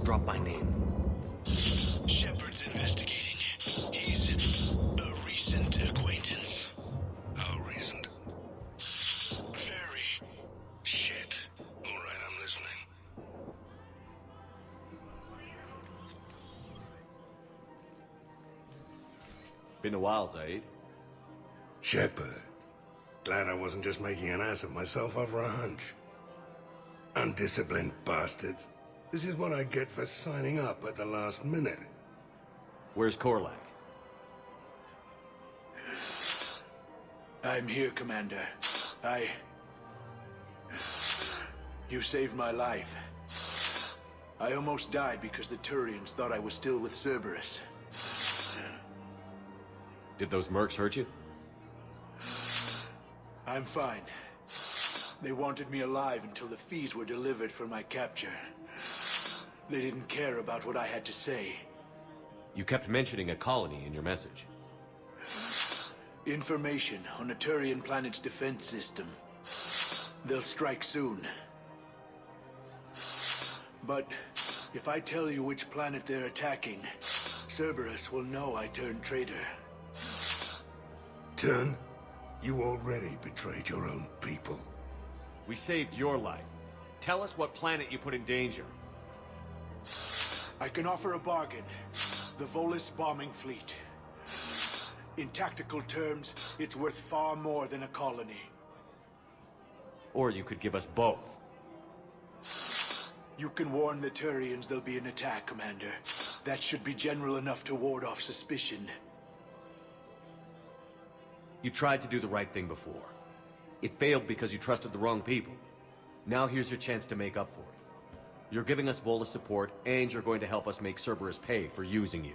Drop my name. Shepard's investigating. He's a recent acquaintance. How recent? Very. Shit. All right, I'm listening. Been a while, Zaid. Shepard. Glad I wasn't just making an ass of myself over a hunch. Undisciplined bastards. This is what I get for signing up at the last minute. Where's Korlak? I'm here, Commander. You saved my life. I almost died because the Turians thought I was still with Cerberus. Did those mercs hurt you? I'm fine. They wanted me alive until the fees were delivered for my capture. They didn't care about what I had to say. You kept mentioning a colony in your message. Information on a Turian planet's defense system. They'll strike soon. But if I tell you which planet they're attacking, Cerberus will know I turned traitor. Turn? You already betrayed your own people. We saved your life. Tell us what planet you put in danger. I can offer a bargain. The Volus bombing fleet. In tactical terms, it's worth far more than a colony. Or you could give us both. You can warn the Turians there'll be an attack, Commander. That should be general enough to ward off suspicion. You tried to do the right thing before. It failed because you trusted the wrong people. Now here's your chance to make up for it. You're giving us Volus support, and you're going to help us make Cerberus pay for using you.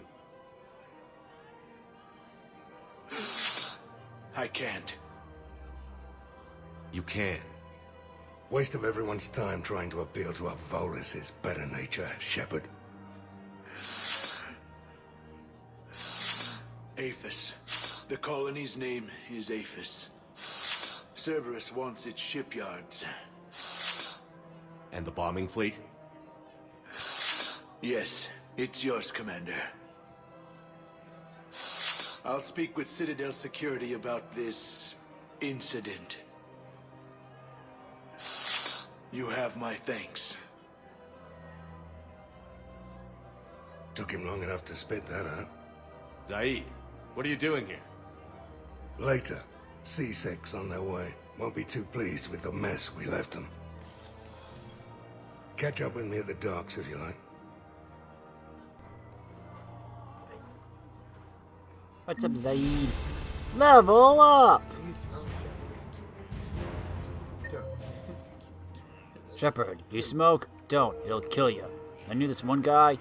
I can't. You can. Waste of everyone's time trying to appeal to a Volus' better nature, Shepard. Aphis. The colony's name is Aphis. Cerberus wants its shipyards. And the bombing fleet? Yes, it's yours, Commander. I'll speak with Citadel Security about this incident. You have my thanks. Took him long enough to spit that out. Zaid, what are you doing here? Later. C6 on their way. Won't be too pleased with the mess we left them. Catch up with me at the docks if you like. What's up, Zaid? Level up! Shepard, you smoke? Don't. It'll kill you. I knew this one guy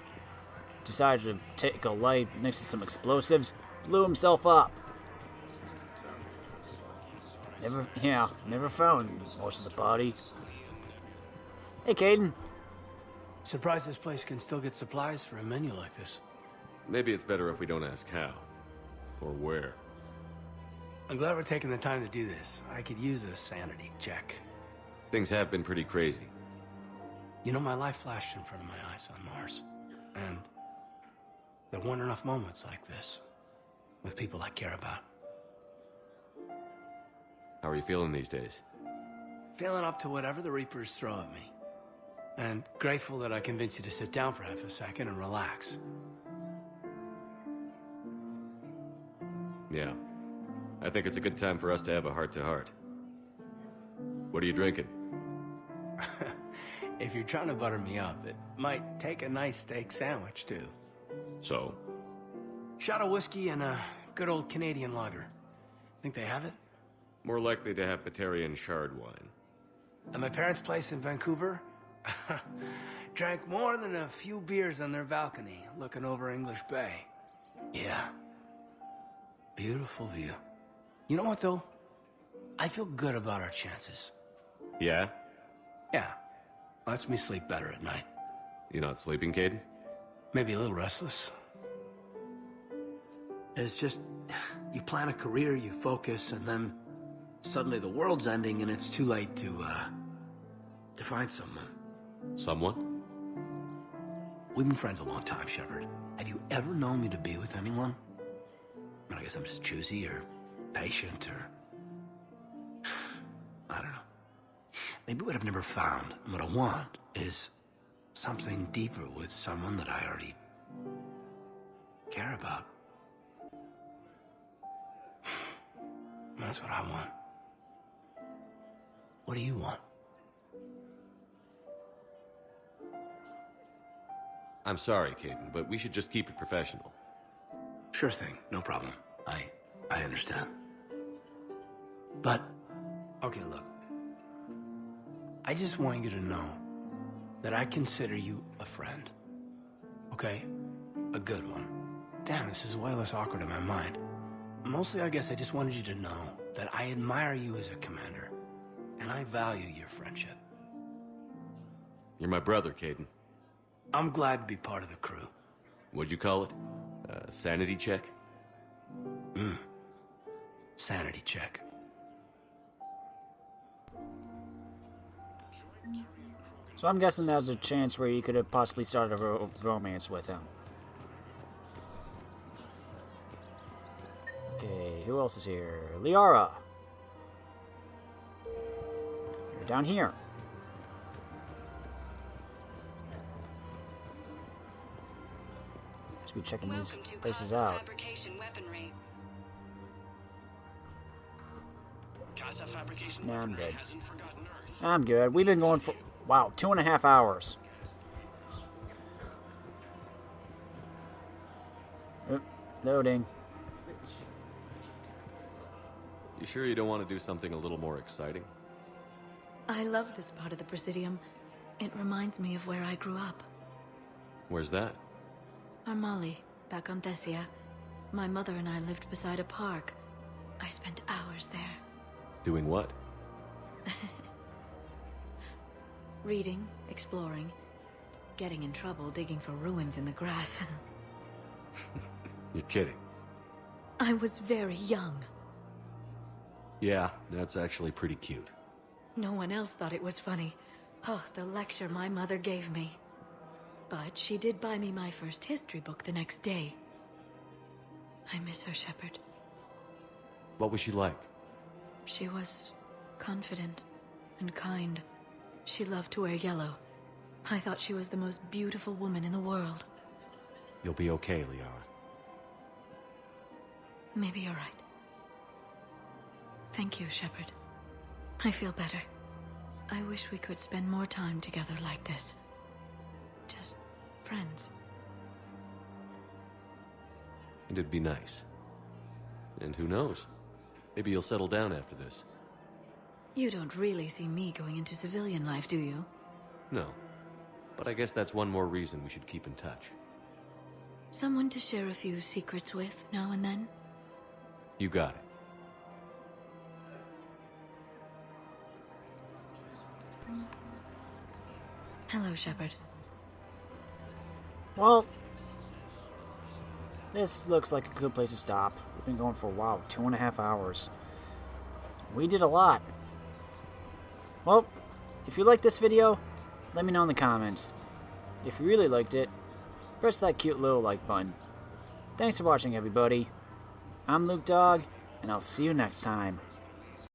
decided to take a light next to some explosives, blew himself up. Never found most of the body. Hey, Caden. Surprised this place can still get supplies for a menu like this. Maybe it's better if we don't ask how. Or where. I'm glad we're taking the time to do this. I could use a sanity check. Things have been pretty crazy. You know, my life flashed in front of my eyes on Mars. And there weren't enough moments like this. With people I care about. How are you feeling these days? Feeling up to whatever the Reapers throw at me. And grateful that I convinced you to sit down for half a second and relax. Yeah. I think it's a good time for us to have a heart-to-heart. What are you drinking? If you're trying to butter me up, it might take a nice steak sandwich, too. So? Shot of whiskey and a good old Canadian lager. Think they have it? More likely to have Batarian shard wine. At my parents' place in Vancouver, drank more than a few beers on their balcony, looking over English Bay. Yeah. Beautiful view. You know what, though? I feel good about our chances. Yeah? Yeah. Lets me sleep better at night. You not sleeping, Caden? Maybe a little restless. It's just, you plan a career, you focus, and then suddenly the world's ending and it's too late to find someone. Someone? We've been friends a long time, Shepard. Have you ever known me to be with anyone? I guess I'm just choosy or patient or... I don't know. Maybe what I've never found and what I want is something deeper with someone that I already care about. That's what I want. What do you want? I'm sorry, Caden, but we should just keep it professional. Sure thing, no problem. I understand. But, okay, look. I just want you to know that I consider you a friend. Okay? A good one. Damn, this is way less awkward in my mind. Mostly, I guess I just wanted you to know that I admire you as a commander, and I value your friendship. You're my brother, Caden. I'm glad to be part of the crew. What'd you call it? Sanity check? Sanity check. So I'm guessing there's a chance where you could have possibly started a romance with him. Okay, who else is here? Liara. You're down here. Just be checking these places out. Nah, I'm good. I'm good. We've been going for, wow, 2.5 hours. Oop, loading. You sure you don't want to do something a little more exciting? I love this part of the Presidium. It reminds me of where I grew up. Where's that? Armali, back on Thessia. My mother and I lived beside a park. I spent hours there. Doing what? Reading, exploring, getting in trouble digging for ruins in the grass. You're kidding. I was very young. Yeah, that's actually pretty cute. No one else thought it was funny. Oh, the lecture my mother gave me. But she did buy me my first history book the next day. I miss her, Shepard. What was she like? She was confident and kind. She loved to wear yellow. I thought she was the most beautiful woman in the world. You'll be okay, Liara. Maybe you're right. Thank you, Shepard. I feel better. I wish we could spend more time together like this. Just friends. And it'd be nice. And who knows? Maybe you'll settle down after this. You don't really see me going into civilian life, do you? No. But I guess that's one more reason we should keep in touch. Someone to share a few secrets with now and then? You got it. Hello, Shepard. Well, this looks like a good place to stop. We've been going for, wow, 2.5 hours. We did a lot. Well, if you liked this video, let me know in the comments. If you really liked it, press that cute little like button. Thanks for watching, everybody. I'm Luke Dog, and I'll see you next time.